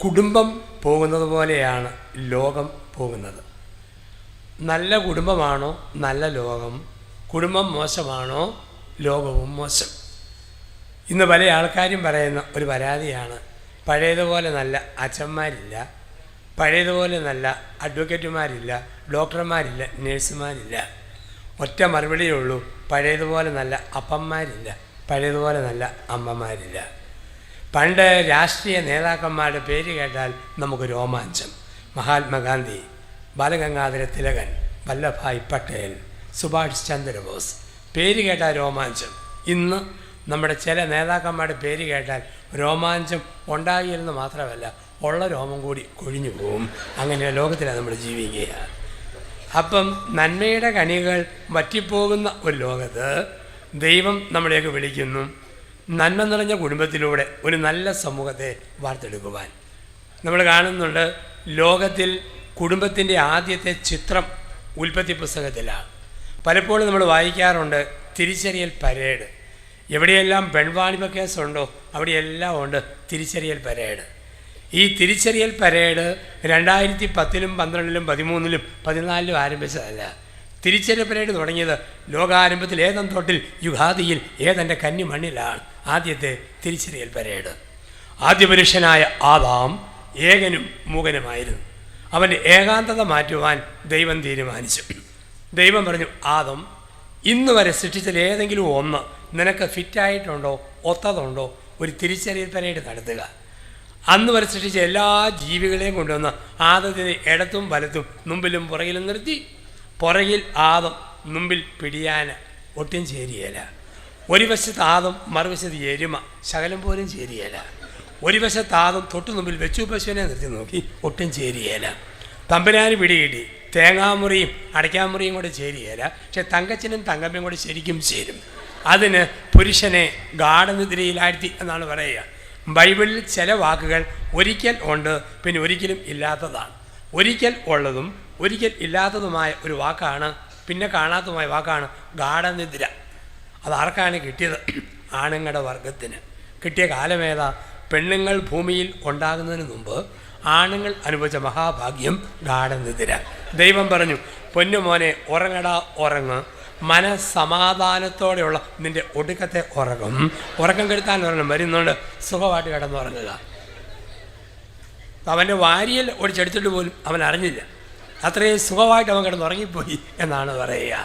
കുടുംബം പോകുന്നത് പോലെയാണ് ലോകം പോകുന്നത്. നല്ല കുടുംബമാണോ നല്ല ലോകം, കുടുംബം മോശമാണോ ലോകവും മോശം. ഇന്ന് പല ആൾക്കാരും പറയുന്ന ഒരു പരാതിയാണ്, പഴയതുപോലെ നല്ല അച്ഛന്മാരില്ല, പഴയതുപോലെ നല്ല അഡ്വക്കേറ്റുമാരില്ല, ഡോക്ടർമാരില്ല, നേഴ്സുമാരില്ല. ഒറ്റ മറുപടിയേ ഉള്ളൂ, പഴയതുപോലെ നല്ല അപ്പന്മാരില്ല, പഴയതുപോലെ നല്ല അമ്മമാരില്ല. പണ്ട് രാഷ്ട്രീയ നേതാക്കന്മാരുടെ പേര് കേട്ടാൽ നമുക്ക് രോമാഞ്ചം. മഹാത്മാഗാന്ധി, ബാലഗംഗാധര തിലകൻ, വല്ലഭായ് പട്ടേൽ, സുഭാഷ് ചന്ദ്രബോസ്, പേര് കേട്ടാൽ രോമാഞ്ചം. ഇന്ന് നമ്മുടെ ചില നേതാക്കന്മാരുടെ പേര് കേട്ടാൽ രോമാഞ്ചം ഉണ്ടാകില്ലെന്ന് മാത്രമല്ല, ഉള്ള രോമം കൂടി കൊഴിഞ്ഞു പോകും. അങ്ങനെ ലോകത്തിലാണ് നമ്മൾ ജീവിക്കുക. അപ്പം നന്മയുടെ കണികൾ വറ്റിപ്പോകുന്ന ഒരു ലോകത്ത് ദൈവം നമ്മളെയൊക്കെ വിളിക്കുന്നു, നന്മ നിറഞ്ഞ കുടുംബത്തിലൂടെ ഒരു നല്ല സമൂഹത്തെ വാർത്തെടുക്കുവാൻ. നമ്മൾ കാണുന്നുണ്ട്, ലോകത്തിൽ കുടുംബത്തിൻ്റെ ആദ്യത്തെ ചിത്രം ഉൽപ്പത്തി പുസ്തകത്തിലാണ്. പലപ്പോഴും നമ്മൾ വായിക്കാറുണ്ട് തിരിച്ചറിയൽ പരേഡ്. എവിടെയെല്ലാം പെൺവാണിഭ കേസുണ്ടോ അവിടെയെല്ലാം ഉണ്ട് തിരിച്ചറിയൽ പരേഡ്. ഈ തിരിച്ചറിയൽ പരേഡ് 2010, 2012, 2013, 2014 ആരംഭിച്ചതല്ല. തിരിച്ചറിയൽ പരേഡ് തുടങ്ങിയത് ലോകാരംഭത്തിൽ ഏതൻ തോട്ടിൽ യുഗാദിയിൽ ഏതൻ്റെ കന്നി മണ്ണിലാണ് ആദ്യത്തെ തിരിച്ചറിയൽ പരേഡ്. ആദ്യ പുരുഷനായ ആദാം ഏകനും മൂകനുമായിരുന്നു. അവൻ്റെ ഏകാന്തത മാറ്റുവാൻ ദൈവം തീരുമാനിച്ചു. ദൈവം പറഞ്ഞു, ആദം, ഇന്ന് വരെ സൃഷ്ടിച്ചതിൽ ഏതെങ്കിലും ഒന്ന് നിനക്ക് ഫിറ്റായിട്ടുണ്ടോ, ഒത്തതുണ്ടോ, ഒരു തിരിച്ചറിയൽ പരേഡ് നടത്തുക. അന്ന് വരെ സൃഷ്ടിച്ച എല്ലാ ജീവികളെയും കൊണ്ടുവന്ന് ആദത്തിന് ഇടത്തും വലത്തും മുമ്പിലും പുറകിലും നിർത്തി. പുറകിൽ ആദം, മുമ്പിൽ പിടിയാന, ഒട്ടും ചേരിയല. ഒരു വശത്ത് ആദം, മറുവശത്ത് എരുമ, ശകലം പോലും ചേരിയല. ഒരു വശത്ത് ആദം, തൊട്ടു മുമ്പിൽ വെച്ചു പശുവിനെ നിർത്തി നോക്കി, ഒട്ടും ചേരിയല. തമ്പനാന് പിടികിട്ടി, തേങ്ങാമുറിയും അടയ്ക്കാമുറിയും കൂടെ ചേരിയല. പക്ഷെ തങ്കച്ചനും തങ്കമ്മയും കൂടെ ശരിക്കും ചേരും. അതിന് പുരുഷനെ ഗാഠനിദ്രയിലാഴ്ത്തി എന്നാണ് പറയുക. ബൈബിളിൽ ചില വാക്കുകൾ ഒരിക്കൽ ഉണ്ട്, പിന്നെ ഒരിക്കലും ഇല്ലാത്തതാണ്. ഒരിക്കൽ ഉള്ളതും ഒരിക്കൽ ഇല്ലാത്തതുമായ ഒരു വാക്കാണ്, പിന്നെ കാണാത്തതുമായ വാക്കാണ് ഗാഠനിദ്ര. അതാർക്കാണ് കിട്ടിയത്? ആണുങ്ങളുടെ വർഗത്തിന് കിട്ടിയ കാലമേതാ? പെണ്ണുങ്ങൾ ഭൂമിയിൽ ഉണ്ടാകുന്നതിന് മുമ്പ് ആണുങ്ങൾ അനുഭവിച്ച മഹാഭാഗ്യം ഗാഠനിദ്ര. ദൈവം പറഞ്ഞു, പൊന്നുമോനെ ഉറങ്ങടാ ഉറങ്ങ്, മനസ്സമാധാനത്തോടെയുള്ള നിൻ്റെ ഒടുക്കത്തെ ഉറക്കം കെടുത്താൻ ഒരെണ്ണം വരുന്നുണ്ട്, സുഖമായിട്ട് കിടന്നുറങ്ങുക. അവൻ്റെ വാരിയൽ ഒടിച്ചെടുത്തിട്ട് പോലും അവൻ അറിഞ്ഞില്ല, അത്രയും സുഖമായിട്ട് അവൻ കിടന്നുറങ്ങിപ്പോയി എന്നാണ് പറയുക.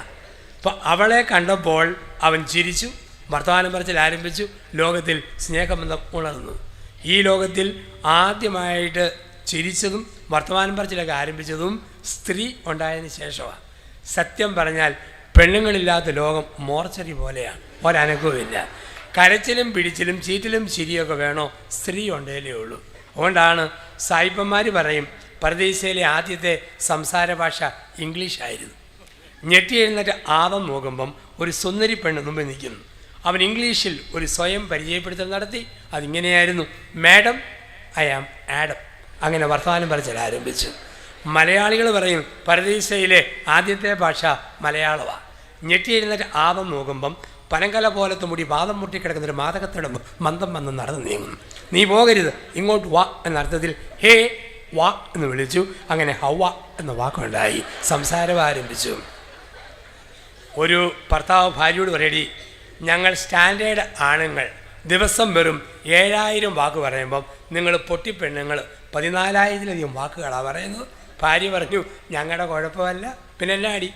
അപ്പോൾ അവളെ കണ്ടപ്പോൾ അവൻ ചിരിച്ചു, വർത്തമാനം പറച്ചിൽ ആരംഭിച്ചു, ലോകത്തിൽ സ്നേഹബന്ധം ഉണർന്നു. ഈ ലോകത്തിൽ ആദ്യമായിട്ട് ചിരിച്ചതും വർത്തമാനം പറച്ചിലൊക്കെ ആരംഭിച്ചതും സ്ത്രീ ഉണ്ടായതിന് ശേഷമാണ്. സത്യം പറഞ്ഞാൽ പെണ്ണുങ്ങളില്ലാത്ത ലോകം മോർച്ചറി പോലെയാണ്, ഒരനക്കവുമില്ല. കരച്ചിലും പിടിച്ചിലും ചീറ്റിലും ചിരിയൊക്കെ വേണോ, സ്ത്രീ ഉണ്ടേലേ ഉള്ളൂ. അതുകൊണ്ടാണ് സായിപ്പന്മാർ പറയും, പരദേശയിലെ ആദ്യത്തെ സംസാര ഭാഷ ഇംഗ്ലീഷായിരുന്നു. ഞെട്ടി എഴുന്നേറ്റ് ആദം നോക്കുമ്പം ഒരു സുന്ദരി പെണ്ണ് മുമ്പ് നിൽക്കുന്നു. അവൻ ഇംഗ്ലീഷിൽ ഒരു സ്വയം പരിചയപ്പെടുത്തൽ നടത്തി. അതിങ്ങനെയായിരുന്നു, മാഡം, ഐ ആം ആഡം. അങ്ങനെ വർത്തമാനം പറച്ചിൽ ആരംഭിച്ചു. മലയാളികൾ പറയും പരദേശയിലെ ആദ്യത്തെ ഭാഷ മലയാളമാണ്. ഞെട്ടി എഴുന്നേറ്റ് ആദം നോക്കുമ്പം പനങ്കല പോലത്തെ മുടി വാദം മുട്ടിക്കിടക്കുന്നൊരു മാതകത്തിടമ്പ് മന്ദം വന്ന് നടന്നു നീങ്ങുന്നു. നീ പോകരുത്, ഇങ്ങോട്ട് വാ എന്നർത്ഥത്തിൽ ഹേ വാ എന്ന് വിളിച്ചു. അങ്ങനെ ഹവ്വ എന്ന വാക്കുണ്ടായി, സംസാരം ആരംഭിച്ചു. ഒരു ഭർത്താവ് ഭാര്യയോട് പറയടി, ഞങ്ങൾ സ്റ്റാൻഡേർഡ് ആണുങ്ങൾ ദിവസം വെറും 7000 വാക്ക് പറയുമ്പം നിങ്ങൾ പൊട്ടിപ്പെണ്ണുങ്ങൾ 14,000-ലധികം വാക്കുകളാണ് പറയുന്നത്. ഭാര്യ പറഞ്ഞു, ഞങ്ങളുടെ കുഴപ്പമല്ല, പിന്നെ എന്നാ അടി?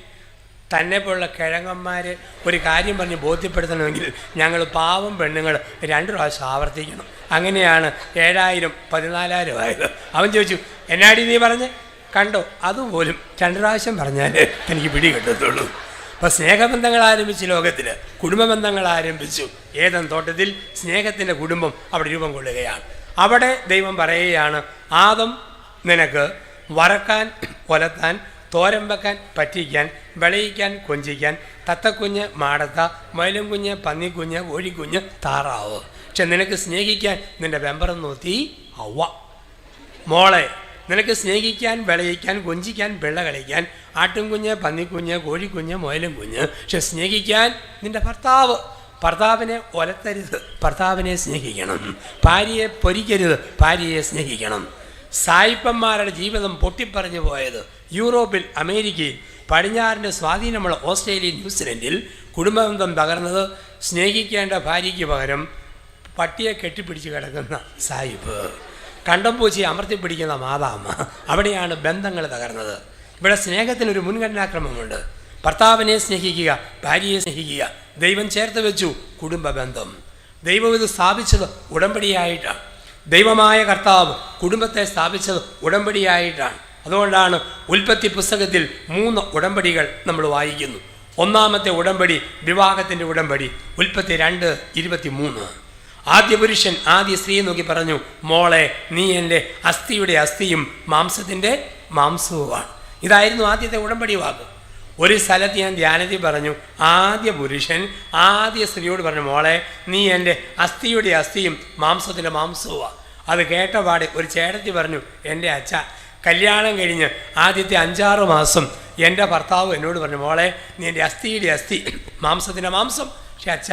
തന്നെ പോലുള്ള കിഴങ്ങന്മാർ ഒരു കാര്യം പറഞ്ഞ് ബോധ്യപ്പെടുത്തണമെങ്കിൽ ഞങ്ങൾ പാവം പെണ്ണുങ്ങൾ 2 പ്രാവശ്യം ആവർത്തിക്കണം. അങ്ങനെയാണ് 7000 14,000 ആയത്. അവൻ ചോദിച്ചു, എന്നാടി നീ പറഞ്ഞ്? കണ്ടോ, അതുപോലും 2 പ്രാവശ്യം പറഞ്ഞാൽ എനിക്ക് പിടി കിട്ടത്തുള്ളൂ. അപ്പോൾ സ്നേഹബന്ധങ്ങൾ ആരംഭിച്ചു, ലോകത്തിൽ കുടുംബബന്ധങ്ങൾ ആരംഭിച്ചു. ഏതൻ തോട്ടത്തിൽ സ്നേഹത്തിൻ്റെ കുടുംബം അവിടെ രൂപം കൊള്ളുകയാണ്. അവിടെ ദൈവം പറയുകയാണ്, ആദം, നിനക്ക് വറക്കാൻ, ഒലത്താൻ, തോരൻ വെക്കാൻ, പറ്റിക്കാൻ, വിളയിക്കാൻ, കൊഞ്ചിക്കാൻ, തത്തക്കുഞ്ഞ്, മാടത്ത, മയിലും കുഞ്ഞ്, പന്നിക്കുഞ്ഞ്, കോഴിക്കുഞ്ഞ്, താറാവ്. പക്ഷെ നിനക്ക് സ്നേഹിക്കാൻ നിൻ്റെ വെമ്പറം നോത്തി അവ്വ. മോളെ, നിനക്ക് സ്നേഹിക്കാൻ, വിളയിക്കാൻ, കൊഞ്ചിക്കാൻ, വെള്ള കളിക്കാൻ ആട്ടുംകുഞ്ഞ്, പന്നിക്കുഞ്ഞ്, കോഴിക്കുഞ്ഞ്, മുയലും കുഞ്ഞ്. പക്ഷെ സ്നേഹിക്കാൻ നിൻ്റെ ഭർത്താവ്. ഭർത്താവിനെ ഒലത്തരുത്, ഭർത്താവിനെ സ്നേഹിക്കണം. ഭാര്യയെ പൊരിക്കരുത്, ഭാര്യയെ സ്നേഹിക്കണം. സായിപ്പന്മാരുടെ ജീവിതം പൊട്ടിപ്പറഞ്ഞു പോയത് യൂറോപ്പിൽ, അമേരിക്കയിൽ, പടിഞ്ഞാറിൻ്റെ സ്വാധീനമുള്ള ഓസ്ട്രേലിയ, ന്യൂസിലൻഡിൽ കുടുംബബന്ധം തകർന്നത് സ്നേഹിക്കേണ്ട ഭാര്യയ്ക്ക് പകരം പട്ടിയെ കെട്ടിപ്പിടിച്ച് കിടക്കുന്ന സായിപ്പ്, കണ്ടം പൂച്ചയെ അമർത്തിപ്പിടിക്കുന്ന മാതാമ്മ, അവിടെയാണ് ബന്ധങ്ങൾ തകർന്നത്. ഇവിടെ സ്നേഹത്തിനൊരു മുൻഗണനാക്രമമുണ്ട്. ഭർത്താവിനെ സ്നേഹിക്കുക, ഭാര്യയെ സ്നേഹിക്കുക. ദൈവം ചേർത്ത് വെച്ചു കുടുംബ ബന്ധം. ദൈവം ഇത് സ്ഥാപിച്ചത് ഉടമ്പടിയായിട്ടാണ്. ദൈവമായ കർത്താവ് കുടുംബത്തെ സ്ഥാപിച്ചത് ഉടമ്പടിയായിട്ടാണ്. അതുകൊണ്ടാണ് ഉൽപ്പത്തി പുസ്തകത്തിൽ 3 ഉടമ്പടികൾ നമ്മൾ വായിക്കുന്നു. ഒന്നാമത്തെ ഉടമ്പടി വിവാഹത്തിൻ്റെ ഉടമ്പടി, ഉൽപ്പത്തി 2:23. ആദ്യ പുരുഷൻ ആദ്യ സ്ത്രീയെ നോക്കി പറഞ്ഞു, മോളെ, നീ എൻ്റെ അസ്ഥിയുടെ അസ്ഥിയും മാംസത്തിൻ്റെ മാംസവുമാണ്. ഇതായിരുന്നു ആദ്യത്തെ ഉടമ്പടി വാക്ക്. ഒരു സ്ഥലത്ത് ഞാൻ ധ്യാനത്തിൽ പറഞ്ഞു, ആദ്യ പുരുഷൻ ആദ്യ സ്ത്രീയോട് പറഞ്ഞു, മോളെ, നീ എൻ്റെ അസ്ഥിയുടെ അസ്ഥിയും മാംസത്തിൻ്റെ മാംസവുമാണ്. അത് കേട്ടപാടെ ഒരു ചേട്ടത്തി പറഞ്ഞു, എൻ്റെ അച്ഛ, കല്യാണം കഴിഞ്ഞ് ആദ്യത്തെ 5-6 മാസം എൻ്റെ ഭർത്താവ് എന്നോട് പറഞ്ഞു, മോളെ, നീ എൻ്റെ അസ്ഥിയുടെ അസ്ഥി, മാംസത്തിൻ്റെ മാംസം. പക്ഷെ അച്ഛ,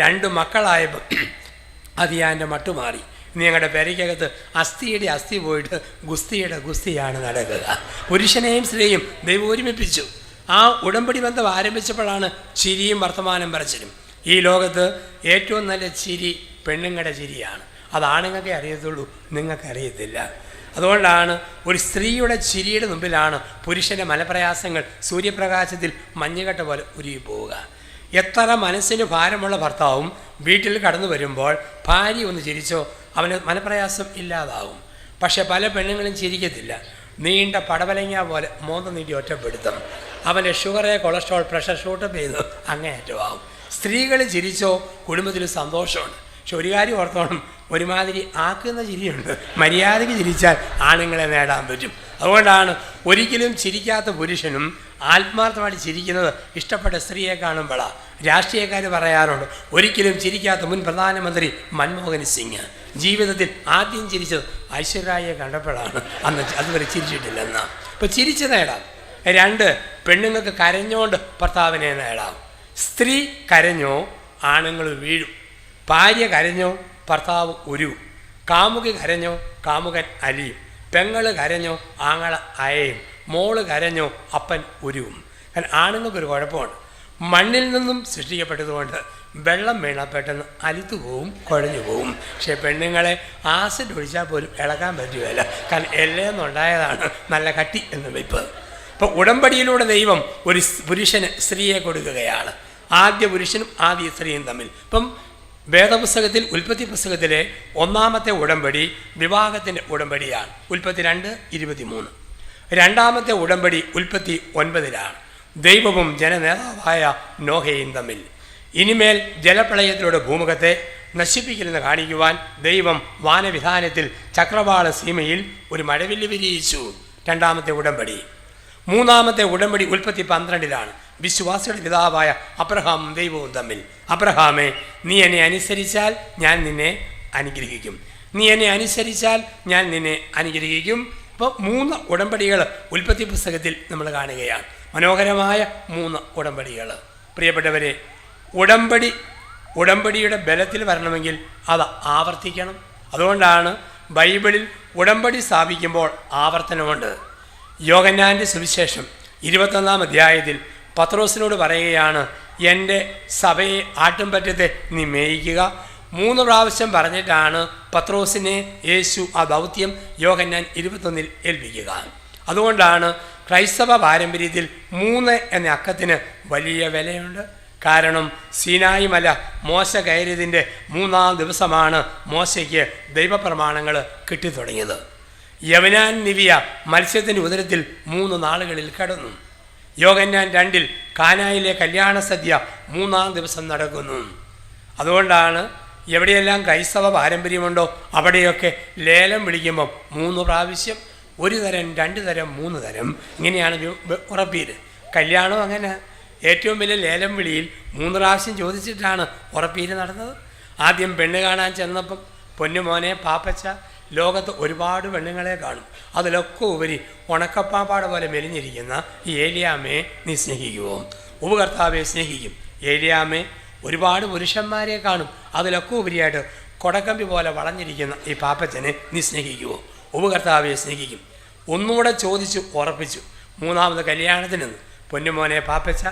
2 മക്കളായപ്പോൾ അത് ഞാൻ എൻ്റെ മട്ടുമാറി. ഇനി ഞങ്ങളുടെ പെരയ്ക്കകത്ത് അസ്ഥിയുടെ അസ്ഥി പോയിട്ട് ഗുസ്തിയുടെ ഗുസ്തിയാണ് നടക്കുക. പുരുഷനെയും സ്ത്രീയും ദൈവം ഒരുമിപ്പിച്ചു. ആ ഉടമ്പടി ബന്ധം ആരംഭിച്ചപ്പോഴാണ് ചിരിയും വർത്തമാനം പറച്ചിലും. ഈ ലോകത്ത് ഏറ്റവും നല്ല ചിരി പെണ്ണുങ്ങളുടെ ചിരിയാണ്. അത് ആണുങ്ങൾക്കേ അറിയത്തുള്ളൂ, നിങ്ങൾക്കറിയത്തില്ല. അതുകൊണ്ടാണ് ഒരു സ്ത്രീയുടെ ചിരിയുടെ മുമ്പിലാണ് പുരുഷൻ്റെ മനപ്രയാസങ്ങൾ സൂര്യപ്രകാശത്തിൽ മഞ്ഞുകട്ട പോലെ ഉരുകി പോവുക. എത്ര മനസ്സിന് ഭാരമുള്ള ഭർത്താവും വീട്ടിൽ കടന്നു വരുമ്പോൾ ഭാര്യ ഒന്ന് ചിരിച്ചോ അവന് മനപ്രയാസം ഇല്ലാതാവും. പക്ഷെ പല പെണ്ണുങ്ങളും ചിരിക്കത്തില്ല. നീണ്ട പടവലങ്ങ പോലെ മോന്ത നീട്ടി ഒറ്റപ്പെടുത്തും. അവൻ്റെ ഷുഗറ്, കൊളസ്ട്രോൾ, പ്രഷർ ഷൂട്ടപ്പ് ചെയ്ത് അങ്ങേയറ്റമാവും. സ്ത്രീകൾ ചിരിച്ചോ കുടുംബത്തിൽ സന്തോഷമുണ്ട്. പക്ഷെ ഒരു കാര്യം ഓർത്തോണം, ഒരുമാതിരി ആക്കുന്ന ചിരിയുണ്ട്. മര്യാദയ്ക്ക് ചിരിച്ചാൽ ആണുങ്ങളെ നേടാൻ പറ്റും. അതുകൊണ്ടാണ് ഒരിക്കലും ചിരിക്കാത്ത പുരുഷനും ആത്മാർത്ഥമായിട്ട് ചിരിക്കുന്നത് ഇഷ്ടപ്പെട്ട സ്ത്രീയെ കാണുമ്പോഴാണ്. രാഷ്ട്രീയക്കാർ പറയാറുണ്ട്, ഒരിക്കലും ചിരിക്കാത്ത മുൻ പ്രധാനമന്ത്രി മൻമോഹൻ സിംഗ് ജീവിതത്തിൽ ആദ്യം ചിരിച്ചത് ഐശ്വര്യയെ കണ്ടപ്പോഴാണ്. അന്ന് അതുവരെ ചിരിച്ചിട്ടില്ലെന്നാണ്. ഇപ്പോൾ ചിരിച്ച് നേടാം. 2, പെണ്ണുങ്ങൾക്ക് കരഞ്ഞോണ്ട് ഭർത്താവിനെ നേടാം. സ്ത്രീ കരഞ്ഞോ ആണുങ്ങൾ വീഴും. ഭാര്യ കരഞ്ഞോ ഭർത്താവ് ഉരുവും. കാമുകി കരഞ്ഞോ കാമുകൻ അലിയും. പെങ്ങൾ കരഞ്ഞോ ആങ്ങള അയയും. മോള് കരഞ്ഞോ അപ്പൻ ഉരുവും. കാരണം ആണുങ്ങൾക്കൊരു കുഴപ്പമുണ്ട്, മണ്ണിൽ നിന്നും സൃഷ്ടിക്കപ്പെട്ടതുകൊണ്ട് വെള്ളം വീണാൽ പെട്ടെന്ന് അലുത്തു പോവും, കുഴഞ്ഞു പോവും. പക്ഷേ പെണ്ണുങ്ങളെ ആസിഡ് ഒഴിച്ചാൽ പോലും ഇളക്കാൻ പറ്റുകയില്ല. കാരണം എല്ലേന്നുണ്ടായതാണ് നല്ല കട്ടി എന്ന് വെപ്പ്. അപ്പോൾ ഉടമ്പടിയിലൂടെ ദൈവം ഒരു പുരുഷന് സ്ത്രീയെ കൊടുക്കുകയാണ്. ആദ്യ പുരുഷനും ആദ്യ സ്ത്രീയും തമ്മിൽ. ഇപ്പം വേദപുസ്തകത്തിൽ ഉൽപ്പത്തി പുസ്തകത്തിലെ 1ാമത്തെ ഉടമ്പടി വിവാഹത്തിൻ്റെ ഉടമ്പടിയാണ്, ഉൽപ്പത്തി 2:23. 2ാമത്തെ ഉടമ്പടി ഉൽപ്പത്തി 9-ലാണ്, ദൈവവും ജനനേതാവായ നോഹയും തമ്മിൽ. ഇനിമേൽ ജലപ്രളയത്തിലൂടെ ഭൂമുഖത്തെ നശിപ്പിക്കലെന്ന് കാണിക്കുവാൻ ദൈവം വാനവിധാനത്തിൽ ചക്രവാള സീമയിൽ ഒരു മഴവില്ല് വിരിയിച്ചു. 2ാമത്തെ ഉടമ്പടി. 3ാമത്തെ ഉടമ്പടി ഉൽപ്പത്തി 12-ലാണ്, വിശ്വാസിയുടെ പിതാവായ അബ്രഹാമും ദൈവവും തമ്മിൽ. അബ്രഹാമേ, നീ എന്നെ അനുസരിച്ചാൽ ഞാൻ നിന്നെ അനുഗ്രഹിക്കും. നീ എന്നെ അനുസരിച്ചാൽ ഞാൻ നിന്നെ അനുഗ്രഹിക്കും. അപ്പോൾ 3 ഉടമ്പടികൾ ഉൽപ്പത്തി പുസ്തകത്തിൽ നമ്മൾ കാണുകയാണ്. മനോഹരമായ 3 ഉടമ്പടികൾ. പ്രിയപ്പെട്ടവരെ, ഉടമ്പടിയുടെ ബലത്തിൽ വരണമെങ്കിൽ അത് ആവർത്തിക്കണം. അതുകൊണ്ടാണ് ബൈബിളിൽ ഉടമ്പടി സ്ഥാപിക്കുമ്പോൾ ആവർത്തനമുണ്ട്. യോഹന്നാൻ്റെ സുവിശേഷം 21-ാം അധ്യായത്തിൽ പത്രോസിനോട് പറയുകയാണ്, എൻ്റെ സഭയെ ആട്ടുംപറ്റത്തെ നീ മേയിക്കുക. 3 പ്രാവശ്യം പറഞ്ഞിട്ടാണ് പത്രോസിനെ യേശു ആ ദൗത്യം യോഹന്നാൻ 21-ൽ ഏൽപ്പിക്കുക. അതുകൊണ്ടാണ് ക്രൈസ്തവ പാരമ്പര്യത്തിൽ 3 എന്ന അക്കത്തിന് വലിയ വിലയുണ്ട്. കാരണം സീനായി മല മോശ കയറിയതിൻ്റെ 3-ാം ദിവസമാണ് മോശയ്ക്ക് ദൈവപ്രമാണങ്ങൾ കിട്ടിത്തുടങ്ങിയത്. യവനാൻ നിവിയ മത്സ്യത്തിൻ്റെ ഉദരത്തിൽ 3 നാളുകളിൽ കടന്നു. യോഹന്നാൻ 2-ൽ കാനായിലെ കല്യാണ സദ്യ 3-ാം ദിവസം നടക്കുന്നു. അതുകൊണ്ടാണ് എവിടെയെല്ലാം ക്രൈസ്തവ പാരമ്പര്യമുണ്ടോ അവിടെയൊക്കെ ലേലം വിളിക്കുമ്പം 3 പ്രാവശ്യം, 1 തരം, 2 തരം, 3 തരം, ഇങ്ങനെയാണ് ഉറപ്പീര്. കല്യാണം അങ്ങനെ ഏറ്റവും വലിയ ലേലം വിളിയിൽ 3 പ്രാവശ്യം ചോദിച്ചിട്ടാണ് ഉറപ്പീര് നടന്നത്. ആദ്യം പെണ്ണ് കാണാൻ ചെന്നപ്പം പൊന്നുമോനെ പാപ്പച്ച, ലോകത്ത് ഒരുപാട് പെണ്ണുങ്ങളെ കാണും, അതിലൊക്കെ ഉപരി ഉണക്കപ്പാപ്പാട് പോലെ മെലിഞ്ഞിരിക്കുന്ന ഈ ഏലിയാമ്മയെ നീ സ്നേഹിക്കുമോ? ഉപകർത്താവെ സ്നേഹിക്കും. ഏലിയാമ്മേ, ഒരുപാട് പുരുഷന്മാരെ കാണും. അതിലൊക്കെ ഉപരിയായിട്ട് കൊടക്കമ്പി പോലെ വളഞ്ഞിരിക്കുന്ന ഈ പാപ്പച്ചനെ നീ സ്നേഹിക്കുമോ? ഉപകർത്താവെ സ്നേഹിക്കും. ഒന്നുകൂടെ ചോദിച്ചു ഉറപ്പിച്ചു. മൂന്നാമത് കല്യാണത്തിന് നിന്ന് പൊന്നുമോനെ പാപ്പച്ച,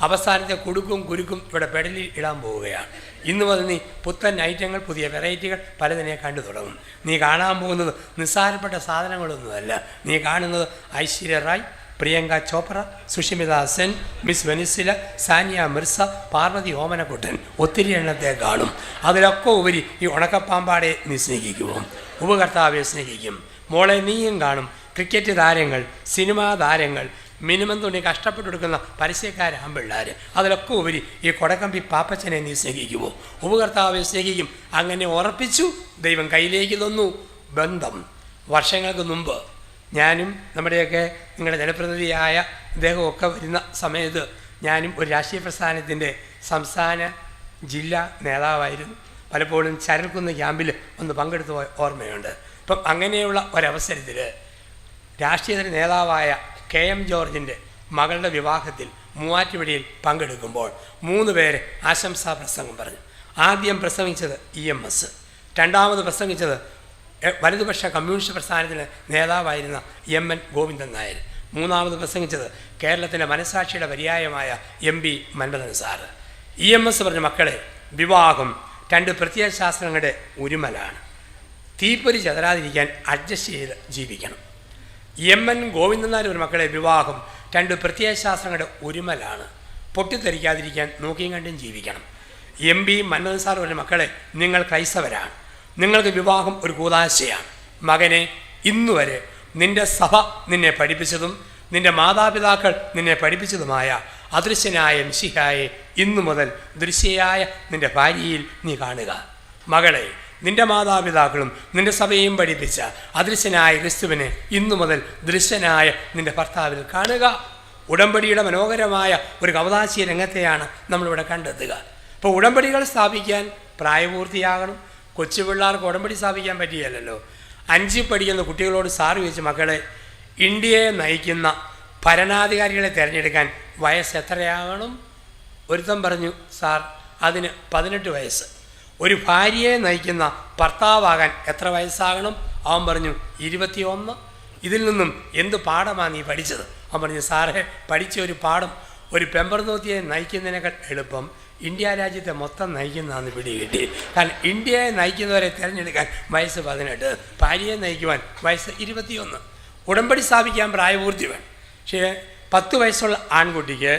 അവസാനത്തെ കുടുക്കും കുരുക്കും ഇവിടെ പെടലിൽ ഇടാൻ പോവുകയാണ്. ഇന്ന് മുതൽ നീ പുത്തൻ ഐറ്റങ്ങൾ, പുതിയ വെറൈറ്റികൾ പലതിനെ കണ്ടു തുടങ്ങും. നീ കാണാൻ പോകുന്നത് നിസ്സാരപ്പെട്ട സാധനങ്ങളൊന്നുമല്ല. നീ കാണുന്നത് ഐശ്വര്യ റായ്, പ്രിയങ്ക ചോപ്ര, സുഷിമിത സെൻ, മിസ് വെനിസില, സാനിയ മിർസ, പാർവതി ഓമനക്കുട്ടൻ, ഒത്തിരി എണ്ണത്തെ കാണും. അതിലൊക്കെ ഉപരി ഈ ഉണക്കപ്പാമ്പാടെ നീ സ്നേഹിക്കുമോ? ഉപകർത്താവെ സ്നേഹിക്കും. മോളെ നീയും കാണും ക്രിക്കറ്റ് താരങ്ങൾ, സിനിമാ താരങ്ങൾ, മിനിമം തുണി കഷ്ടപ്പെട്ടെടുക്കുന്ന പരസ്യക്കാരാമ്പിള്ളാർ. അതിലൊക്കെ ഉപരി ഈ കൊടക്കമ്പി പാപ്പച്ചനെ നീ സ്നേഹിക്കുമോ? ഉപകർത്താവെ സ്നേഹിക്കും. അങ്ങനെ ഉറപ്പിച്ചു. ദൈവം കയ്യിലേക്ക് തന്നു ബന്ധം. വർഷങ്ങൾക്ക് മുമ്പ് ഞാനും നമ്മുടെയൊക്കെ നിങ്ങളുടെ ജനപ്രതിനിധിയായ ഇദ്ദേഹമൊക്കെ വരുന്ന സമയത്ത് ഞാനും ഒരു രാഷ്ട്രീയ പ്രസ്ഥാനത്തിൻ്റെ സംസ്ഥാന ജില്ലാ നേതാവായിരുന്നു. പലപ്പോഴും ചരൽക്കുന്ന് ക്യാമ്പിൽ ഒന്ന് പങ്കെടുത്ത ഓർമ്മയുണ്ട്. അപ്പം അങ്ങനെയുള്ള ഒരവസരത്തിൽ രാഷ്ട്രീയ നേതാവായ KM ജോർജിൻ്റെ മകളുടെ വിവാഹത്തിൽ മൂവാറ്റുപുഴയിൽ പങ്കെടുക്കുമ്പോൾ 3 പേര് ആശംസാ പ്രസംഗം പറഞ്ഞു. ആദ്യം പ്രസംഗിച്ചത് EMS, രണ്ടാമത് പ്രസംഗിച്ചത് വലതുപക്ഷ കമ്മ്യൂണിസ്റ്റ് പ്രസ്ഥാനത്തിൻ്റെ നേതാവായിരുന്ന MN ഗോവിന്ദൻ നായർ, മൂന്നാമത് പ്രസംഗിച്ചത് കേരളത്തിൻ്റെ മനസാക്ഷിയുടെ പര്യായമായ MP മൻമഥൻ സാറ്. EMS പറഞ്ഞ മക്കളെ, വിവാഹം 2 പ്രത്യയശാസ്ത്രങ്ങളുടെ ഉരുമലാണ്. തീപ്പൊരി ചെതരാതിരിക്കാൻ അഡ്ജസ്റ്റ് ചെയ്ത് ജീവിക്കണം. MN ഗോവിന്ദൻ നായർ ഒരു മക്കളെ, വിവാഹം 2 പ്രത്യയശാസ്ത്രങ്ങളുടെ ഉരുമലാണ്. പൊട്ടിത്തെറിക്കാതിരിക്കാൻ നോക്കിയും കണ്ടും ജീവിക്കണം. MP മൻമഥൻ സാർ പറഞ്ഞ മക്കളെ, നിങ്ങൾ ക്രൈസ്തവരാണ്, നിങ്ങൾക്ക് വിവാഹം ഒരു കൂദാശയാണ്. മകനെ, ഇന്നുവരെ നിൻ്റെ സഭ നിന്നെ പഠിപ്പിച്ചതും നിൻ്റെ മാതാപിതാക്കൾ നിന്നെ പഠിപ്പിച്ചതുമായ അദൃശ്യനായ മിശിഹായെ ഇന്നു മുതൽ ദൃശ്യയായ നിൻ്റെ ഭാര്യയിൽ നീ കാണുക. മകളെ, നിൻ്റെ മാതാപിതാക്കളും നിൻ്റെ സഭയും പഠിപ്പിച്ച അദൃശ്യനായ ക്രിസ്തുവിനെ ഇന്നു മുതൽ ദൃശ്യനായ നിൻ്റെ ഭർത്താവിൽ കാണുക. ഉടമ്പടിയുടെ മനോഹരമായ ഒരു കവതാശീയ രംഗത്തെയാണ് നമ്മളിവിടെ കണ്ടെത്തുക. അപ്പോൾ ഉടമ്പടികൾ സ്ഥാപിക്കാൻ പ്രായപൂർത്തിയാകണം. കൊച്ചുപിള്ളേർക്ക് ഉടമ്പടി സ്ഥാപിക്കാൻ പറ്റിയല്ലോ. 5 പഠിക്കുന്ന കുട്ടികളോട് സാറ് ചോദിച്ചു, മക്കളെ, ഇന്ത്യയെ നയിക്കുന്ന ഭരണാധികാരികളെ തിരഞ്ഞെടുക്കാൻ വയസ്സ് എത്രയാകണം? ഒരുത്തൻ പറഞ്ഞു, സാർ അതിന് 18 വയസ്സ്. ഒരു ഭാര്യയെ നയിക്കുന്ന ഭർത്താവാകാൻ എത്ര വയസ്സാകണം? അവൻ പറഞ്ഞു 21. ഇതിൽ നിന്നും എന്ത് പാഠമാണ് നീ പഠിച്ചത്? അവൻ പറഞ്ഞു, സാറേ, പഠിച്ച ഒരു പാഠം ഒരു പെമ്പർനോത്തിയെ നയിക്കുന്നതിനേക്കാൾ എളുപ്പം ഇന്ത്യ രാജ്യത്തെ മൊത്തം നയിക്കുന്നതാണ് പിടികിട്ടി. കാരണം ഇന്ത്യയെ നയിക്കുന്നവരെ തിരഞ്ഞെടുക്കാൻ വയസ്സ് 18, ഭാര്യയെ നയിക്കുവാൻ വയസ്സ് 21. ഉടമ്പടി സ്ഥാപിക്കാൻ പ്രായപൂർത്തി വേണം. പക്ഷേ 10 വയസ്സുള്ള ആൺകുട്ടിക്ക്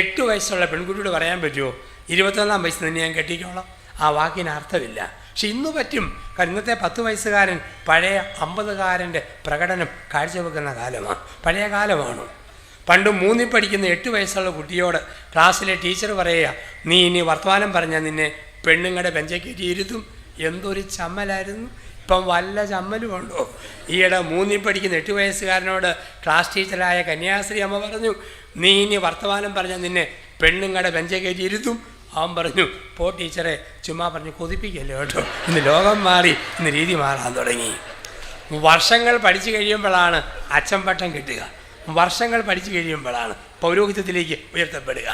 8 വയസ്സുള്ള പെൺകുട്ടിയോട് പറയാൻ പറ്റുമോ 21-ാം വയസ്സ് തന്നെ ഞാൻ കെട്ടിക്കോളാം? ആ വാക്കിന് അർത്ഥമില്ല. പക്ഷെ ഇന്ന് പറ്റും. കാരണം ഇന്നത്തെ 10 വയസ്സുകാരൻ പഴയ 50കാരൻ്റെ പ്രകടനം കാഴ്ചവെക്കുന്ന കാലമാണ്, പഴയ കാലമാണ്. പണ്ട് 3ൽ പഠിക്കുന്ന 8 വയസ്സുള്ള കുട്ടിയോട് ക്ലാസ്സിലെ ടീച്ചർ പറയുക, നീ ഇനി വർത്തമാനം പറഞ്ഞാൽ നിന്നെ പെണ്ണുങ്ങളുടെ ബെഞ്ചക്കേറ്റി ഇരുത്തും. എന്തൊരു ചമ്മലായിരുന്നു. ഇപ്പം വല്ല ചമ്മലുമുണ്ടോ? ഈയിടെ 3ൽ പഠിക്കുന്ന 8 വയസ്സുകാരനോട് ക്ലാസ് ടീച്ചറായ കന്യാസ്ത്രീ അമ്മ പറഞ്ഞു, നീ ഇനി വർത്തമാനം പറഞ്ഞാൽ നിന്നെ പെണ്ണുങ്ങളുടെ ബെഞ്ചക്കേറ്റി ഇരുത്തും. അവൻ പറഞ്ഞു, പോ ടീച്ചറെ, ചുമ്മാ പറഞ്ഞ് കൊതിപ്പിക്കല്ലോ കേട്ടോ. ഇന്ന് ലോകം മാറി, ഇന്ന് രീതി മാറാൻ തുടങ്ങി. വർഷങ്ങൾ പഠിച്ചു കഴിയുമ്പോഴാണ് അച്ഛൻ പട്ടം കിട്ടുക. വർഷങ്ങൾ പഠിച്ചു കഴിയുമ്പോഴാണ് പൗരോഹിത്യത്തിലേക്ക് ഉയർത്തപ്പെടുക.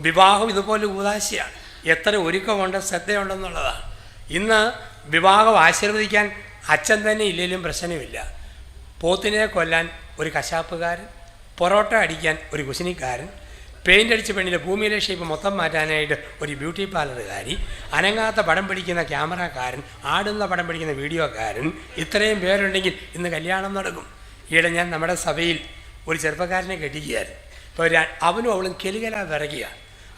വിവാഹം ഇതുപോലെ ഉദാശയാണ്. എത്ര ഒരുക്കമുണ്ട്, ശ്രദ്ധയുണ്ടെന്നുള്ളതാണ്. ഇന്ന് വിവാഹം ആശീർവദിക്കാൻ അച്ഛൻ തന്നെ ഇല്ലെങ്കിലും പ്രശ്നമില്ല. പോത്തിനെ കൊല്ലാൻ ഒരു കശാപ്പുകാരൻ, പൊറോട്ട അടിക്കാൻ ഒരു കുശിനിക്കാരൻ, പെയിൻ്റ് അടിച്ച പെണ്ണിൻ്റെ ഭൂമിയിലെ ഷേപ്പ് മൊത്തം മാറ്റാനായിട്ട് ഒരു ബ്യൂട്ടി പാർലറുകാരി, അനങ്ങാത്ത പടം പിടിക്കുന്ന ക്യാമറക്കാരൻ, ആടുന്ന പടം പിടിക്കുന്ന വീഡിയോക്കാരൻ, ഇത്രയും പേരുണ്ടെങ്കിൽ ഇന്ന് കല്യാണം നടക്കും. ഈയിടെ ഞാൻ നമ്മുടെ സഭയിൽ ഒരു ചെറുപ്പക്കാരനെ കെട്ടിക്കുകയായിരുന്നു. ഇപ്പോൾ അവനും അവളും കെലികല വിറയ്ക്കുക.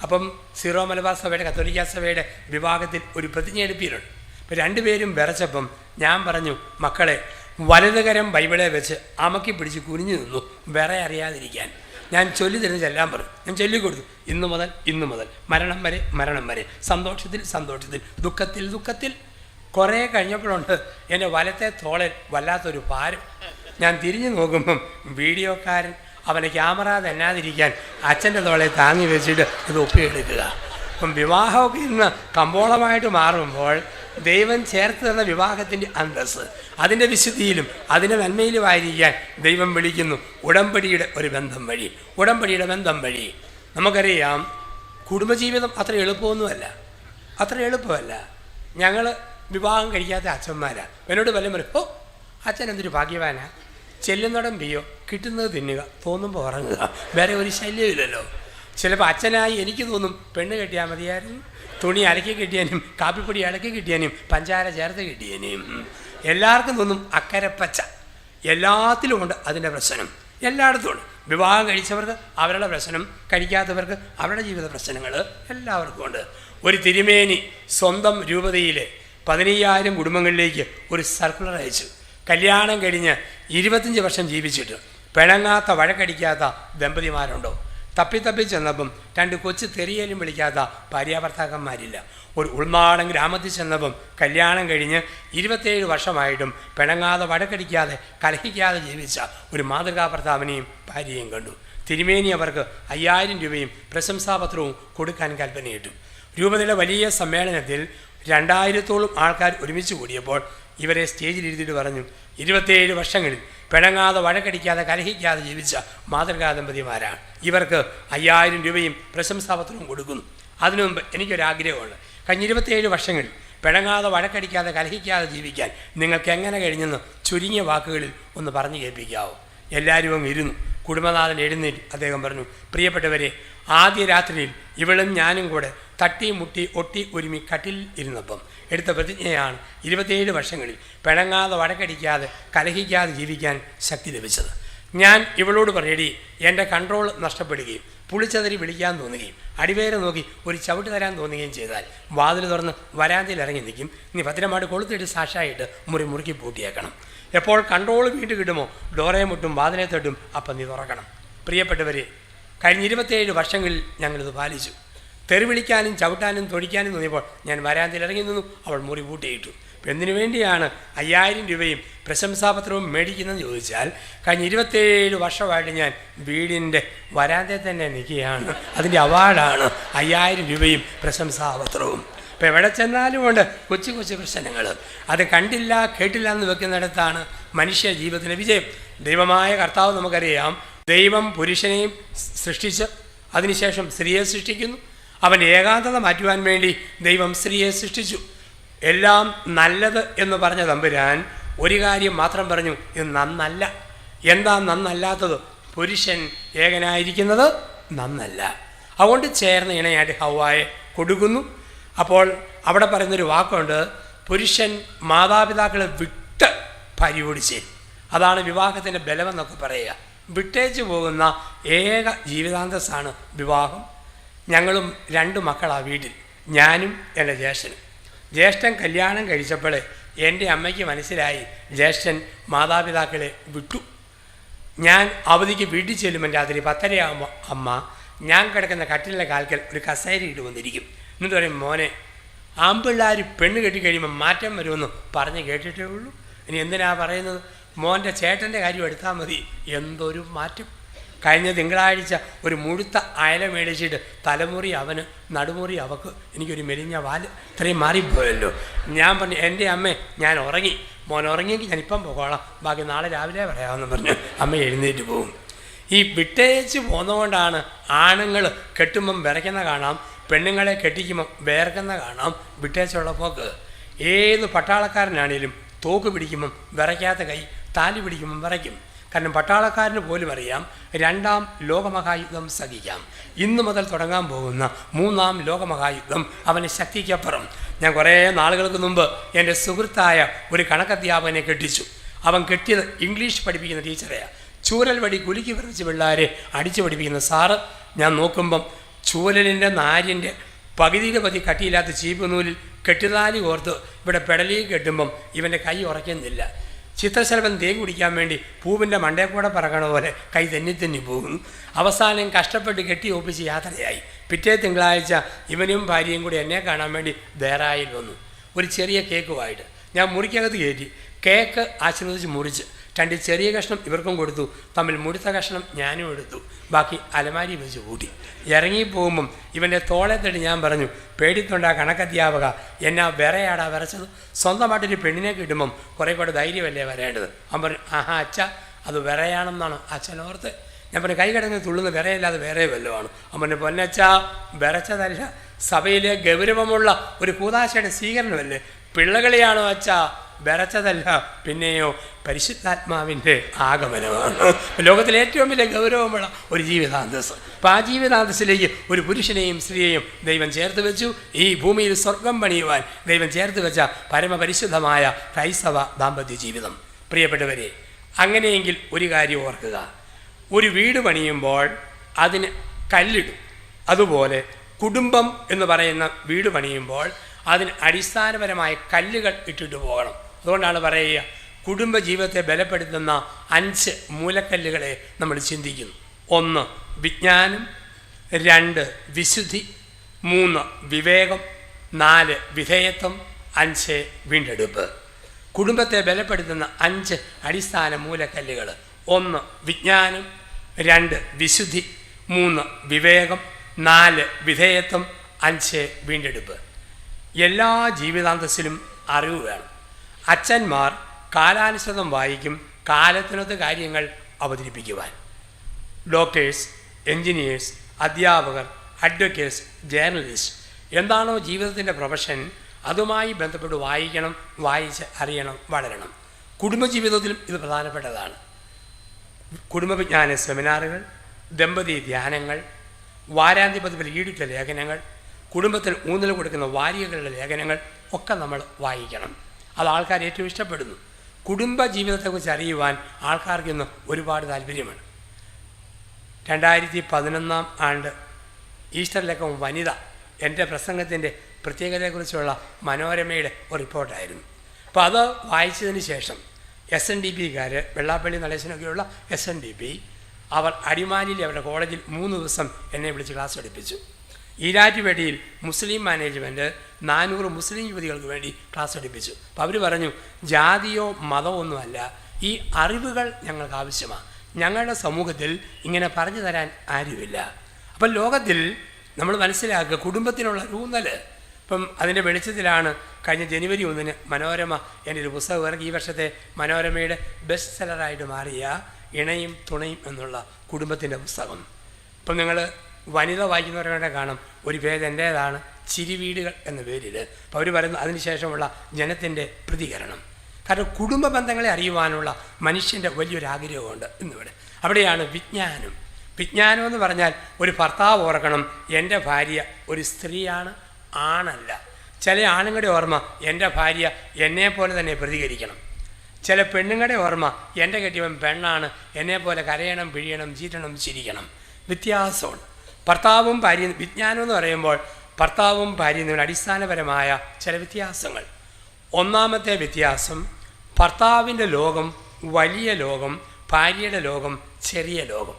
അപ്പം സീറോ മലബാർ സഭയുടെ കത്തോലിക്ക സഭയുടെ വിഭാഗത്തിൽ ഒരു പ്രതിജ്ഞ എടുപ്പിയിട്ടുണ്ട്. ഇപ്പോൾ 2 പേരും വിറച്ചപ്പം ഞാൻ പറഞ്ഞു, മക്കളെ, വലതുകരം ബൈബിളെ വെച്ച് അമക്കി പിടിച്ച് കുനിഞ്ഞു നിന്നു വിറ അറിയാതിരിക്കാൻ. ഞാൻ ചൊല്ലി തരുന്ന ചെല്ലാൻ പറഞ്ഞു. ഞാൻ ചൊല്ലിക്കൊടുത്തു, ഇന്നു മുതൽ മരണം വരെ സന്തോഷത്തിൽ ദുഃഖത്തിൽ. കുറേ കഴിഞ്ഞപ്പോഴുണ്ട് എൻ്റെ വലത്തെ തോളൽ വല്ലാത്തൊരു ഭാരം. ഞാൻ തിരിഞ്ഞു നോക്കുമ്പം വീഡിയോക്കാരൻ അവനെ ക്യാമറ തന്നാതിരിക്കാൻ അച്ഛൻ്റെ തോളെ താങ്ങി വെച്ചിട്ട് ഇത് ഒപ്പിയെടുക്കുക. അപ്പം വിവാഹമൊക്കെ ഇന്ന് കമ്പോളമായിട്ട് മാറുമ്പോൾ ദൈവം ചേർത്ത് തന്ന വിവാഹത്തിൻ്റെ അന്തസ്സ്, അതിൻ്റെ വിശുദ്ധിയിലും അതിൻ്റെ നന്മയിലുമായിരിക്കാൻ ദൈവം വിളിക്കുന്നു. ഉടമ്പടിയുടെ ബന്ധം വഴി നമുക്കറിയാം, കുടുംബജീവിതം അത്ര എളുപ്പമൊന്നുമല്ല, അത്ര എളുപ്പമല്ല. ഞങ്ങൾ വിവാഹം കഴിക്കാത്ത അച്ഛന്മാരാണ്. എന്നോട് വല്ലതും പറയും, ഓ അച്ഛൻ എന്തൊരു ഭാഗ്യവാനാ, ചെല്ലുന്നിടം പിയോ, കിട്ടുന്നത് തിന്നുക, തോന്നുമ്പോൾ ഉറങ്ങുക, വേറെ ഒരു ശല്യമില്ലല്ലോ. ചിലപ്പോൾ അച്ഛനായി എനിക്ക് തോന്നും പെണ്ണ് കെട്ടിയാൽ മതിയായിരുന്നു, തുണി അലക്കി കിട്ടിയാനും കാപ്പിപ്പൊടി അലക്കി കിട്ടിയാനും പഞ്ചാര ചേർത്ത് കിട്ടിയാനും. എല്ലാവർക്കും തോന്നും അക്കരപ്പച്ച. എല്ലാത്തിലും ഉണ്ട് അതിൻ്റെ പ്രശ്നം, എല്ലായിടത്തും ഉണ്ട്. വിവാഹം കഴിച്ചവർക്ക് അവരുടെ പ്രശ്നം, കഴിക്കാത്തവർക്ക് അവരുടെ ജീവിത പ്രശ്നങ്ങൾ എല്ലാവർക്കും ഉണ്ട്. ഒരു തിരുമേനി സ്വന്തം രൂപതയിലെ 15,000 കുടുംബങ്ങളിലേക്ക് ഒരു സർക്കുലർ അയച്ചു. കല്യാണം കഴിഞ്ഞ് 25 വർഷം ജീവിച്ചിട്ട് പിണങ്ങാത്ത വഴക്കടിക്കാത്ത ദമ്പതിമാരുണ്ടോ? തപ്പി ചെന്നപ്പം 2 കൊച്ചു തെറിയേലും വിളിക്കാത്ത ഭാര്യാഭർത്താക്കന്മാരില്ല. ഒരു ഉൾനാടൻ ഗ്രാമത്തിൽ ചെന്നപ്പം കല്യാണം കഴിഞ്ഞ് 27 വർഷമായിട്ടും പിണങ്ങാതെ വഴക്കടിക്കാതെ കലഹിക്കാതെ ജീവിച്ച ഒരു മാതൃകാ ഭർത്താവിനെയും ഭാര്യയും കണ്ടു. തിരുമേനി അവർക്ക് 5,000 രൂപയും പ്രശംസാപത്രവും കൊടുക്കാൻ കൽപ്പനയിട്ടു. രൂപതയിലെ വലിയ സമ്മേളനത്തിൽ 2,000-ഓളം ആൾക്കാർ ഒരുമിച്ച് കൂടിയപ്പോൾ ഇവരെ സ്റ്റേജിലിരുത്തിയിട്ട് പറഞ്ഞു, 27 വർഷങ്ങളിൽ പിണങ്ങാതെ വഴക്കടിക്കാതെ കലഹിക്കാതെ ജീവിച്ച മാതൃകാ ദമ്പതിമാരാണ്. ഇവർക്ക് 5,000 രൂപയും പ്രശംസാപത്രവും കൊടുക്കുന്നു. അതിനു മുമ്പ് എനിക്കൊരാഗ്രഹമുണ്ട്. കഴിഞ്ഞ 27 വർഷങ്ങളിൽ പിണങ്ങാതെ വഴക്കടിക്കാതെ കലഹിക്കാതെ ജീവിക്കാൻ നിങ്ങൾക്ക് എങ്ങനെ കഴിഞ്ഞെന്ന് ചുരുങ്ങിയ വാക്കുകളിൽ ഒന്ന് പറഞ്ഞു കേൾപ്പിക്കാവോ? എല്ലാവരും അങ്ങ് ഇരുന്നു. കുടുംബനാഥൻ എഴുന്നേറ്റ് അദ്ദേഹം പറഞ്ഞു, പ്രിയപ്പെട്ടവരെ, ആദ്യ രാത്രിയിൽ ഇവളും ഞാനും കൂടെ തട്ടി മുട്ടി ഒട്ടി ഒരുമി കട്ടിൽ ഇരുന്നപ്പം എടുത്ത പ്രതിജ്ഞയാണ് 27 വർഷങ്ങളിൽ പിണങ്ങാതെ വഴക്കടിക്കാതെ കലഹിക്കാതെ ജീവിക്കാൻ ശക്തി ലഭിച്ചത്. ഞാൻ ഇവളോട് പറയടി, എൻ്റെ കൺട്രോൾ നഷ്ടപ്പെടുകയും പുളിച്ചതറി വിളിക്കാൻ തോന്നുകയും അടിവേരെ നോക്കി ഒരു ചവിട്ട് തരാൻ തോന്നുകയും ചെയ്താൽ വാതിൽ തുറന്ന് വരാന്തയിൽ ഇറങ്ങി നിൽക്കും. നീ ഭദ്രമായിട്ട് കൊളുത്തിട്ട് സാക്ഷായിട്ട് മുറുക്കി പൂട്ടിയേക്കണം. എപ്പോൾ കൺട്രോൾ വീണ്ടും കിട്ടുമോ ഡോറയെ മുട്ടും വാതിലെ തട്ടും, അപ്പം നീ തുറക്കണം. പ്രിയപ്പെട്ടവരെ, കഴിഞ്ഞ 27 വർഷങ്ങളിൽ ഞങ്ങളിത് പാലിച്ചു. തെറി വിളിക്കാനും ചവിട്ടാനും തൊടിക്കാനും തോന്നിയപ്പോൾ ഞാൻ വരാന്തയിൽ ഇറങ്ങി നിന്നു, അവൾ മുറി പൂട്ടിയിട്ടു. എന്തിനു വേണ്ടിയാണ് 5,000 രൂപയും പ്രശംസാപത്രവും മേടിക്കുന്നതെന്ന് ചോദിച്ചാൽ, കഴിഞ്ഞ 27 വർഷമായിട്ട് ഞാൻ വീടിൻ്റെ വരാന്തയിൽ തന്നെ നിൽക്കുകയാണ്. അതിൻ്റെ അവാർഡാണ് 5,000 രൂപയും പ്രശംസാപത്രവും. ഇപ്പം എവിടെ ചെന്നാലും ഉണ്ട് കൊച്ചു കൊച്ചു പ്രശ്നങ്ങൾ. അത് കണ്ടില്ല കേട്ടില്ല എന്ന് വെക്കുന്നിടത്താണ് മനുഷ്യ ജീവിതത്തിലെ വിജയം. ദൈവമായ കർത്താവ് നമുക്കറിയാം, ദൈവം പുരുഷനെയും സൃഷ്ടിച്ച് അതിനുശേഷം സ്ത്രീയെ സൃഷ്ടിക്കുന്നു. അവൻ ഏകാന്തത മാറ്റുവാൻ വേണ്ടി ദൈവം സ്ത്രീയെ സൃഷ്ടിച്ചു. എല്ലാം നല്ലത് എന്ന് പറഞ്ഞ തമ്പുരാൻ ഒരു കാര്യം മാത്രം പറഞ്ഞു, ഇത് നന്നല്ല. എന്താ നന്നല്ലാത്തത്? പുരുഷൻ ഏകനായിരിക്കുന്നത് നന്നല്ല. അതുകൊണ്ട് ചേർന്ന് ഇണയായിട്ട് ഹവ്വായെ കൊടുക്കുന്നു. അപ്പോൾ അവിടെ പറയുന്നൊരു വാക്കുണ്ട്, പുരുഷൻ മാതാപിതാക്കളെ വിട്ട് ഭാര്യയോട് ചേരും. അതാണ് വിവാഹത്തിൻ്റെ ബലമെന്നൊക്കെ പറയുക. വിട്ടേച്ച് പോകുന്ന ഏക ജീവിതാന്തസ്സാണ് വിവാഹം. ഞങ്ങളും 2 മക്കളാണ് വീട്ടിൽ, ഞാനും എൻ്റെ ജ്യേഷ്ഠനും. ജ്യേഷ്ഠൻ കല്യാണം കഴിച്ചപ്പോൾ എൻ്റെ അമ്മയ്ക്ക് മനസ്സിലായി ജ്യേഷ്ഠൻ മാതാപിതാക്കളെ വിട്ടു. ഞാൻ അവധിക്ക് വീട്ടിൽ ചെല്ലുമ്പോൾ രാത്രി 10:30 ആകുമ്പോൾ അമ്മ ഞാൻ കിടക്കുന്ന കട്ടിലിൻ്റെ കാൽക്കൽ ഒരു കസേര ഇട്ട് വന്നിരിക്കും. എന്നിട്ട് പറയും, മോനെ, ആമ്പിള്ളാർ പെണ്ണ് കെട്ടിക്കഴിയുമ്പോൾ മാറ്റം വരുമെന്ന് പറഞ്ഞ് കേട്ടിട്ടേ ഉള്ളൂ. ഇനി എന്തിനാ പറയുന്നത്? മോൻ്റെ ചേട്ടൻ്റെ കാര്യം എടുത്താൽ മതി, എന്തൊരു മാറ്റം. കഴിഞ്ഞ തിങ്കളാഴ്ച ഒരു മുഴുത്ത അയല മേടിച്ചിട്ട് തലമുറി അവന്, നടുമുറി അവക്ക്, എനിക്കൊരു മെലിഞ്ഞ വാല്, ഇത്രയും മാറിപ്പോയല്ലോ. ഞാൻ പറഞ്ഞു, എൻ്റെ അമ്മേ ഞാൻ ഉറങ്ങി, മോൻ ഉറങ്ങിയെങ്കിൽ ഞാനിപ്പം പോകോളാം, ബാക്കി നാളെ രാവിലെ പറയാമെന്ന് പറഞ്ഞു അമ്മ എഴുന്നേറ്റ് പോകും. ഈ വിട്ടേച്ച് പോന്നതുകൊണ്ടാണ് ആണുങ്ങൾ കെട്ടുമ്പം വിറയ്ക്കുന്ന കാണാം, പെണ്ണുങ്ങളെ കെട്ടിക്കുമ്പം വേർക്കുന്ന കാണാം. വിട്ടേച്ചുള്ള പോക്ക്. ഏത് പട്ടാളക്കാരനാണേലും തോക്ക് പിടിക്കുമ്പം വിറയ്ക്കാത്ത കൈ, താലി പിടിക്കുമ്പം വിറയ്ക്കും. കാരണം പട്ടാളക്കാരന് പോലും അറിയാം 2ാം ലോകമഹായുദ്ധം സഹിക്കാം. ഇന്നു മുതൽ തുടങ്ങാൻ പോകുന്ന 3ാം ലോകമഹായുദ്ധം അവന് ശക്തിക്കപ്പുറം. ഞാൻ കുറേ നാളുകൾക്ക് മുമ്പ് എൻ്റെ സുഹൃത്തായ ഒരു കണക്കധ്യാപകനെ കെട്ടിച്ചു. അവൻ കെട്ടിയത് ഇംഗ്ലീഷ് പഠിപ്പിക്കുന്ന ടീച്ചറെയാണ്. ചൂരൽ വടി കുലുക്കി വിറച്ച് പിള്ളേരെ അടിച്ചു പഠിപ്പിക്കുന്ന സാറ്. ഞാൻ നോക്കുമ്പം ചൂരലിൻ്റെ നാരിൻ്റെ പകുതി കട്ടിയില്ലാത്ത ചീപ്പ് നൂലിൽ കെട്ടുതാലി കോർത്ത് ഇവിടെ പെടലി കെട്ടുമ്പം ഇവൻ്റെ കൈ ഉറയ്ക്കുന്നില്ല. ചിത്രശലഭം തേൻ കുടിക്കാൻ വേണ്ടി പൂവിൻ്റെ മണ്ടേക്കൂടെ പറക്കണ പോലെ കൈ തെന്നി പോകുന്നു. അവസാനം കഷ്ടപ്പെട്ട് കെട്ടി ഒപ്പിച്ച് യാത്രയായി. പിറ്റേ തിങ്കളാഴ്ച ഇവനും ഭാര്യയും കൂടി എന്നെ കാണാൻ വേണ്ടി ദേറായിൽ വന്നു. ഒരു ചെറിയ കേക്കുമായിട്ട് ഞാൻ മുറിക്കകത്ത് കയറ്റി. കേക്ക് ആശീർവദിച്ച് മുറിച്ച് 2 ചെറിയ കഷ്ണം ഇവർക്കും കൊടുത്തു. തമ്മിൽ മുഴുത്ത കഷ്ണം ഞാനും എടുത്തു. ബാക്കി അലമാരി വെച്ച് കൂട്ടി. ഇറങ്ങിപ്പോകുമ്പം ഇവൻ്റെ തോളെ തട്ടി ഞാൻ പറഞ്ഞു, പേടിത്തൊണ്ട കണക്കധ്യാപക, എന്നാ വിറയാടാ വിറച്ചത്? സ്വന്തമായിട്ടൊരു പെണ്ണിനെ കിട്ടുമ്പം കുറേ കൂടെ ധൈര്യമല്ലേ വരേണ്ടത്. അവൻ പറഞ്ഞു, ആഹാ അച്ഛ, അത് വിറയാണെന്നാണ് അച്ഛനോർത്ത്. ഞാൻ പറഞ്ഞു കൈ കിടന്ന് തുള്ളുന്ന വിറയല്ലാതെ വേറെ വല്ലതുമാണ്. അവൻ്റെ പൊന്നച്ച വിറച്ചതല്ല, സഭയിലെ ഗൗരവമുള്ള ഒരു കൂതാശയുടെ സ്വീകരണമല്ലേ. പിള്ളകളിയാണോ അച്ഛാ? വിറച്ചതല്ല, പിന്നെയോ പരിശുദ്ധാത്മാവിൻ്റെ ആഗമനമാണ്. ലോകത്തിലെ ഏറ്റവും വലിയ ഗൗരവമുള്ള ഒരു ജീവിതാന്തസ്. അപ്പം ആ ജീവിതാന്തസ്സിലേക്ക് ഒരു പുരുഷനെയും സ്ത്രീയെയും ദൈവം ചേർത്ത് വെച്ചു. ഈ ഭൂമിയിൽ സ്വർഗം പണിയുവാൻ ദൈവം ചേർത്ത് വെച്ച പരമപരിശുദ്ധമായ ക്രൈസ്തവ ദാമ്പത്യ ജീവിതം. പ്രിയപ്പെട്ടവരെ, അങ്ങനെയെങ്കിൽ ഒരു കാര്യം ഓർക്കുക, ഒരു വീട് പണിയുമ്പോൾ അതിന് കല്ലിടും. അതുപോലെ കുടുംബം എന്ന് പറയുന്ന വീട് പണിയുമ്പോൾ അതിന് അടിസ്ഥാനപരമായ കല്ലുകൾ ഇട്ടിട്ട് പോകണം. അതുകൊണ്ടാണ് പറയുക, കുടുംബജീവിതത്തെ ബലപ്പെടുത്തുന്ന 5 മൂലക്കല്ലുകളെ നമ്മൾ ചിന്തിക്കുന്നു. 1 വിജ്ഞാനം, 2 വിശുദ്ധി, 3 വിവേകം, 4 വിധേയത്വം, 5 വീണ്ടെടുപ്പ്. കുടുംബത്തെ ബലപ്പെടുത്തുന്ന 5 അടിസ്ഥാന മൂലക്കല്ലുകൾ: 1 വിജ്ഞാനം, 2 വിശുദ്ധി, 3 വിവേകം, 4 വിധേയത്വം, 5 വീണ്ടെടുപ്പ്. എല്ലാ ജീവിതാന്തസ്സിലും അറിവ് വേണം. അച്ഛന്മാർ കാലാനുസൃതം വായിക്കും, കാലത്തിനൊത്ത് കാര്യങ്ങൾ അവതരിപ്പിക്കുവാൻ. ഡോക്ടേഴ്സ്, എൻജിനീയേഴ്സ്, അധ്യാപകർ, അഡ്വക്കേറ്റ്സ്, ജേർണലിസ്റ്റ്, എന്താണോ ജീവിതത്തിൻ്റെ പ്രൊഫഷൻ അതുമായി ബന്ധപ്പെട്ട് വായിക്കണം, വായിച്ച് അറിയണം, വളരണം. കുടുംബജീവിതത്തിലും ഇത് പ്രധാനപ്പെട്ടതാണ്. കുടുംബവിജ്ഞാന സെമിനാറുകൾ, ദമ്പതി ധ്യാനങ്ങൾ, വാരാന്ത്യപതിപ്പിൽ ഈടുറ്റ ലേഖനങ്ങൾ, കുടുംബത്തിന് ഊന്നൽ കൊടുക്കുന്ന വാരികകളുടെ ലേഖനങ്ങൾ ഒക്കെ നമ്മൾ വായിക്കണം. അത് ആൾക്കാർ ഏറ്റവും ഇഷ്ടപ്പെടുന്നു. കുടുംബ ജീവിതത്തെക്കുറിച്ച് അറിയുവാൻ ആൾക്കാർക്ക് ഇന്ന് ഒരുപാട് താല്പര്യമാണ്. 2011 ആണ്ട് ഈസ്റ്ററിലൊക്കെ വനിത എൻ്റെ പ്രസംഗത്തിൻ്റെ പ്രത്യേകതയെക്കുറിച്ചുള്ള മനോരമയുടെ ഒരു റിപ്പോർട്ടായിരുന്നു. അപ്പോൾ അത് വായിച്ചതിന് ശേഷം SNDP-കാർ, വെള്ളാപ്പള്ളി നടേശനൊക്കെയുള്ള SNDP, അവർ അടിമാലിയിൽ അവരുടെ കോളേജിൽ 3 ദിവസം എന്നെ വിളിച്ച് ക്ലാസ് പഠിപ്പിച്ചു. ഈരാറ്റുപേട്ടയിൽ മുസ്ലിം മാനേജ്മെൻറ്റ് 400 മുസ്ലിം യുവതികൾക്ക് വേണ്ടി ക്ലാസ് പഠിപ്പിച്ചു. അപ്പോൾ അവർ പറഞ്ഞു, ജാതിയോ മതമോ ഒന്നുമല്ല, ഈ അറിവുകൾ ഞങ്ങൾക്ക് ആവശ്യമാണ്. ഞങ്ങളുടെ സമൂഹത്തിൽ ഇങ്ങനെ പറഞ്ഞു തരാൻ ആരുമില്ല. അപ്പം ലോകത്തിൽ നമ്മൾ മനസ്സിലാക്കുക, കുടുംബത്തിനുള്ള ഊന്നൽ. ഇപ്പം അതിൻ്റെ വെളിച്ചത്തിലാണ് കഴിഞ്ഞ ജനുവരി 1 മനോരമ എൻ്റെ ഒരു പുസ്തകം ഇറക്കി. ഈ വർഷത്തെ മനോരമയുടെ ബെസ്റ്റ് സെല്ലറായിട്ട് മാറിയ ഇണയും തുണയും എന്നുള്ള കുടുംബത്തിൻ്റെ പുസ്തകം. ഇപ്പം നിങ്ങൾ വനിത വായിക്കുന്നവരുടെ കാണാം, ഒരു പേര് എൻ്റേതാണ്, ചിരിവീടുകൾ എന്ന പേരിൽ. അപ്പോൾ അവർ പറയുന്നു അതിനുശേഷമുള്ള ജനത്തിൻ്റെ പ്രതികരണം. കാരണം കുടുംബ ബന്ധങ്ങളെ അറിയുവാനുള്ള മനുഷ്യൻ്റെ വലിയൊരു ആഗ്രഹമുണ്ട് ഇന്നിവിടെ. അവിടെയാണ് വിജ്ഞാനം. വിജ്ഞാനം എന്ന് പറഞ്ഞാൽ ഒരു ഭർത്താവ് ഓർക്കണം, എൻ്റെ ഭാര്യ ഒരു സ്ത്രീയാണ്, ആണല്ല. ചില ആണുങ്ങളുടെ ഓർമ്മ, എൻ്റെ ഭാര്യ എന്നെപ്പോലെ തന്നെ പ്രതികരിക്കണം. ചില പെണ്ണുങ്ങളുടെ ഓർമ്മ, എൻ്റെ കെട്ടിയവൻ പെണ്ണാണ്, എന്നെപ്പോലെ കരയണം, പിഴിയണം, ചീറ്റണം, ചിരിക്കണം. വ്യത്യാസമുണ്ട്. ഭർത്താവും ഭാര്യയും, വിജ്ഞാനം എന്ന് പറയുമ്പോൾ ഭർത്താവും ഭാര്യയും തമ്മിൽ അടിസ്ഥാനപരമായ ചില വ്യത്യാസങ്ങൾ. ഒന്നാമത്തെ വ്യത്യാസം, ഭർത്താവിൻ്റെ ലോകം വലിയ ലോകം, ഭാര്യയുടെ ലോകം ചെറിയ ലോകം.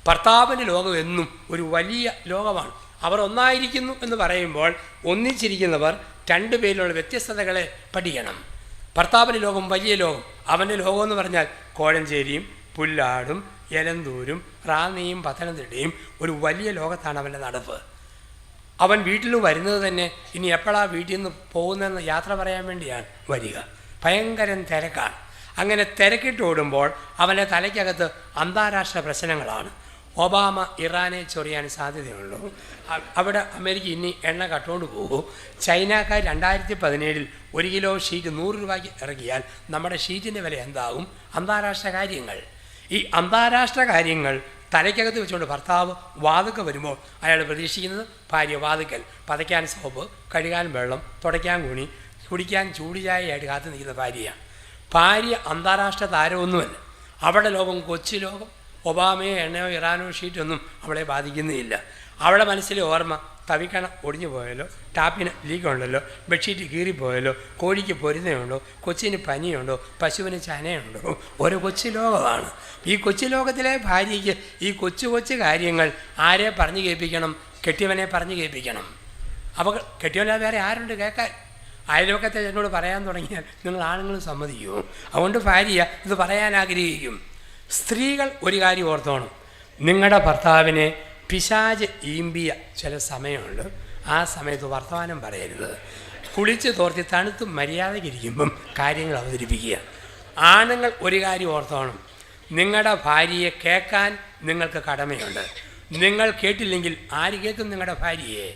ഭർത്താവിൻ്റെ ലോകം എന്നും ഒരു വലിയ ലോകമാണ്. അവർ ഒന്നായിരിക്കുന്നു എന്ന് പറയുമ്പോൾ ഒന്നിച്ചിരിക്കുന്നവർ 2 പേരിലുള്ള വ്യത്യസ്തതകളെ പഠിക്കണം. ഭർത്താവിൻ്റെ ലോകം വലിയ ലോകം. അവൻ്റെ ലോകമെന്ന് പറഞ്ഞാൽ കോഴഞ്ചേരിയും പുല്ലാടും എലന്തൂരും റാന്നിയും പത്തനംതിട്ടയും ഒരു വലിയ ലോകത്താണ് അവൻ്റെ നടപ്പ്. അവൻ വീട്ടിൽ വരുന്നത് തന്നെ ഇനി എപ്പോഴാണ് വീട്ടിൽ നിന്ന് പോകുന്നതെന്ന് യാത്ര പറയാൻ വേണ്ടിയാണ് വരിക. ഭയങ്കര തിരക്കാണ്. അങ്ങനെ തിരക്കിട്ട് ഓടുമ്പോൾ അവൻ്റെ തലയ്ക്കകത്ത് അന്താരാഷ്ട്ര പ്രശ്നങ്ങളാണ്. ഒബാമ ഇറാനെ ചൊറിയാൻ സാധ്യതയുള്ളൂ. അവിടെ അമേരിക്ക ഇനി എണ്ണ കട്ടുകൊണ്ട് പോകും. ചൈനക്കാർ 2017 1 കിലോ ഷീറ്റ് 100 രൂപയ്ക്ക് ഇറക്കിയാൽ നമ്മുടെ ഷീറ്റിൻ്റെ വില എന്താകും? അന്താരാഷ്ട്ര കാര്യങ്ങൾ. ഈ അന്താരാഷ്ട്ര കാര്യങ്ങൾ തലയ്ക്കകത്ത് വെച്ചുകൊണ്ട് ഭർത്താവ് വാതുക്ക വരുമ്പോൾ അയാൾ പ്രതീക്ഷിക്കുന്നത് ഭാര്യ വാതുക്കൽ പതയ്ക്കാൻ സോപ്പ്, കഴുകാൻ വെള്ളം, തുടയ്ക്കാൻ കുണി, കുടിക്കാൻ ചൂടുചായയായിട്ട് കാത്തു നിൽക്കുന്ന ഭാര്യയാണ്. ഭാര്യ അന്താരാഷ്ട്ര താരമൊന്നുമല്ല. അവളുടെ ലോകം കൊച്ചു ലോകം. ഒബാമയോ എണ്ണയോ ഇറാനോ ഷീറ്റൊന്നും അവളെ ബാധിക്കുന്നില്ല. അവളുടെ മനസ്സിലെ ഓർമ്മ, തവിക്കണ ഒടിഞ്ഞു പോയാലോ, ടാപ്പിന് ലീക്കുണ്ടല്ലോ, ബെഡ്ഷീറ്റ് കീറിപ്പോയാലോ, കോഴിക്ക് പൊരുന്നയുണ്ടോ, കൊച്ചിന് പനിയുണ്ടോ, പശുവിന് ചനയുണ്ടോ, ഓരോ കൊച്ചു ലോകമാണ്. ഈ കൊച്ചു ലോകത്തിലെ ഭാര്യയ്ക്ക് ഈ കൊച്ചു കൊച്ചു കാര്യങ്ങൾ ആരെ പറഞ്ഞു കേൾപ്പിക്കണം? കെട്ടിയവനെ പറഞ്ഞു കേൾപ്പിക്കണം. അപ്പോൾ കെട്ടിയവനെ വേറെ ആരുണ്ട് കേൾക്കാൻ? അയൽവക്കത്തെ എന്നോട് പറയാൻ തുടങ്ങിയാൽ നിങ്ങൾ ആണുങ്ങൾ സമ്മതിക്കുമോ? അതുകൊണ്ട് ഭാര്യ ഇത് പറയാൻ ആഗ്രഹിക്കും. സ്ത്രീകൾ ഒരു കാര്യം ഓർത്തോണം, നിങ്ങളുടെ ഭർത്താവിനെ പിശാച് ഈമ്പിയ ചില സമയമുണ്ട്. ആ സമയത്ത് വർത്തമാനം പറയരുത്. കുളിച്ച് തോർത്തി തണുത്തും മര്യാദയ്ക്കിരിക്കുമ്പം കാര്യങ്ങൾ അവതരിപ്പിക്കുക. ആണുങ്ങൾ ഒരു കാര്യം ഓർത്തോണം, നിങ്ങളുടെ ഭാര്യയെ കേൾക്കാൻ നിങ്ങൾക്ക് കടമയുണ്ട്. നിങ്ങൾ കേട്ടില്ലെങ്കിൽ ആര് കേൾക്കും നിങ്ങളുടെ ഭാര്യയെ?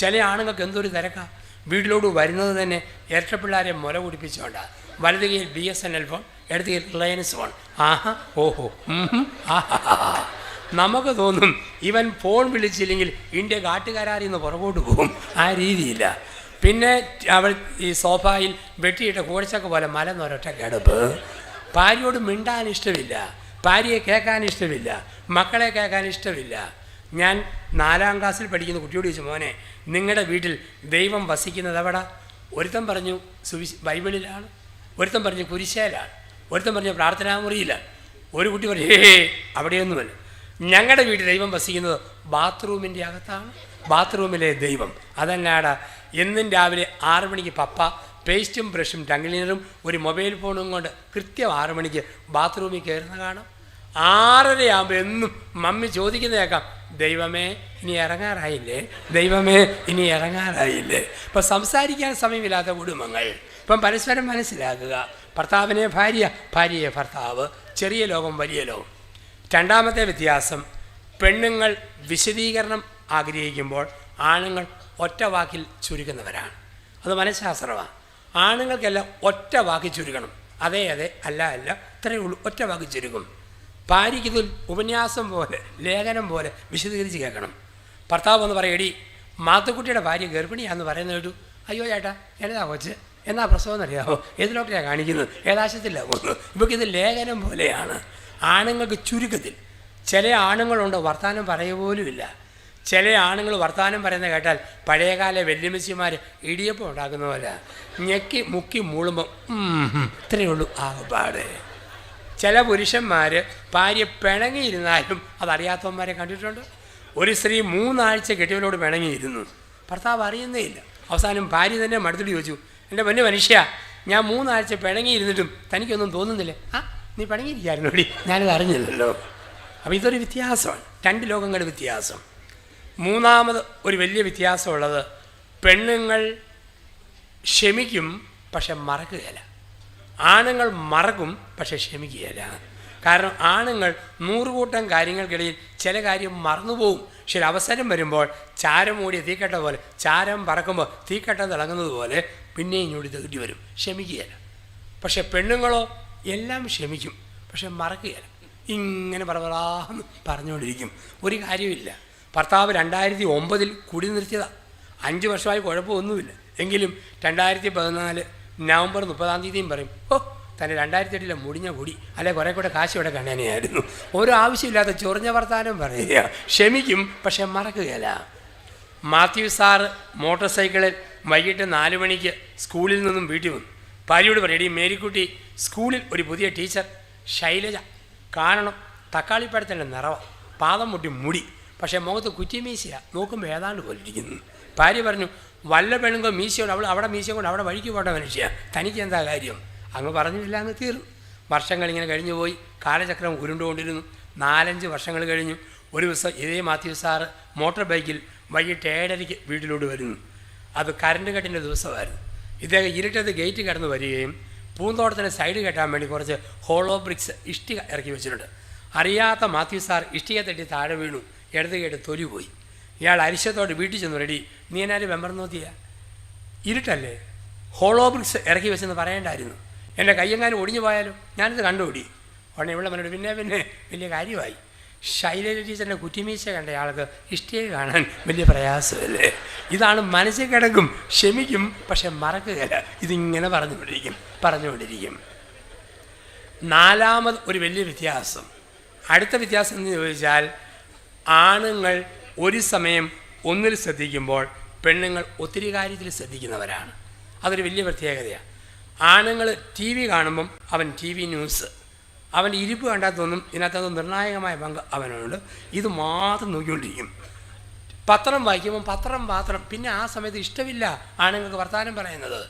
ചില ആണുങ്ങൾക്ക് എന്തൊരു തിരക്കാണ്. വീട്ടിലോട്ട് വരുന്നത് തന്നെ ഇരട്ട പിള്ളേരെ മുല കുടിപ്പിച്ചുകൊണ്ടാണ്. വലത് കയ്യിൽ BSNL ഫോൺ, ഇടത് കയ്യിൽ റിലയൻസ് ഫോൺ. ആഹാ, ഓഹോ, ആഹാ. നമുക്ക് തോന്നും ഇവൻ ഫോൺ വിളിച്ചില്ലെങ്കിൽ ഇന്ത്യ കാട്ടുകരാറിൽ നിന്ന് പുറകോട്ട് പോകും. ആ രീതിയില്ല. പിന്നെ അവൾ ഈ സോഫായിൽ വെട്ടിയിട്ട കൂടച്ചക്ക പോലെ മലന്നൊരൊറ്റ കിടപ്പ്. ഭാര്യയോട് മിണ്ടാൻ ഇഷ്ടമില്ല, ഭാര്യയെ കേൾക്കാൻ ഇഷ്ടമില്ല, മക്കളെ കേൾക്കാൻ ഇഷ്ടമില്ല. ഞാൻ 4ാം ക്ലാസ്സിൽ പഠിക്കുന്ന കുട്ടിയോട് ചോദിച്ചു, മോനെ നിങ്ങളുടെ വീട്ടിൽ ദൈവം വസിക്കുന്നത് എവിടെ? ഒരുത്തൻ പറഞ്ഞു ബൈബിളിലാണ്, ഒരുത്തൻ പറഞ്ഞു കുരിശയിലാണ്, ഒരുത്തൻ പറഞ്ഞു പ്രാർത്ഥനാമുറിയിലാണ്. ഒരു കുട്ടി പറഞ്ഞു അവിടെയൊന്നുമല്ല, ഞങ്ങളുടെ വീട്ടിൽ ദൈവം വസിക്കുന്നത് ബാത്റൂമിൻ്റെ അകത്താണ്, ബാത്റൂമിലെ ദൈവം. അതല്ലാടാ എന്നും രാവിലെ 6 മണിക്ക് പപ്പ പേസ്റ്റും ബ്രഷും ടങ് ക്ലീനറും ഒരു മൊബൈൽ ഫോണും കൊണ്ട് കൃത്യം 6 മണിക്ക് ബാത്റൂമിൽ കയറുന്ന കാണാം. 6:30 ആകുമ്പോൾ എന്നും മമ്മി ചോദിക്കുന്ന കേൾക്കാം, ദൈവമേ ഇനി ഇറങ്ങാറായില്ലേ, ദൈവമേ ഇനി ഇറങ്ങാറായില്ലേ. ഇപ്പം സംസാരിക്കാൻ സമയമില്ലാത്ത കുടുംബങ്ങൾ. ഇപ്പം പരസ്പരം മനസ്സിലാക്കുക. ഭർത്താവിനെ ഭാര്യ, ഭാര്യയെ ഭർത്താവ്. ചെറിയ ലോകം, വലിയ ലോകം. രണ്ടാമത്തെ വ്യത്യാസം, പെണ്ണുങ്ങൾ വിശദീകരണം ആഗ്രഹിക്കുമ്പോൾ ആണുങ്ങൾ ഒറ്റ വാക്കിൽ ചുരുക്കുന്നവരാണ്. അത് മനഃശാസ്ത്രമാണ്. ആണുങ്ങൾക്കെല്ലാം ഒറ്റ വാക്കി ചുരുക്കണം. അതെ അതെ, അല്ല അല്ല, ഇത്രയേ ഉള്ളൂ, ഒറ്റ വാക്കി ചുരുക്കും. ഭാര്യയ്ക്കിതിൽ ഉപന്യാസം പോലെ, ലേഖനം പോലെ വിശദീകരിച്ച് കേൾക്കണം. ഭർത്താവ് എന്ന് പറയടി മാത്തുക്കുട്ടിയുടെ ഭാര്യ ഗർഭിണിയാണെന്ന് പറയുന്നത് കേട്ടു. അയ്യോ ചേട്ടാ എന്നതാ കൊച്ച്, എന്നാ പ്രസവം എന്നറിയാമോ, ഏത് ഡോക്ടറെയാണ് കാണിക്കുന്നത്, ഏതാശത്തിലാണ് പോകുന്നത്. ഇവർക്ക് ഇത് ലേഖനം പോലെയാണ്. ആണുങ്ങൾക്ക് ചുരുക്കത്തിൽ. ചില ആണുങ്ങളുണ്ട് വർത്തമാനം പറയുപോലുമില്ല. ചില ആണുങ്ങൾ വർത്തമാനം പറയുന്നത് കേട്ടാൽ പഴയകാല വെല്ലുമിച്ചിമാർ ഇടിയപ്പം ഉണ്ടാക്കുന്ന പോലെ ഞെക്കി മുക്കി മൂളുമ്പം ഇത്രയേ ഉള്ളൂ ആകപ്പാട്. ചില പുരുഷന്മാർ ഭാര്യ പിണങ്ങിയിരുന്നാലും അതറിയാത്തവന്മാരെ കണ്ടിട്ടുണ്ട്. ഒരു സ്ത്രീ 3 ആഴ്ച കെട്ടിയവനോട് പിണങ്ങിയിരുന്നു, ഭർത്താവ് അറിയുന്നേ ഇല്ല. അവസാനം ഭാര്യ തന്നെ മടുത്തിട്ട് ചോദിച്ചു, എൻ്റെ പൊന്നു മനുഷ്യ, ഞാൻ 3 ആഴ്ച പിണങ്ങിയിരുന്നിട്ടും തനിക്കൊന്നും തോന്നുന്നില്ലേ? നീ പിണങ്ങിയിരിക്കായിരുന്നോടി, ഞാനത് അറിഞ്ഞില്ലല്ലോ. അപ്പോൾ ഇതൊരു വ്യത്യാസമാണ്, 2 ലോകങ്ങളുടെ വ്യത്യാസം. മൂന്നാമത് ഒരു വലിയ വ്യത്യാസമുള്ളത്, പെണ്ണുങ്ങൾ ക്ഷമിക്കും പക്ഷെ മറക്കുകയില്ല, ആണുങ്ങൾ മറക്കും പക്ഷെ ക്ഷമിക്കുകയില്ല. കാരണം ആണുങ്ങൾ 100 കൂട്ടം കാര്യങ്ങൾക്കിടയിൽ ചില കാര്യം മറന്നുപോകും. പക്ഷെ ഒരു അവസരം വരുമ്പോൾ ചാരം മൂടിയ തീക്കട്ട പോലെ, ചാരം പറക്കുമ്പോൾ തീക്കട്ട തിളങ്ങുന്നത് പോലെ പിന്നെയും ഇങ്ങോട്ട് തേടി വരും, ക്ഷമിക്കുകയില്ല. പക്ഷെ പെണ്ണുങ്ങളോ എല്ലാം ക്ഷമിക്കും പക്ഷെ മറക്കുകയില്ല. ഇങ്ങനെ പറവറാന്ന് പറഞ്ഞുകൊണ്ടിരിക്കും, ഒരു കാര്യമില്ല. ഭർത്താവ് 2009 കുടി നിർത്തിയതാണ്, 5 വർഷമായി കുഴപ്പമൊന്നുമില്ല. എങ്കിലും 2014 നവംബർ 30 പറയും, ഓ തന്നെ 2008 മുടിഞ്ഞ കുടി, അല്ലെ കുറേ കൂടെ കാശ് ഇവിടെ കണ്ണനെയായിരുന്നു. ഓരോ ആവശ്യമില്ലാത്ത ചൊറിഞ്ഞ വർത്താനം പറയുക. ക്ഷമിക്കും പക്ഷെ മറക്കുകയില്ല. മാത്യു സാറ് മോട്ടോർ സൈക്കിളിൽ വൈകിട്ട് 4 മണിക്ക് സ്കൂളിൽ നിന്നും വീട്ടിൽ വന്നു. ഭാര്യയോട് പറയടി മേരിക്കുട്ടി, സ്കൂളിൽ ഒരു പുതിയ ടീച്ചർ ശൈലജ കാണണം, തക്കാളിപ്പഴത്തിൻ്റെ നിറവ, പാദം മുട്ടി മുടി, പക്ഷേ മുഖത്ത് കുറ്റിമീശ, നോക്കുമ്പോൾ ഏതാണ്ട് പോലെ ഇരിക്കുന്നു. ഭാര്യ പറഞ്ഞു, വല്ല പെണ്ണുങ്കോ മീശയോട് അവൾ അവിടെ മീശ കൊണ്ട് അവിടെ വഴിക്ക് പോട്ടെ മനുഷ്യ, തനിക്ക് എന്താ കാര്യം? അങ്ങ് പറഞ്ഞില്ല, അങ്ങ് തീർന്നു. വർഷങ്ങളിങ്ങനെ കഴിഞ്ഞു പോയി, കാലചക്രം ഉരുണ്ടുകൊണ്ടിരുന്നു. 4-5 വർഷങ്ങൾ കഴിഞ്ഞു. ഒരു ദിവസം ഇതേ മാത്യു സാറ് മോട്ടോർ ബൈക്കിൽ വൈകിട്ട് 7:30 വീട്ടിലോട്ട് വരുന്നു. അത് കറണ്ട് കട്ടിൻ്റെ ദിവസമായിരുന്നു. ഇദ്ദേഹം ഇരുട്ടത്ത് ഗേറ്റ് കടന്ന് വരികയും പൂന്തോട്ടത്തിന് സൈഡ് കെട്ടാൻ വേണ്ടി കുറച്ച് ഹോളോ ബ്രിക്സ് ഇഷ്ടിക ഇറക്കി വെച്ചിട്ടുണ്ട്. അറിയാത്ത മാത്യു സാർ ഇഷ്ടിക തട്ടി താഴെ വീണു, ഇടത് കേട്ട് തൊലി പോയി. ഇയാൾ അരിശത്തോട് വീട്ടിൽ ചെന്നു, റെഡി നീ എന്നാലും വെമ്പർന്നോത്തിയ, ഇരുട്ടല്ലേ, ഹോളോ ബ്രിക്സ് ഇറക്കി വെച്ചെന്ന് പറയേണ്ടായിരുന്നു, എൻ്റെ കയ്യെങ്ങാനും ഒടിഞ്ഞു പോയാലും ഞാനിത് കണ്ടുപിടി. ഉടനെ ഇവിടെ പറഞ്ഞിട്ട് പിന്നെ വലിയ കാര്യമായി. ശൈലജ ടീച്ചറിൻ്റെ കുറ്റിമീശ കണ്ട ആൾക്ക് ഇഷ്ടിക കാണാൻ വലിയ പ്രയാസമല്ലേ. ഇതാണ് മനസ്സിൽ കിടക്കും, ക്ഷമിക്കും പക്ഷെ മറക്കുകയില്ല. ഇതിങ്ങനെ പറഞ്ഞുകൊണ്ടിരിക്കും. 4ാമത് ഒരു വലിയ വ്യത്യാസം, അടുത്ത വ്യത്യാസം എന്ന് ചോദിച്ചാൽ, ആണുങ്ങൾ ഒരു സമയം ഒന്നിൽ ശ്രദ്ധിക്കുമ്പോൾ പെണ്ണുങ്ങൾ ഒത്തിരി കാര്യത്തിൽ ശ്രദ്ധിക്കുന്നവരാണ്. അതൊരു വലിയ പ്രത്യേകതയാണ്. ആണുങ്ങൾ TV കാണുമ്പം അവൻ TV ന്യൂസ്, അവൻ്റെ ഇരിപ്പ് കണ്ടാൽ തോന്നും ഇതിനകത്ത് നിർണായകമായ പങ്ക് അവനുണ്ട്, ഇത് മാത്രം നോക്കിക്കൊണ്ടിരിക്കും. പത്രം വായിക്കുമ്പം പത്രം, പിന്നെ ആ സമയത്ത് ഇഷ്ടമില്ല ആണുങ്ങൾക്ക് വർത്തമാനം പറയുന്നത്.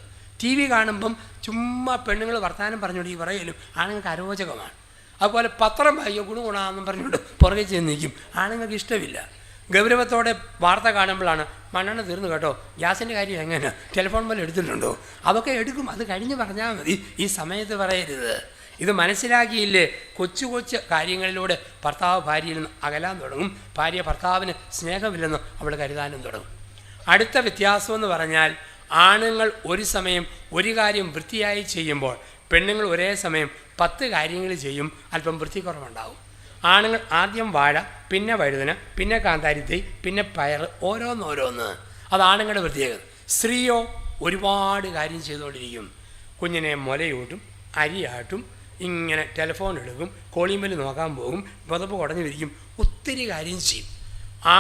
TV കാണുമ്പം ചുമ്മാ പെണ്ണുങ്ങൾ വർത്തമാനം പറഞ്ഞുകൊണ്ട് പറയലും ആണുങ്ങൾക്ക് അരോചകമാണ്. അതുപോലെ പത്രം വായിക്കുക ഗുണഗുണമെന്നും പറഞ്ഞുകൊണ്ട് പുറകെ ചെന്ന് നിൽക്കും, ആണുങ്ങൾക്ക് ഇഷ്ടമില്ല. ഗൗരവത്തോടെ വാർത്ത കാണുമ്പോഴാണ് മണ്ണെണ്ണ തീർന്നു കേട്ടോ, ഗ്യാസിൻ്റെ കാര്യം എങ്ങനെ, ടെലിഫോൺ പോലെ എടുത്തിട്ടുണ്ടോ, അതൊക്കെ എടുക്കും, അത് കഴിഞ്ഞ് പറഞ്ഞാൽ മതി, ഈ സമയത്ത് പറയരുത്. ഇത് മനസ്സിലാക്കിയില്ലേ കൊച്ചു കൊച്ചു കാര്യങ്ങളിലൂടെ ഭർത്താവ് ഭാര്യയിൽ നിന്ന് അകലാൻ തുടങ്ങും. ഭാര്യ ഭർത്താവിന് സ്നേഹമില്ലെന്ന് അവൾ കരുതാനും തുടങ്ങും. അടുത്ത വ്യത്യാസമെന്ന് പറഞ്ഞാൽ ആണുങ്ങൾ ഒരു സമയം ഒരു കാര്യം വൃത്തിയായി ചെയ്യുമ്പോൾ പെണ്ണുങ്ങൾ ഒരേ സമയം 10 കാര്യങ്ങൾ ചെയ്യും. അല്പം വൃത്തിക്കുറവുണ്ടാവും. ആണുങ്ങൾ ആദ്യം വാഴ, പിന്നെ വഴുതന, പിന്നെ കാന്താരിത്തൈ, പിന്നെ പയർ, ഓരോന്നോരോന്ന്. അത് ആണുങ്ങളുടെ പ്രത്യേകത. സ്ത്രീയോ ഒരുപാട് കാര്യം ചെയ്തുകൊണ്ടിരിക്കും. കുഞ്ഞിനെ മുലയൂട്ടും, അരിയാട്ടും, ഇങ്ങനെ ടെലിഫോൺ എടുക്കും, കോളിംബെൽ നോക്കാൻ പോകും, പുതപ്പ് കുടഞ്ഞു വിരിക്കും, ഒത്തിരി കാര്യം ചെയ്യും.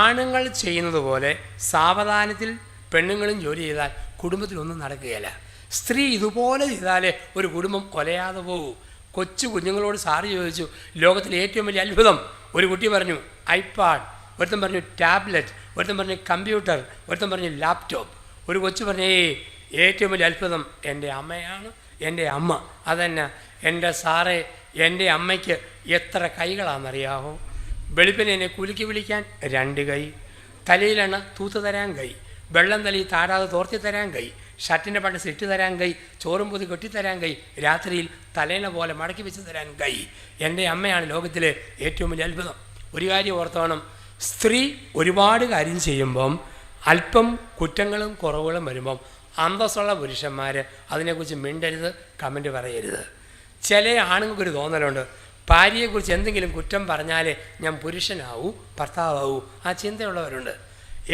ആണുങ്ങൾ ചെയ്യുന്നത് പോലെ സാവധാനത്തിൽ പെണ്ണുങ്ങളും ജോലി ചെയ്താൽ കുടുംബത്തിലൊന്നും നടക്കുകയില്ല. സ്ത്രീ ഇതുപോലെ ചെയ്താലേ ഒരു കുടുംബം കൊലയാതെ പോകൂ. കൊച്ചു കുഞ്ഞുങ്ങളോട് സാറ് ചോദിച്ചു, ലോകത്തിലെ ഏറ്റവും വലിയ അത്ഭുതം. ഒരു കുട്ടി പറഞ്ഞു ഐപാഡ്, ഒരുത്തൻ പറഞ്ഞു ടാബ്ലറ്റ്, ഒരുത്തൻ പറഞ്ഞു കമ്പ്യൂട്ടർ, ഒരുത്തൻ പറഞ്ഞു ലാപ്ടോപ്പ്. ഒരു കൊച്ചു പറഞ്ഞു ഏറ്റവും വലിയ അത്ഭുതം എൻ്റെ അമ്മയാണ്, എൻ്റെ അമ്മ. അതന്നെ എൻ്റെ സാറേ, എൻ്റെ അമ്മയ്ക്ക് എത്ര കൈകളാണെന്നറിയാമോ? വെളുപ്പിനെ എന്നെ കുലുക്കി വിളിക്കാൻ 2 കൈ, തലയിലെണ്ണ തൂത്ത് തരാൻ കൈ, വെള്ളം തലയിൽ താടാതെ തോർത്തി തരാൻ കൈ, ഷർട്ടിൻ്റെ പണ്ട് ഇട്ട് തരാൻ കൈ, ചോറും പൊതി കെട്ടിത്തരാൻ കൈ, രാത്രിയിൽ തലേന പോലെ മടക്കി വെച്ച് തരാൻ കൈ. എൻ്റെ അമ്മയാണ് ലോകത്തിലെ ഏറ്റവും വലിയ അത്ഭുതം. ഒരു കാര്യം ഓർത്തോണം, സ്ത്രീ ഒരുപാട് കാര്യം ചെയ്യുമ്പം അല്പം കുറ്റങ്ങളും കുറവുകളും വരുമ്പം അന്തസ്സുള്ള പുരുഷന്മാർ അതിനെക്കുറിച്ച് മിണ്ടരുത്, കമൻറ്റ് പറയരുത്. ചില ആണുങ്ങൾക്കൊരു തോന്നലുണ്ട്, ഭാര്യയെക്കുറിച്ച് എന്തെങ്കിലും കുറ്റം പറഞ്ഞാലേ ഞാൻ പുരുഷനാവൂ, ഭർത്താവൂ. ആ ചിന്തയുള്ളവരുണ്ട്.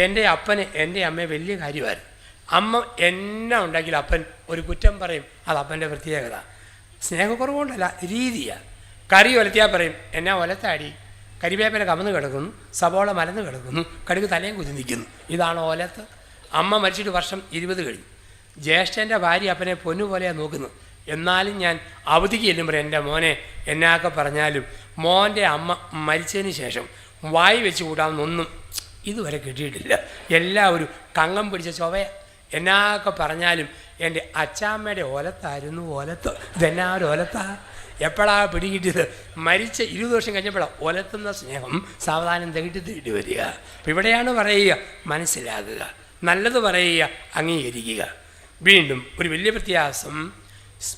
എൻ്റെ അപ്പന് എൻ്റെ അമ്മയെ വലിയ കാര്യമായിരുന്നു. അമ്മ എന്നാ ഉണ്ടാക്കിയാലും അപ്പൻ ഒരു കുറ്റം പറയും. അത് അപ്പൻ്റെ പ്രത്യേകത. സ്നേഹക്കുറവുകൊണ്ടല്ല, രീതിയാണ്. കറി ഒലത്തിയാൽ പറയും എന്നാ ഒലത്താടി, കരിവേപ്പില കമന്ന് കിടക്കുന്നു, സവോള മലന്ന് കിടക്കുന്നു, കടുക് തലയും കുത്തി നിൽക്കുന്നു. ഇതാണ് ഒലത്ത്. അമ്മ മരിച്ചിട്ട് വർഷം 20 കഴിഞ്ഞു. ജ്യേഷ്ഠൻ്റെ ഭാര്യ അപ്പനെ പൊന്നുപോലെയാണ് നോക്കുന്നത്. എന്നാലും ഞാൻ അവധിക്ക് ചെല്ലുമ്പോൾ എൻ്റെ മോനെ എന്നാക്കെ പറഞ്ഞാലും മോൻ്റെ അമ്മ മരിച്ചതിന് ശേഷം വായി വെച്ച് കൂടാമെന്നൊന്നും ഇതുവരെ കിട്ടിയിട്ടില്ല. എല്ലാവരും കങ്ങം പിടിച്ച ചൊവയ. എന്നാക്കെ പറഞ്ഞാലും എൻ്റെ അച്ചാമ്മയുടെ ഒലത്തായിരുന്നു ഒലത്ത്. ഇതെന്നാ ഒരു ഒലത്താ? എപ്പോഴാണ് പിടികിട്ടിയത്? മരിച്ച 20 വർഷം കഴിഞ്ഞപ്പോഴാണ് ഒലത്തുന്ന സ്നേഹം സാവധാനം തികട്ടി വരിക. അപ്പം ഇവിടെയാണ് പറയുക, മനസ്സിലാകുക, നല്ലത് പറയുക, അംഗീകരിക്കുക. വീണ്ടും ഒരു വലിയ വ്യത്യാസം,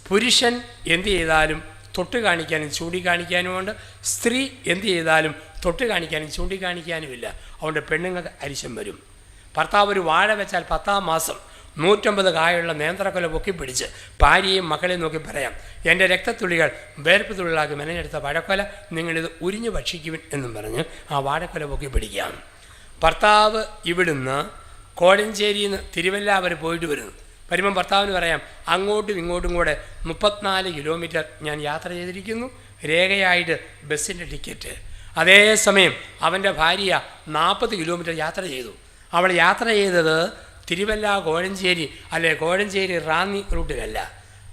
പുരുഷൻ എന്ത് ചെയ്താലും തൊട്ട് കാണിക്കാനും ചൂണ്ടിക്കാണിക്കാനുമുണ്ട്. സ്ത്രീ എന്ത് ചെയ്താലും തൊട്ട് കാണിക്കാനും ചൂണ്ടിക്കാണിക്കാനുമില്ല. അതുകൊണ്ട് പെണ്ണുങ്ങൾക്ക് അരിശം വരും. ഭർത്താവ് ഒരു വാഴ വെച്ചാൽ 10-ാം മാസം 150 കായുള്ള നേന്ത്രക്കൊല പൊക്കിപ്പിടിച്ച് ഭാര്യയും മക്കളെയും നോക്കി പറയാം, എൻ്റെ രക്തത്തുള്ളികൾ വേർപ്പ് തുള്ളികളാക്കി മെനഞ്ഞെടുത്ത വാഴക്കൊല നിങ്ങളിത് ഉരിഞ്ഞു ഭക്ഷിക്കുവിൻ എന്നും പറഞ്ഞ് ആ വാഴക്കൊല പൊക്കിപ്പിടിക്കാം. ഭർത്താവ് ഇവിടുന്ന് കോഴഞ്ചേരിയിൽ നിന്ന് തിരുവല്ല വരെ പോയിട്ട് വരുമ്പം ഭർത്താവിന് പറയാം, അങ്ങോട്ടും ഇങ്ങോട്ടും കൂടെ 34 കിലോമീറ്റർ ഞാൻ യാത്ര ചെയ്തിരിക്കുന്നു, രേഖയായിട്ട് ബസ്സിൻ്റെ ടിക്കറ്റ്. അതേസമയം അവൻ്റെ ഭാര്യ 40 കിലോമീറ്റർ യാത്ര ചെയ്തു. അവൾ യാത്ര ചെയ്തത് തിരുവല്ല കോഴഞ്ചേരി അല്ലെ കോഴഞ്ചേരി റാന്നി റൂട്ടിലല്ല.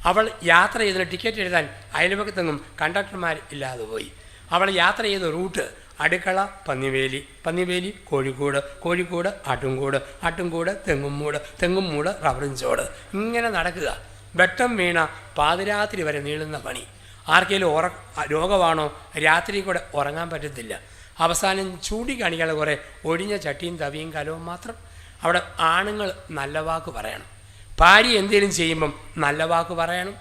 അവൾ യാത്ര ചെയ്തതിന് ടിക്കറ്റ് എഴുതാൻ അയൽപക്കത്തെങ്ങും കണ്ടക്ടർമാർ ഇല്ലാതെ പോയി. അവൾ യാത്ര ചെയ്ത റൂട്ട് അടുക്കള പന്നിവേലി, പന്നിവേലി കോഴിക്കോട്, കോഴിക്കോട് ആട്ടുംകൂട്, ആട്ടുംകൂട് തെങ്ങുംമൂട്, തെങ്ങുംമൂട് റബ്ബറിൻചോട്. ഇങ്ങനെ നടക്കുക. വെട്ടം വീണ പാതിരാത്രി വരെ നീളുന്ന പണി. ആർക്കെങ്കിലും രോഗമാണോ? രാത്രി കൂടെ ഉറങ്ങാൻ പറ്റത്തില്ല. അവസാനം ചൂണ്ടിക്കാണിക്കാതെ കുറേ ഒടിഞ്ഞ ചട്ടിയും തവിയും കലവും മാത്രം. അവിടെ ആണുങ്ങൾ നല്ല വാക്ക് പറയണം. ഭാര്യ എന്തെങ്കിലും ചെയ്യുമ്പം നല്ല വാക്ക് പറയണം.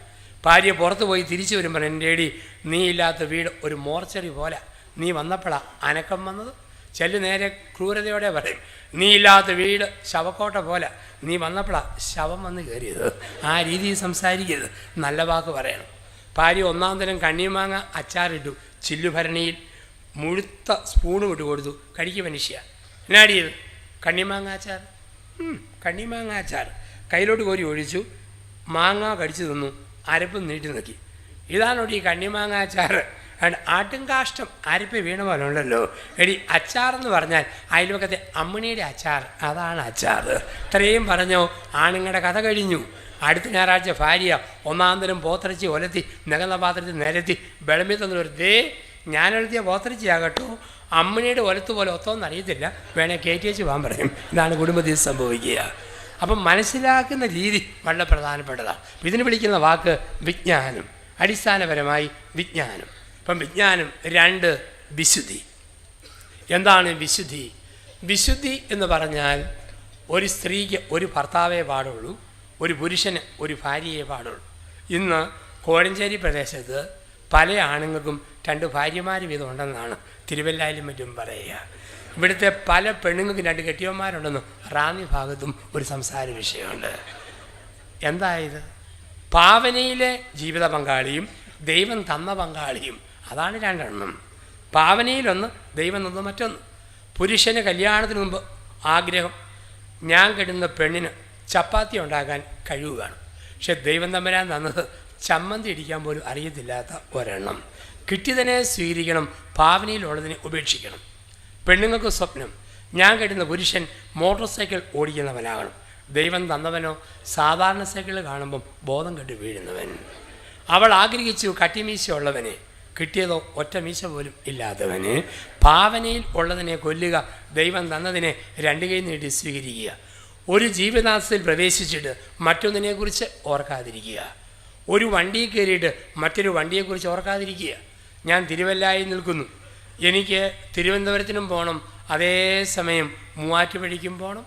ഭാര്യ പുറത്ത് പോയി തിരിച്ചു വരുമ്പോൾ, എൻ്റെ എടി നീ ഇല്ലാത്ത വീട് ഒരു മോർച്ചറി പോലെ, നീ വന്നപ്പോഴാണ് അനക്കം വന്നത്. ചെല്ലു നേരെ ക്രൂരതയോടെ പറയും, നീ ഇല്ലാത്ത വീട് ശവക്കോട്ട പോലെ, നീ വന്നപ്പോഴാണ് ശവം വന്ന് കയറിയത്. ആ രീതിയിൽ സംസാരിക്കരുത്, നല്ല വാക്ക് പറയണം. ഭാര്യ 1-ാം തരം കണ്ണിമാങ്ങ അച്ചാറിട്ടു, ചില്ലുഭരണിയിൽ മുഴുത്ത സ്പൂണ് വിട്ട് കൊടുത്തു, കഴിക്കുക മനുഷ്യ. എന്നാടിയത്? കണ്ണിമാങ്ങ അച്ചാർ. കണ്ണിമാങ്ങ അച്ചാർ കയ്യിലോട്ട് കോരി ഒഴിച്ചു, മാങ്ങ കടിച്ചു തിന്നു, അരപ്പും നീട്ടി നോക്കി. ഇതാണോട്ട് ഈ കണ്ണിമാങ്ങ അച്ചാർ? ആട്ടും കാഷ്ടം അരപ്പ് വീണ പോലെ ഉണ്ടല്ലോ. എടി അച്ചാറെന്ന് പറഞ്ഞാൽ അയൽവക്കത്തെ അമ്മിണിയുടെ അച്ചാർ, അതാണ് അച്ചാർ. ഇത്രയും പറഞ്ഞോ, ആണുങ്ങളുടെ കഥ കഴിഞ്ഞു. അടുത്ത ഞായറാഴ്ച ഭാര്യ 1-ാം തരം പോത്തിറച്ചി ഒലത്തി നികന്ന പാത്രത്തിൽ നിരത്തി വിളമ്പി തന്നൊരു ദേ ഞാനെഴുതിയ പോത്തിറച്ചിയാകട്ടോ, അമ്മിണിയുടെ ഒലത്ത് പോലെ ഒത്തോന്ന് അറിയത്തില്ല, വേണേൽ കയറ്റിയേച്ച് പോകാൻ പറയും. ഇതാണ് കുടുംബത്തിൽ സംഭവിക്കുക. അപ്പം മനസ്സിലാക്കുന്ന രീതി വളരെ പ്രധാനപ്പെട്ടതാണ്. ഇതിന് വിളിക്കുന്ന വാക്ക് വിജ്ഞാനം, അടിസ്ഥാനപരമായി വിജ്ഞാനം. ഇപ്പം വിജ്ഞാനം 2 വിശുദ്ധി. എന്താണ് വിശുദ്ധി? വിശുദ്ധി എന്ന് പറഞ്ഞാൽ ഒരു സ്ത്രീക്ക് ഒരു ഭർത്താവേ പാടുള്ളൂ, ഒരു പുരുഷന് ഒരു ഭാര്യയെ പാടുള്ളൂ. ഇന്ന് കോഴഞ്ചേരി പ്രദേശത്ത് പല ആണുങ്ങൾക്കും 2 ഭാര്യമാർ വീതം ഉണ്ടെന്നാണ് തിരുവല്ലായിലും മറ്റും പറയുക. ഇവിടുത്തെ പല പെണ്ണുങ്ങൾക്കും 2 കെട്ടിയന്മാരുണ്ടെന്നും റാന്നി ഭാഗത്തും ഒരു സംസാര വിഷയമുണ്ട്. എന്തായത്? ഭാവനയിലെ ജീവിത പങ്കാളിയും ദൈവം തന്ന പങ്കാളിയും, അതാണ് 2 എണ്ണം. ഭാവനയിലൊന്ന്, ദൈവം തന്ന മറ്റൊന്ന്. പുരുഷന് കല്യാണത്തിന് മുമ്പ് ആഗ്രഹം, ഞാൻ കെട്ടുന്ന പെണ്ണിന് ചപ്പാത്തി ഉണ്ടാക്കാൻ കഴിവ് വേണം. പക്ഷെ ദൈവം തമ്പുരാൻ തന്നത് ചമ്മന്തി ഇടിക്കാൻ പോലും അറിയത്തില്ലാത്ത ഒരെണ്ണം. കിട്ടിയതിനെ സ്വീകരിക്കണം, ഭാവനയിലുള്ളതിനെ ഉപേക്ഷിക്കണം. പെണ്ണുങ്ങൾക്ക് സ്വപ്നം, ഞാൻ കെട്ടുന്ന പുരുഷൻ മോട്ടോർ സൈക്കിൾ ഓടിക്കുന്നവനാകണം. ദൈവം തന്നവനോ സാധാരണ സൈക്കിൾ കാണുമ്പം ബോധം കെട്ട് വീഴുന്നവൻ. അവൾ ആഗ്രഹിച്ചു കട്ടിമീശ ഉള്ളവനെ, കിട്ടിയതോ ഒറ്റ മീശ പോലും ഇല്ലാത്തവന്. ഭാവനയിൽ ഉള്ളതിനെ കൊല്ലുക, ദൈവം തന്നതിനെ 2 കൈ നീട്ടി സ്വീകരിക്കുക. ഒരു ജീവിതാംശത്തിൽ പ്രവേശിച്ചിട്ട് മറ്റൊന്നിനെക്കുറിച്ച് ഓർക്കാതിരിക്കുക. ഒരു വണ്ടിയിൽ കയറിയിട്ട് മറ്റൊരു വണ്ടിയെക്കുറിച്ച് ഓർക്കാതിരിക്കുക. ഞാൻ തിരുവല്ലായിൽ നിൽക്കുന്നു, എനിക്ക് തിരുവനന്തപുരത്തിനും പോകണം, അതേസമയം മൂവാറ്റുപുഴയ്ക്കും പോകണം.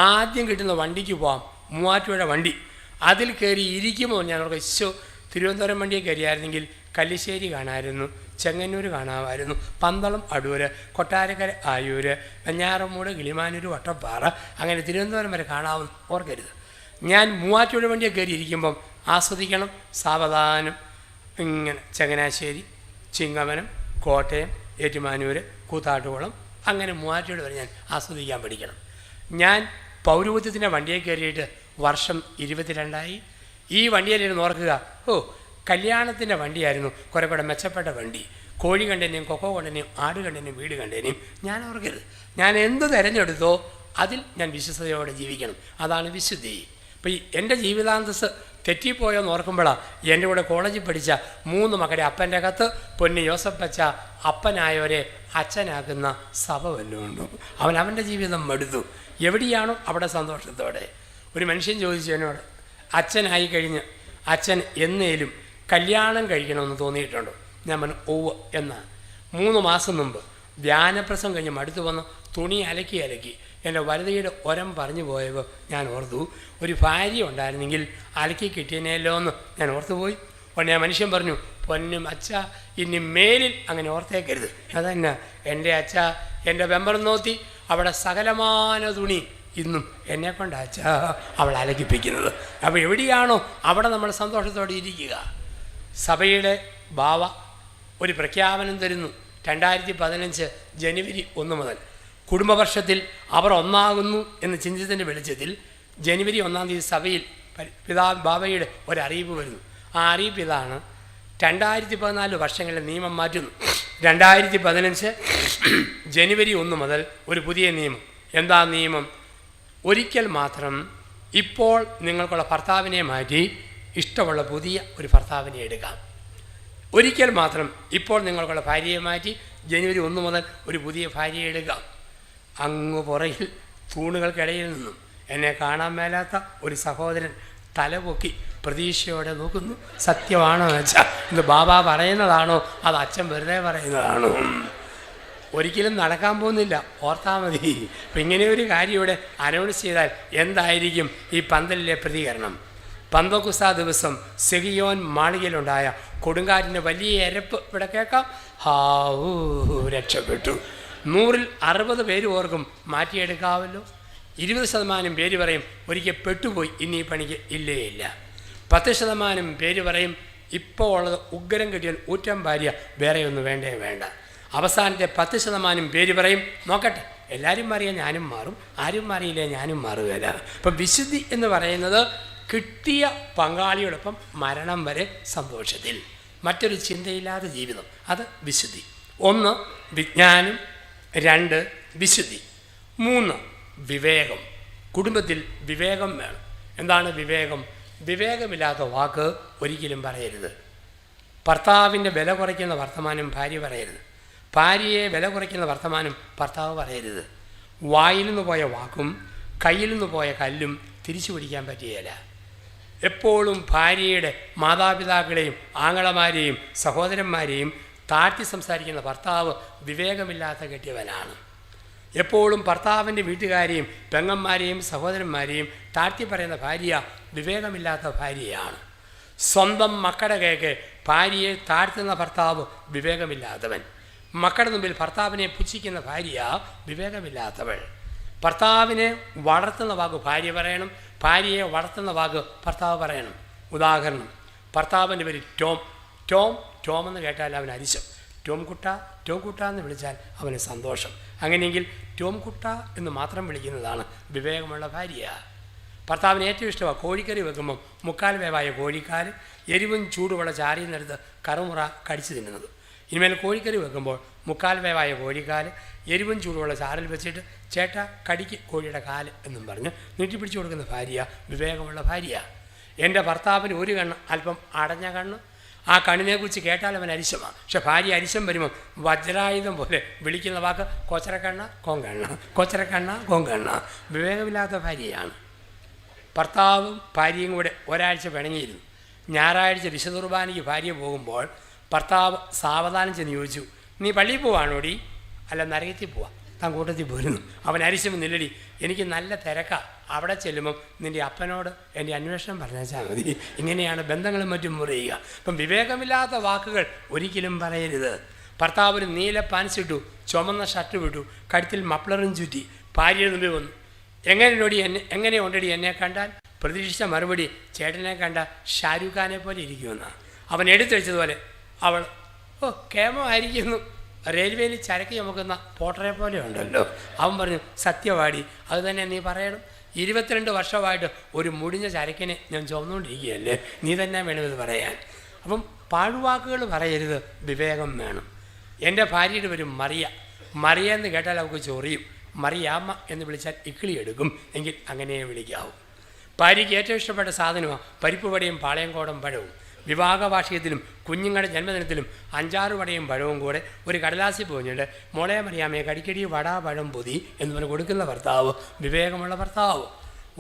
ആദ്യം കിട്ടുന്ന വണ്ടിക്ക് പോകാം, മൂവാറ്റുപുഴ വണ്ടി. അതിൽ കയറി ഇരിക്കുമ്പോൾ ഞാൻ ഓർക്കും, തിരുവനന്തപുരം വണ്ടിയെ കയറിയായിരുന്നെങ്കിൽ കല്ലിശ്ശേരി കാണാമായിരുന്നു, ചെങ്ങന്നൂർ കാണാമായിരുന്നു, പന്തളം അടൂര്, കൊട്ടാരക്കര ആയൂര്, വെഞ്ഞാറമൂട്, കിളിമാനൂർ, വട്ടപ്പാറ, അങ്ങനെ തിരുവനന്തപുരം വരെ കാണാമെന്ന് ഓർക്കരുത്. ഞാൻ മൂവാറ്റുപുഴ വണ്ടിയെ കയറി ഇരിക്കുമ്പം ആസ്വദിക്കണം, സാവധാനം ഇങ്ങനെ ചങ്ങനാശ്ശേരി, ചിങ്ങവനം, കോട്ടയം, ഏറ്റുമാനൂർ, കൂത്താട്ടുകുളം, അങ്ങനെ മൂവാറ്റുപുഴ വരെ ഞാൻ ആസ്വദിക്കാൻ പഠിക്കണം. ഞാൻ പൗരോഹിത്യത്തിൻ്റെ വണ്ടിയെ കയറിയിട്ട് വർഷം 22ആയി. ഈ വണ്ടിയിലിരുന്ന് ഓർക്കുക, കല്യാണത്തിൻ്റെ വണ്ടിയായിരുന്നു കുറേ കൂടെ മെച്ചപ്പെട്ട വണ്ടി. കോഴി കണ്ടേനെയും കൊക്കോ കണ്ടേനെയും ആട് കണ്ടേനെയും വീട് കണ്ടേനെയും ഞാൻ ഓർക്കരുത്. ഞാൻ എന്ത് തിരഞ്ഞെടുത്തോ അതിൽ ഞാൻ വിശ്വസ്തയോടെ ജീവിക്കണം. അതാണ് വിശുദ്ധി. അപ്പോൾ എൻ്റെ ജീവിതാന്തസ് തെറ്റിപ്പോയെന്ന് ഓർക്കുമ്പോഴാണ് എൻ്റെ കൂടെ കോളേജിൽ പഠിച്ച 3 മക്കളുടെ അപ്പൻ്റെ കത്ത്, പൊന്ന് യോസഫ് അച്ഛ, അപ്പനായവരെ അച്ഛനാക്കുന്ന സഭ വല്ലതും ഉണ്ടോ? അവൻ്റെ ജീവിതം മടുത്തു. എവിടെയാണോ അവിടെ സന്തോഷത്തോടെ. ഒരു മനുഷ്യൻ ചോദിച്ചു എന്നോട്, അച്ഛനായി കഴിഞ്ഞ് അച്ഛൻ എന്നേലും കല്യാണം കഴിക്കണമെന്ന് തോന്നിയിട്ടുണ്ടോ? ഞാൻ പറഞ്ഞു ഓവ് എന്നാണ്. 3 മാസം മുമ്പ് ധ്യാനപ്രസം കഴിഞ്ഞ് മടുത്തു വന്ന് തുണി അലക്കി എൻ്റെ വലുതയുടെ ഒരം പറഞ്ഞു പോയപ്പോൾ ഞാൻ ഓർത്തു, ഒരു ഭാര്യ ഉണ്ടായിരുന്നെങ്കിൽ അലക്കി കിട്ടിയനല്ലോ എന്ന് ഞാൻ ഓർത്തുപോയി. ഉടനെ ആ മനുഷ്യൻ പറഞ്ഞു, പൊന്നും അച്ഛ, ഇനി മേലിൽ അങ്ങനെ ഓർത്തേക്കരുത്. അതന്നെ എൻ്റെ അച്ഛ, എൻ്റെ വെമ്പർ നോത്തി അവിടെ സകലമാന തുണി ഇന്നും എന്നെക്കൊണ്ട് അച്ഛ അവൾ അലക്കിപ്പിക്കുന്നത്. അപ്പോൾ എവിടെയാണോ അവിടെ നമ്മൾ സന്തോഷത്തോടെ ഇരിക്കുക. സഭയുടെ ബാവ ഒരു പ്രഖ്യാപനം തരുന്നു. 2015 ജനുവരി 1 മുതൽ കുടുംബവർഷത്തിൽ അവർ ഒന്നാകുന്നു എന്ന് ചിന്തിച്ചതിൻ്റെ വെളിച്ചത്തിൽ ജനുവരി 1-ാം തീയതി സഭയിൽ ബാവയുടെ ഒരറിയിപ്പ് വരുന്നു. ആ അറിയിപ്പ് ഇതാണ്: 2014 വർഷങ്ങളിലെ നിയമം മാറ്റുന്നു. 2015 ജനുവരി 1 മുതൽ ഒരു പുതിയ നിയമം. എന്താ നിയമം? ഒരിക്കൽ മാത്രം ഇപ്പോൾ നിങ്ങൾക്കുള്ള ഭർത്താവിനെ മാറ്റി ഇഷ്ടമുള്ള പുതിയ ഒരു ഭർത്താവിനെ എടുക്കാം. ഒരിക്കൽ മാത്രം ഇപ്പോൾ നിങ്ങൾക്കുള്ള ഭാര്യയെ മാറ്റി ജനുവരി 1 മുതൽ ഒരു പുതിയ ഭാര്യയെ എടുക്കാം. അങ്ങ് പുറകിൽ തൂണുകൾക്കിടയിൽ നിന്നും എന്നെ കാണാൻ മേലാത്ത ഒരു സഹോദരൻ തലപൊക്കി പ്രതീക്ഷയോടെ നോക്കുന്നു. സത്യമാണോ വെച്ചാൽ ഇത് ബാബ പറയുന്നതാണോ അത് അച്ഛൻ വെറുതെ പറയുന്നതാണോ? ഒരിക്കലും നടക്കാൻ പോകുന്നില്ല, ഓർത്താൽ മതി. അപ്പം ഇങ്ങനെ ഒരു കാര്യം ഇവിടെ അനൗൺസ് ചെയ്താൽ എന്തായിരിക്കും ഈ പന്തലിലെ പ്രതികരണം? പന്തക്കുസ്താ ദിവസം സെഹിയോൻ മാളികയിലുണ്ടായ കൊടുങ്കാറ്റിൻ്റെ വലിയ എരപ്പ് ഇവിടെ കേൾക്കാം. ഹാവൂ, രക്ഷപ്പെട്ടു. 100-ൽ 60 പേര് ഓർക്കും മാറ്റിയെടുക്കാമല്ലോ. 20% പേര് പറയും ഒരിക്കൽ പെട്ടുപോയി, ഇനി ഈ പണിക്ക് ഇല്ലേ ഇല്ല. 10% പേര് പറയും ഇപ്പോൾ ഉള്ളത് ഉഗ്രം കിട്ടിയാൽ ഊറ്റം ഭാര്യ, വേറെ ഒന്നും വേണ്ടേ വേണ്ട. അവസാനത്തെ 10% പേര് പറയും നോക്കട്ടെ, എല്ലാവരും മാറിയാൽ ഞാനും മാറും, ആരും മാറിയില്ലേ ഞാനും മാറുകയില്ല. അപ്പം വിശുദ്ധി എന്ന് പറയുന്നത് കിട്ടിയ പങ്കാളിയോടൊപ്പം മരണം വരെ സന്തോഷത്തിൽ, മറ്റൊരു ചിന്തയില്ലാത്ത ജീവിതം, അത് വിശുദ്ധി. 1 വിജ്ഞാനം, 2 വിശുദ്ധി, 3 വിവേകം. കുടുംബത്തിൽ വിവേകം വേണം. എന്താണ് വിവേകം? വിവേകമില്ലാത്ത വാക്ക് ഒരിക്കലും പറയരുത്. ഭർത്താവിൻ്റെ വില കുറയ്ക്കുന്ന വർത്തമാനം ഭാര്യ പറയരുത്. ഭാര്യയെ വില കുറയ്ക്കുന്ന വർത്തമാനം ഭർത്താവ് പറയരുത്. വായിൽ നിന്ന് പോയ വാക്കും കയ്യിൽ നിന്ന് പോയ കല്ലും തിരിച്ചു പിടിക്കാൻ പറ്റുകയില്ല. എപ്പോഴും ഭാര്യയുടെ മാതാപിതാക്കളെയും ആങ്ങളമാരെയും സഹോദരന്മാരെയും താഴ്ത്തി സംസാരിക്കുന്ന ഭർത്താവ് വിവേകമില്ലാത്ത കെട്ടിയവനാണ്. എപ്പോഴും ഭർത്താവിൻ്റെ വീട്ടുകാരെയും പെങ്ങന്മാരെയും സഹോദരന്മാരെയും താഴ്ത്തി പറയുന്ന ഭാര്യ വിവേകമില്ലാത്ത ഭാര്യയാണ്. സ്വന്തം മക്കളുടെ കേക്ക് ഭാര്യയെ താഴ്ത്തുന്ന ഭർത്താവ് വിവേകമില്ലാത്തവൻ. മക്കളുടെ മുമ്പിൽ ഭർത്താവിനെ പുച്ഛിക്കുന്ന ഭാര്യ വിവേകമില്ലാത്തവൾ. ഭർത്താവിനെ വളർത്തുന്ന വാക്ക് ഭാര്യ പറയണം, ഭാര്യയെ വളർത്തുന്ന വാക്ക് ഭർത്താവ് പറയണം. ഉദാഹരണം, ഭർത്താവിൻ്റെ പേര് ടോം. ടോം ടോം എന്ന് കേട്ടാൽ അവന് അരിശം. ടോം കുട്ട ടോം കുട്ട എന്ന് വിളിച്ചാൽ അവന് സന്തോഷം. അങ്ങനെയെങ്കിൽ ടോം കുട്ട എന്ന് മാത്രം വിളിക്കുന്നതാണ് വിവേകമുള്ള ഭാര്യ. ഭർത്താവിന് ഏറ്റവും ഇഷ്ടമാണ് കോഴിക്കറി വെക്കുമ്പം 3/4 വേവായ കോഴിക്കാൽ എരിവും ചൂടുവെള്ള ചാരിയെന്നെടുത്ത് കറുമുറ കടിച്ചു തിന്നുന്നത്. ഇനിമേൽ കോഴിക്കറി വെക്കുമ്പോൾ 3/4 വേവായ കോഴിക്കാൽ എരിവും ചൂടുവെള്ള ചാറിൽ വെച്ചിട്ട് ചേട്ട കടിക്ക് കോഴിയുടെ കാല് എന്നും പറഞ്ഞ് നീട്ടിപ്പിടിച്ചു കൊടുക്കുന്ന ഭാര്യ വിവേകമുള്ള ഭാര്യ. എൻ്റെ ഭർത്താവിന് ഒരു കണ്ണ് അല്പം അടഞ്ഞ കണ്ണ്, ആ കണ്ണിനെക്കുറിച്ച് കേട്ടാൽ അവൻ അരിശമാണ്. പക്ഷെ ഭാര്യ അരിശം വരുമ്പം വജ്രായുധം പോലെ വിളിക്കുന്ന വാക്ക് കൊച്ചരക്കണ്ണ കോങ്കണ്ണ, കൊച്ചരക്കണ്ണ കോങ്കണ്ണ. വിവേകമില്ലാത്ത ഭാര്യയാണ്. ഭർത്താവും ഭാര്യയും കൂടെ ഒരാഴ്ച പിണങ്ങിയിരുന്നു. ഞായറാഴ്ച വിശുദ്ധ കുർബാനയ്ക്ക് ഭാര്യ പോകുമ്പോൾ ഭർത്താവ് സാവധാനം ചെന്ന് ചോദിച്ചു, നീ പള്ളിയിൽ പോവാണോടി? അല്ല, നരകത്തിൽ പോവാം. താൻ കൂട്ടത്തിൽ പോരുന്നു. അവൻ അരിശം നില്ലടി, എനിക്ക് നല്ല തിരക്കാണ്, അവിടെ ചെല്ലുമ്പം നിൻ്റെ അപ്പനോട് എൻ്റെ അന്വേഷണം പറഞ്ഞാൽ മതി. ഇങ്ങനെയാണ് ബന്ധങ്ങളും മറ്റും മുറിയുക. അപ്പം വിവേകമില്ലാത്ത വാക്കുകൾ ഒരിക്കലും പറയരുത്. ഭർത്താവിന് നീല പാൻസ് ഇട്ടു, ചുമന്ന ഷർട്ട് വിട്ടു, കഴുത്തിൽ മഫ്ലറും ചുറ്റി ഭാര്യയുടെ മുമ്പിൽ വന്നു. എങ്ങനെ ഉണ്ടടി എന്നെ കണ്ടാൽ? പ്രതീക്ഷിച്ച മറുപടി, ചേട്ടനെ കണ്ട ഷാരൂഖ് ഖാനെ പോലെ ഇരിക്കുമെന്നാണ്. അവൻ എടുത്തു വെച്ചതുപോലെ അവൾ, ഓ കേമമായിരിക്കുന്നു, റെയിൽവേയിൽ ചരക്ക് ചുമക്കുന്ന പോട്ടറെ പോലെ ഉണ്ടല്ലോ. അവൻ പറഞ്ഞു, സത്യവാടി, അത് തന്നെ നീ പറയണം. 22 വർഷമായിട്ട് ഒരു മുടിഞ്ഞ ചരക്കിനെ ഞാൻ ചുമന്നുകൊണ്ടിരിക്കുകയല്ലേ, നീ തന്നെ വേണമെന്ന് പറയാൻ. അപ്പം പാഴ്വാക്കുകൾ പറയരുത്, വിവേകം വേണം. എൻ്റെ ഭാര്യയുടെ പേര് മറിയ. മറിയ എന്ന് കേട്ടാൽ അവൾക്ക് ചൊറിയും. മറിയാമ്മ എന്ന് വിളിച്ചാൽ ഇക്കിളി എടുക്കും. എങ്കിൽ അങ്ങനെ വിളിക്കാവൂ. ഭാര്യയ്ക്ക് ഏറ്റവും ഇഷ്ടപ്പെട്ട സാധനമാണ് പരിപ്പ് വടയും പാളയംകോടൻ പഴവും. വിവാഹ വാർഷികത്തിലും കുഞ്ഞുങ്ങളുടെ ജന്മദിനത്തിലും 5-6 വടയും പഴവും കൂടെ ഒരു കടലാസിൽ പോഞ്ഞിട്ട് മോളെ മറിയാമ്മയെ കടിക്കടി വട പഴം പൊതി എന്ന് പറഞ്ഞ് കൊടുക്കുന്ന ഭർത്താവ് വിവേകമുള്ള ഭർത്താവ്.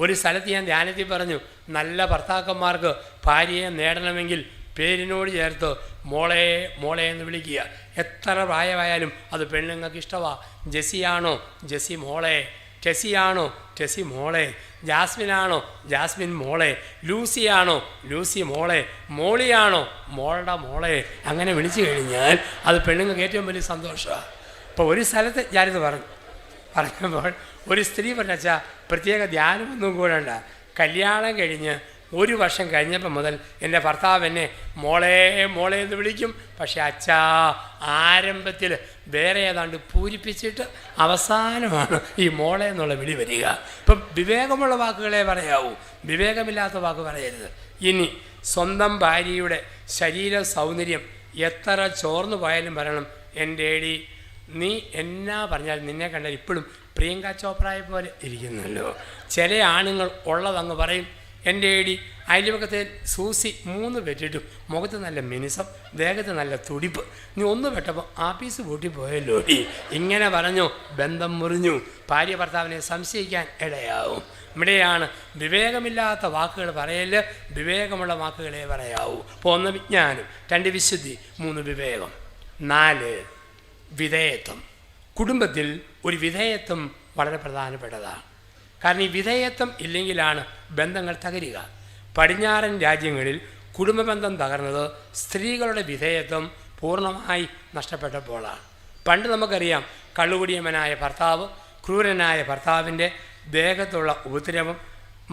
ഒരു സ്ഥലത്ത് ഞാൻ ധ്യാനത്തിൽ പറഞ്ഞു, നല്ല ഭർത്താക്കന്മാർക്ക് ഭാര്യയെ നേടണമെങ്കിൽ പേരിനോട് ചേർത്ത് മോളെ മോളെ എന്ന് വിളിക്കുക. എത്ര പ്രായമായാലും അത് പെണ്ണുങ്ങൾക്ക് ഇഷ്ടമാണ്. ജെസ്സിയാണോ ജെസ്സി മോളെ, ടെസിയാണോ ടെസി മോളെ, ജാസ്മിനാണോ ജാസ്മിൻ മോളെ, ലൂസിയാണോ ലൂസി മോളെ, മോളിയാണോ മോളുടെ മോളെ. അങ്ങനെ വിളിച്ചു കഴിഞ്ഞാൽ അത് പെണ്ണുങ്ങൾക്ക് ഏറ്റവും വലിയ സന്തോഷമാണ്. ഇപ്പോൾ ഒരു സ്ഥലത്ത് ഞാനിത് പറഞ്ഞപ്പോൾ ഒരു സ്ത്രീ പറഞ്ഞാൽ പ്രത്യേക ധ്യാനമൊന്നും കൂടെ ഉണ്ട്. കല്യാണം കഴിഞ്ഞ് 1 വർഷം കഴിഞ്ഞപ്പം മുതൽ എൻ്റെ ഭർത്താവ് എന്നെ മോളെ മോളെ എന്ന് വിളിക്കും. പക്ഷെ അച്ഛാ ആരംഭത്തിൽ വേറെ ഏതാണ്ട് പൂരിപ്പിച്ചിട്ട് അവസാനമാണ് ഈ മോളെ എന്നുള്ള വിളി വരിക. ഇപ്പം വിവേകമുള്ള വാക്കുകളെ പറയാവൂ, വിവേകമില്ലാത്ത വാക്ക് പറയരുത്. ഇനി സ്വന്തം ഭാര്യയുടെ ശരീര സൗന്ദര്യം എത്ര ചോർന്നു പോയാലും പറയണം, എൻ്റെ ഏടി നീ എന്നാ പറഞ്ഞാൽ നിന്നെ കണ്ടാൽ ഇപ്പോഴും പ്രിയങ്ക ചോപ്രയെ പോലെ ഇരിക്കുന്നല്ലോ. ചില ആണുങ്ങൾ ഉള്ളതങ്ങ് പറയും. എൻ്റെ ഏടി അയൽവക്കത്തെ സൂസി 3 പെറ്റിട്ടും മുഖത്ത് നല്ല മിനുസം, ദേഹത്ത് നല്ല തുടിപ്പ്, നീ 1 പെട്ടപ്പോൾ ആപ്പീസ് പൂട്ടിപ്പോയല്ലോ ഡി. ഇങ്ങനെ പറഞ്ഞു, ബന്ധം മുറിഞ്ഞു. ഭാര്യ ഭർത്താവിനെ സംശയിക്കാൻ ഇടയാവും. ഇവിടെയാണ് വിവേകമില്ലാത്ത വാക്കുകൾ പറയല്, വിവേകമുള്ള വാക്കുകളെ പറയാവൂ. അപ്പോൾ 1 വിജ്ഞാനം, 2 വിശുദ്ധി, 3 വിവേകം, 4 വിധേയത്വം. കുടുംബത്തിൽ ഒരു വിധേയത്വം വളരെ പ്രധാനപ്പെട്ടതാണ്. കാരണം ഈ വിധേയത്വം ഇല്ലെങ്കിലാണ് ബന്ധങ്ങൾ തകരുക. പടിഞ്ഞാറൻ രാജ്യങ്ങളിൽ കുടുംബബന്ധം തകർന്നത് സ്ത്രീകളുടെ വിധേയത്വം പൂർണ്ണമായി നഷ്ടപ്പെട്ടപ്പോഴാണ്. പണ്ട് നമുക്കറിയാം, കള്ളുകുടിയമ്മനായ ഭർത്താവ്, ക്രൂരനായ ഭർത്താവിൻ്റെ ദേഹത്തുള്ള ഉപദ്രവം,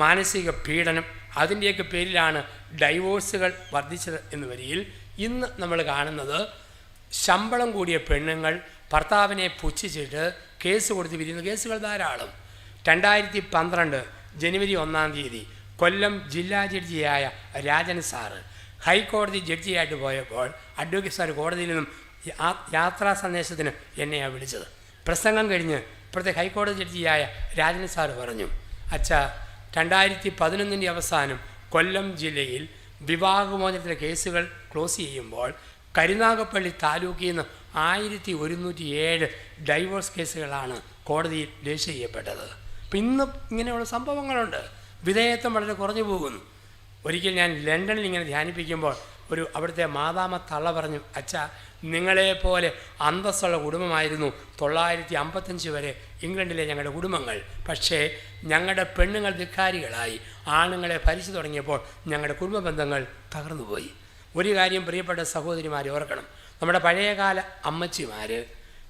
മാനസിക പീഡനം, അതിൻ്റെയൊക്കെ പേരിലാണ് ഡൈവോഴ്സുകൾ വർദ്ധിച്ചത് എന്ന് വരിയിൽ ഇന്ന് നമ്മൾ കാണുന്നത് ശമ്പളം കൂടിയ പെണ്ണുങ്ങൾ ഭർത്താവിനെ പുച്ഛിച്ചിട്ട് കേസ് കൊടുത്ത് പിരിയുന്ന കേസുകൾ ധാരാളം. 2012 ജനുവരി 1-ാം തീയതി കൊല്ലം ജില്ലാ ജഡ്ജിയായ രാജൻ സാറ് ഹൈക്കോടതി ജഡ്ജിയായിട്ട് പോയപ്പോൾ അഡ്വക്കേറ്റ് സാർ കോടതിയിൽ നിന്നും യാത്രാ സന്ദേശത്തിന് എന്നെയാണ് വിളിച്ചത്. പ്രസംഗം കഴിഞ്ഞ് ഇപ്പോഴത്തെ ഹൈക്കോടതി ജഡ്ജിയായ രാജൻ സാറ് പറഞ്ഞു, അച്ഛാ 2011 അവസാനം കൊല്ലം ജില്ലയിൽ വിവാഹമോചനത്തിലെ കേസുകൾ ക്ലോസ് ചെയ്യുമ്പോൾ കരുനാഗപ്പള്ളി താലൂക്കിൽ നിന്ന് 1107 ഡൈവോഴ്സ് കേസുകളാണ് കോടതിയിൽ രജിസ്റ്റർ ചെയ്യപ്പെട്ടത്. അപ്പം ഇന്നും ഇങ്ങനെയുള്ള സംഭവങ്ങളുണ്ട്. വിധേയത്വം വളരെ കുറഞ്ഞു പോകുന്നു. ഒരിക്കൽ ഞാൻ ലണ്ടനിൽ ഇങ്ങനെ ധ്യാനിപ്പിക്കുമ്പോൾ അവിടുത്തെ മാതാമ തള്ള പറഞ്ഞു, അച്ഛാ, നിങ്ങളെപ്പോലെ അന്തസ്സുള്ള കുടുംബമായിരുന്നു 955 വരെ ഇംഗ്ലണ്ടിലെ ഞങ്ങളുടെ കുടുംബങ്ങൾ. പക്ഷേ ഞങ്ങളുടെ പെണ്ണുങ്ങൾ ധിക്കാരികളായി ആണുങ്ങളെ ഭരിച്ചു തുടങ്ങിയപ്പോൾ ഞങ്ങളുടെ കുടുംബ ബന്ധങ്ങൾ തകർന്നുപോയി. ഒരു കാര്യം പ്രിയപ്പെട്ട സഹോദരിമാരെ ഓർക്കണം, നമ്മുടെ പഴയകാല അമ്മച്ചിമാർ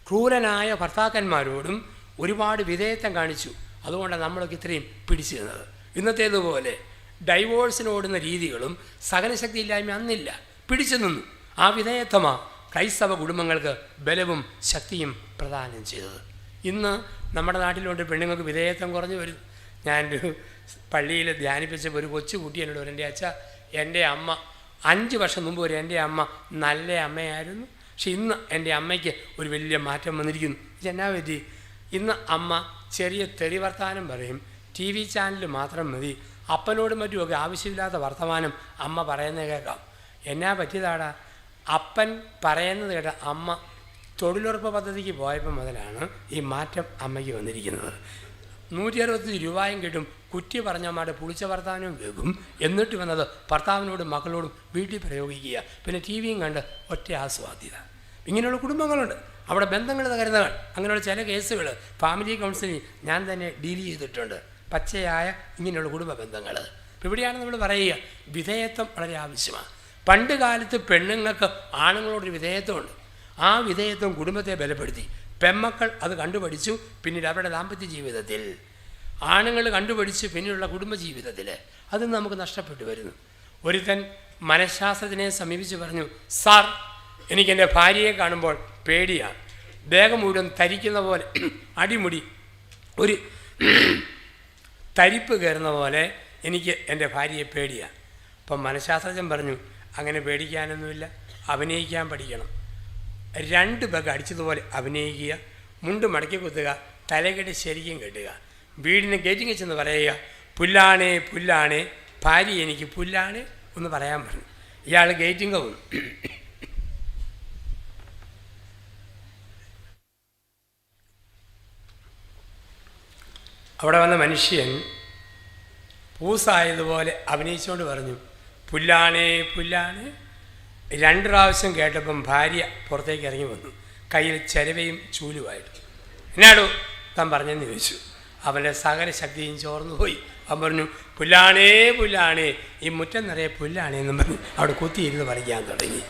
ക്രൂരനായ ഭർത്താക്കന്മാരോടും ഒരുപാട് വിധേയത്വം കാണിച്ചു. അതുകൊണ്ടാണ് നമ്മളൊക്കെ ഇത്രയും പിടിച്ചു നിന്നത്. ഇന്നത്തേതുപോലെ ഡൈവോഴ്സിനോടുന്ന രീതികളും സഹനശക്തിയില്ലായ്മ അന്നില്ല, പിടിച്ചു നിന്നു. ആ വിധേയത്വമാണ് ക്രൈസ്തവ കുടുംബങ്ങൾക്ക് ബലവും ശക്തിയും പ്രദാനം ചെയ്തത്. ഇന്ന് നമ്മുടെ നാട്ടിലുണ്ട് പെണ്ണുങ്ങൾക്ക് വിധേയത്വം കുറഞ്ഞു വരും. ഞാനൊരു പള്ളിയിൽ ധ്യാനിപ്പിച്ചപ്പോൾ ഒരു കൊച്ചു കുട്ടി എന്നോട് പറഞ്ഞു, എൻ്റെ അച്ഛ, എൻ്റെ അമ്മ 5 വർഷം മുമ്പ് വരെ എൻ്റെ അമ്മ നല്ല അമ്മയായിരുന്നു, പക്ഷെ ഇന്ന് എൻ്റെ അമ്മയ്ക്ക് ഒരു വലിയ മാറ്റം വന്നിരിക്കുന്നു. ഇതെന്നാ പറ്റി? ഇന്ന് അമ്മ ചെറിയ തെറി വർത്തമാനം പറയും, TV ചാനൽ മാത്രം മതി, അപ്പനോടും മറ്റുമൊക്കെ ആവശ്യമില്ലാത്ത വർത്തമാനം അമ്മ പറയുന്നത് കേൾക്കാം. എന്നാ പറ്റിയതാടാ? അപ്പൻ പറയുന്നത് കേട്ട അമ്മ തൊഴിലുറപ്പ് പദ്ധതിക്ക് പോയപ്പോൾ മുതലാണ് ഈ മാറ്റം അമ്മയ്ക്ക് വന്നിരിക്കുന്നത്. 165 രൂപയും കിട്ടും, കുറ്റി പറഞ്ഞമ്മയുടെ പുളിച്ച വർത്തമാനവും കേൾക്കും. എന്നിട്ട് വന്നത് ഭർത്താവിനോടും മക്കളോടും വീട്ടിൽ പ്രയോഗിക്കുക, പിന്നെ TV യും കണ്ട് ഒറ്റ ആസ്വാദ്യത. ഇങ്ങനെയുള്ള കുടുംബങ്ങളുണ്ട്, അവിടെ ബന്ധങ്ങൾ തകരുന്നകൾ. അങ്ങനെയുള്ള ചില കേസുകൾ ഫാമിലി കൗൺസിലിംഗ് ഞാൻ തന്നെ ഡീൽ ചെയ്തിട്ടുണ്ട്. പച്ചയായ ഇങ്ങനെയുള്ള കുടുംബ ബന്ധങ്ങൾ. ഇപ്പം ഇവിടെയാണ് നമ്മൾ പറയുക, വിധേയത്വം വളരെ ആവശ്യമാണ്. പണ്ട് കാലത്ത് പെണ്ണുങ്ങൾക്ക് ആണുങ്ങളോടൊരു വിധേയത്വമുണ്ട്. ആ വിധേയത്വം കുടുംബത്തെ ബലപ്പെടുത്തി. പെമ്മക്കൾ അത് കണ്ടുപഠിച്ചു. പിന്നീട് അവരുടെ ദാമ്പത്യ ജീവിതത്തിൽ ആണുങ്ങൾ കണ്ടുപഠിച്ചു. പിന്നീടുള്ള കുടുംബജീവിതത്തിൽ അത് നമുക്ക് നഷ്ടപ്പെട്ടു വരുന്നു. ഒരുത്തൻ മനഃശാസ്ത്രജ്ഞനെ സമീപിച്ച് പറഞ്ഞു, സാർ, എനിക്കെൻ്റെ ഭാര്യയെ കാണുമ്പോൾ പേടിയാണ്, ദേഹം മുഴുവൻ തരിക്കുന്ന പോലെ, അടിമുടി ഒരു തരിപ്പ് കയറുന്ന പോലെ എനിക്ക് എൻ്റെ ഭാര്യയെ പേടിയാണ്. അപ്പം മനഃശാസ്ത്രജ്ഞൻ പറഞ്ഞു, അങ്ങനെ പേടിക്കാനൊന്നുമില്ല, അഭിനയിക്കാൻ പഠിക്കണം. 2 ബഗ് അടിച്ചതുപോലെ അഭിനയിക്കുക, മുണ്ട് മടക്കി കുത്തുക, തലകെട്ട് ശരിക്കും കെട്ടുക, വീടിന് ഗേറ്റിങ് ചെന്ന് പറയുക, പുല്ലാണേ പുല്ലാണേ ഭാര്യ എനിക്ക് പുല്ലാണേ ഒന്ന് പറയാൻ പറഞ്ഞു. ഇയാൾ ഗേറ്റിങ് വന്നു. അവിടെ വന്ന മനുഷ്യൻ പൂസായതുപോലെ അഭിനയിച്ചുകൊണ്ട് പറഞ്ഞു, പുല്ലാണേ പുല്ലാണേ. 2 പ്രാവശ്യം കേട്ടപ്പം ഭാര്യ പുറത്തേക്ക് ഇറങ്ങി വന്നു, കയ്യിൽ ചെലവയും ചൂലുമായിട്ട്. എന്നാടോ താൻ പറഞ്ഞെന്ന് ചോദിച്ചു. അവൻ്റെ സകല ശക്തിയും ചോർന്നു പോയി. അവൻ പറഞ്ഞു, പുല്ലാണേ പുല്ലാണേ, ഈ മുറ്റം നിറയെ പുല്ലാണേ എന്നും പറഞ്ഞു അവിടെ കുത്തിയിരുന്ന് പറിക്കാൻ തുടങ്ങി.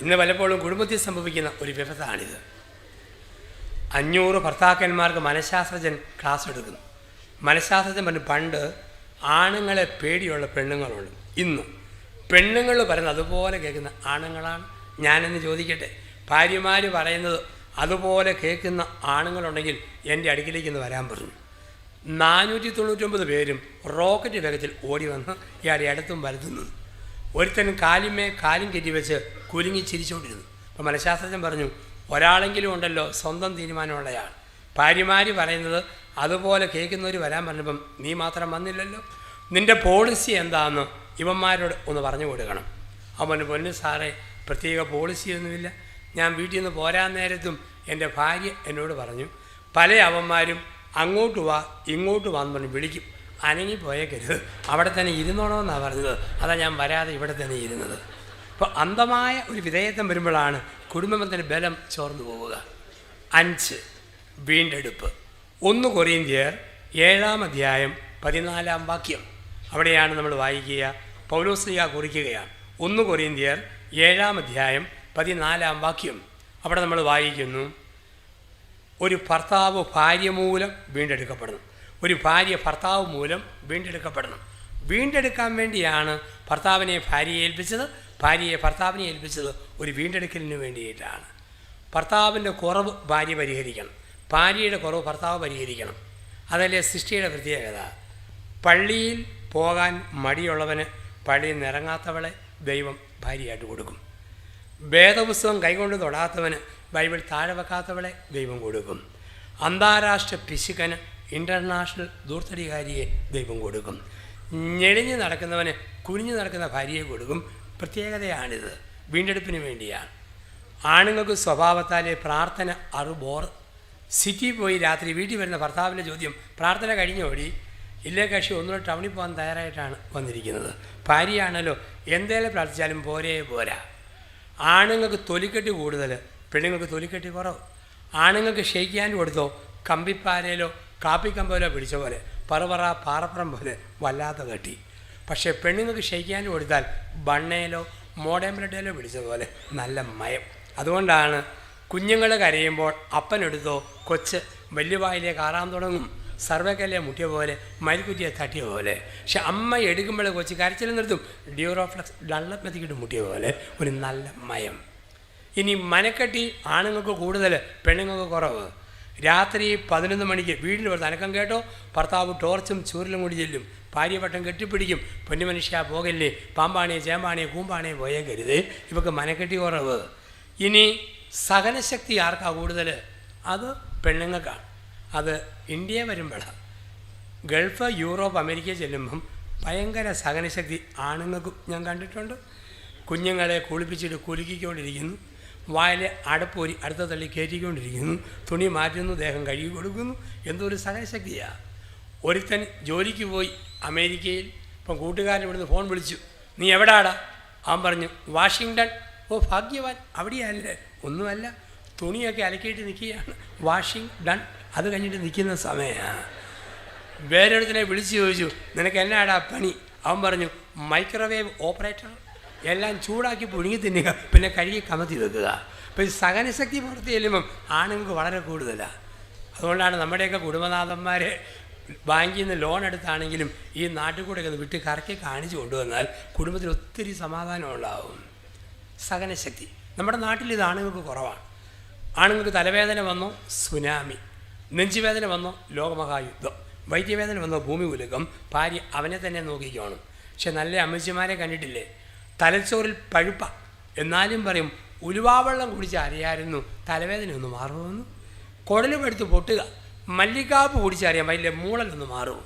ഇന്ന് പലപ്പോഴും കുടുംബത്തിൽ സംഭവിക്കുന്ന ഒരു വിപത്താണിത്. 500 ഭർത്താക്കന്മാർക്ക് മനഃശാസ്ത്രജ്ഞൻ ക്ലാസ് എടുക്കുന്നു. മനഃശാസ്ത്രജ്ഞൻ പറഞ്ഞു, പണ്ട് ആണുങ്ങളെ പേടിയുള്ള പെണ്ണുങ്ങളുണ്ട്, ഇന്ന് പെണ്ണുങ്ങൾ പറയുന്നത് അതുപോലെ കേൾക്കുന്ന ആണുങ്ങളാണ്. ഞാനെന്ന് ചോദിക്കട്ടെ, ഭാര്യമാർ പറയുന്നത് അതുപോലെ കേൾക്കുന്ന ആണുങ്ങളുണ്ടെങ്കിൽ എൻ്റെ അടുക്കിലേക്ക് ഇന്ന് വരാൻ പറഞ്ഞു. 499 പേരും റോക്കറ്റ് വേഗത്തിൽ ഓടി വന്ന് ഇയാളുടെ അടുത്തും വലുത്തുന്നു. ഒരുത്തൻ കാലും കെറ്റിവെച്ച് കുലുങ്ങി ചിരിച്ചുകൊണ്ടിരുന്നു. അപ്പോൾ മനഃശാസ്ത്രജ്ഞൻ പറഞ്ഞു, ഒരാളെങ്കിലും ഉണ്ടല്ലോ സ്വന്തം തീരുമാനമുള്ളയാൾ. ഭാര്യമാർ പറയുന്നത് അതുപോലെ കേൾക്കുന്നവർ വരാൻ പറഞ്ഞപ്പം നീ മാത്രം വന്നില്ലല്ലോ, നിൻ്റെ പോളിസി എന്താണെന്ന് ഇവന്മാരോട് ഒന്ന് പറഞ്ഞു കൊടുക്കണം. അവൻ, പൊന്നു സാറേ, പ്രത്യേക പോളിസിയൊന്നുമില്ല, ഞാൻ വീട്ടിൽ നിന്ന് പോരാൻ നേരത്തും എൻ്റെ ഭാര്യ എന്നോട് പറഞ്ഞു, പല അവന്മാരും അങ്ങോട്ട് വാ ഇങ്ങോട്ട് വാന്ന് പറഞ്ഞ് വിളിക്കും, അനങ്ങി പോയേക്കരുത്, അവിടെ തന്നെ ഇരുന്നോണമെന്നാണ് പറഞ്ഞത്, അതാ ഞാൻ വരാതെ ഇവിടെ തന്നെ ഇരുന്നത്. അപ്പോൾ അന്ധമായ ഒരു വിധേയത്വം വരുമ്പോഴാണ് കുടുംബത്തിന് ബലം ചോർന്നു പോവുക. 5 വീണ്ടെടുപ്പ്. 1 കൊറിന്ത്യർ 7-ാം അധ്യായം 14-ാം വാക്യം. അവിടെയാണ് നമ്മൾ വായിക്കുക. പൗലോസ്ലീഹ കുറിക്കുകയാണ്. 1 കൊറിന്ത്യർ 7-ാം അധ്യായം 14-ാം വാക്യം. അവിടെ നമ്മൾ വായിക്കുന്നു, ഒരു ഭർത്താവ് ഭാര്യ മൂലം വീണ്ടെടുക്കപ്പെടണം, ഒരു ഭാര്യ ഭർത്താവ് മൂലം വീണ്ടെടുക്കപ്പെടണം. വീണ്ടെടുക്കാൻ വേണ്ടിയാണ് ഭർത്താവിനെ ഭാര്യയെ ഏൽപ്പിച്ചത്, ഭാര്യയെ ഭർത്താവിനെ ഏൽപ്പിച്ചത് ഒരു വീണ്ടെടുക്കലിന് വേണ്ടിയിട്ടാണ്. ഭർത്താവിൻ്റെ കുറവ് ഭാര്യ പരിഹരിക്കണം, ഭാര്യയുടെ കുറവ് ഭർത്താവ് പരിഹരിക്കണം. അതല്ലേ സൃഷ്ടിയുടെ പ്രത്യേകത. പള്ളിയിൽ പോകാൻ മടിയുള്ളവന് പള്ളിയിൽ നിന്ന് ഇറങ്ങാത്തവളെ ദൈവം ഭാര്യയായിട്ട് കൊടുക്കും. വേദപുസ്തകം കൈകൊണ്ട് തൊടാത്തവന് ബൈബിൾ താഴെ വെക്കാത്തവളെ ദൈവം കൊടുക്കും. അന്താരാഷ്ട്ര പിശുക്കന് ഇൻ്റർനാഷണൽ ദൂർത്തടികാരിയെ ദൈവം കൊടുക്കും. ഞെളിഞ്ഞ് നടക്കുന്നവന് കുനിഞ്ഞു നടക്കുന്ന ഭാര്യയെ കൊടുക്കും. പ്രത്യേകതയാണിത്, വീണ്ടെടുപ്പിന് വേണ്ടിയാണ്. ആണുങ്ങൾക്ക് സ്വഭാവത്താലെ പ്രാർത്ഥന ബോർ. സിറ്റിയിൽ പോയി രാത്രി വീട്ടിൽ വരുന്ന ഭർത്താവിൻ്റെ ചോദ്യം, പ്രാർത്ഥന കഴിഞ്ഞോടി? ഇല്ലേ കക്ഷി ഒന്നുകൂടെ ടൗണിൽ പോകാൻ തയ്യാറായിട്ടാണ് വന്നിരിക്കുന്നത്. ഭാര്യയാണല്ലോ, എന്തേലും പ്രാർത്ഥിച്ചാലും പോരാ. ആണുങ്ങൾക്ക് തൊലിക്കെട്ടി കൂടുതൽ, പെണ്ണുങ്ങൾക്ക് തൊലിക്കെട്ടി കുറവ്. ആണുങ്ങൾക്ക് ഷെയ്ക്ക് ഹാൻഡ് കൊടുത്തോ കമ്പിപ്പാരയിലോ കാപ്പിക്കമ്പോലോ പിടിച്ച പോലെ പാറപ്പുറം പോലെ വല്ലാത്ത കെട്ടി. പക്ഷേ പെണ്ണുങ്ങൾക്ക് ഷെയ്ക്ക് ഹാൻഡ് കൊടുത്താൽ ബണ്ണയിലോ മോഡേൺ ബ്രെഡിലോ പിടിച്ചതുപോലെ നല്ല മയം. അതുകൊണ്ടാണ് കുഞ്ഞുങ്ങൾ കരയുമ്പോൾ അപ്പനെടുത്തോ കൊച്ച് വലിയ വായിലേക്ക് ആറാൻ തുടങ്ങും, സർവകല്ലെ മുട്ടിയ പോലെ മരിക്കുറ്റിയെ തട്ടിയ പോലെ. പക്ഷെ അമ്മ എടുക്കുമ്പോൾ കൊച്ച് കരച്ചിൽ നിർത്തും, ഡ്യൂറോഫ്ലക്സ് ഡള്ളമെത്തിക്കിട്ട് മുട്ടിയ പോലെ ഒരു നല്ല മയം. ഇനി മനക്കെട്ടി ആണുങ്ങൾക്ക് കൂടുതൽ, പെണ്ണുങ്ങൾക്ക് കുറവ്. രാത്രി 11 മണിക്ക് വീട്ടിൽ ഒരു അനക്കം കേട്ടോ, ഭർത്താവ് ടോർച്ചും ചൂരലും കൂടി ചെല്ലും, ഭാര്യ വട്ടം കെട്ടിപ്പിടിക്കും, പൊന്നു മനുഷ്യ പോകല്ലേ, പാമ്പാണിയെ ചേമ്പാണിയെ കൂമ്പാണിയെ പോയേ കരുത്, ഇവർക്ക് മനക്കെട്ടി കുറവ്. ഇനി സഹനശക്തി ആർക്കാ കൂടുതൽ? അത് പെണ്ണുങ്ങൾക്കാണ്. അത് ഇന്ത്യയെ വരുമ്പോഴാണ്. ഗൾഫ്, യൂറോപ്പ്, അമേരിക്ക ചെല്ലുമ്പം ഭയങ്കര സഹനശക്തി ആണുങ്ങൾക്കും ഞാൻ കണ്ടിട്ടുണ്ട്. കുഞ്ഞുങ്ങളെ കുളിപ്പിച്ചിട്ട് കുലുക്കിക്കൊണ്ടിരിക്കുന്നു, വായിലെ അടപ്പൊരി അടുത്ത തള്ളി കയറ്റിക്കൊണ്ടിരിക്കുന്നു, തുണി മാറ്റുന്നു, ദേഹം കഴുകി കൊടുക്കുന്നു. എന്തൊരു സഹനശക്തിയാണ്. ഒരുത്തൻ ജോലിക്ക് പോയി അമേരിക്കയിൽ. ഇപ്പം കൂട്ടുകാരൻ ഇവിടുന്ന് ഫോൺ വിളിച്ചു, നീ എവിടാടാ? അവൻ പറഞ്ഞു വാഷിങ്ടൺ. ഓ ഭാഗ്യവാൻ, അവിടെയല്ലേ? ഒന്നുമല്ല, തുണിയൊക്കെ അലക്കിയിട്ട് നിൽക്കുകയാണ്, വാഷിങ്ടൺ. അത് കഴിഞ്ഞിട്ട് നിൽക്കുന്ന സമയമാണ്. വേറൊരുത്തനെ വിളിച്ച് ചോദിച്ചു, നിനക്ക് എന്നാടാ പണി? അവൻ പറഞ്ഞു മൈക്രോവേവ് ഓപ്പറേറ്റർ. എല്ലാം ചൂടാക്കി പുഴുങ്ങി തിന്നുക, പിന്നെ കഴുകി കമത്തി വെക്കുക. അപ്പോൾ ഈ സഹനശക്തി പുറത്ത് ചെല്ലുമ്പം ആണുങ്ങൾക്ക് വളരെ കൂടുതലാണ്. അതുകൊണ്ടാണ് നമ്മുടെയൊക്കെ കുടുംബനാഥന്മാരെ ബാങ്കിൽ നിന്ന് ലോൺ എടുത്താണെങ്കിലും ഈ നാട്ടിൽ കൂടെ ഒക്കെ വിട്ട് കറക്കി കാണിച്ചു കൊണ്ടുവന്നാൽ കുടുംബത്തിൽ ഒത്തിരി സമാധാനം ഉണ്ടാവും. സഹനശക്തി നമ്മുടെ നാട്ടിൽ ഇത് ആണുങ്ങൾക്ക് കുറവാണ്. ആണുങ്ങൾക്ക് തലവേദന വന്നോ സുനാമി, നെഞ്ചുവേദന വന്നോ ലോകമഹായുദ്ധം, വൈദ്യവേദന വന്നോ ഭൂമി ഉലകം, ഭാര്യ അവനെ തന്നെ നോക്കിക്കോണം. പക്ഷെ നല്ല അമ്മച്ചിമാരെ കണ്ടിട്ടില്ലേ, തലച്ചോറിൽ പഴുപ്പ, എന്നാലും പറയും ഉലുവാവെള്ളം കുടിച്ച് അറിയായിരുന്നു തലവേദന ഒന്ന് മാറുമെന്ന്. കുടൽ പഴുത്ത് പൊട്ടുക, മല്ലിക്കാപ്പ് കുടിച്ചറിയാൻ വലിയ മൂളലൊന്ന് മാറും.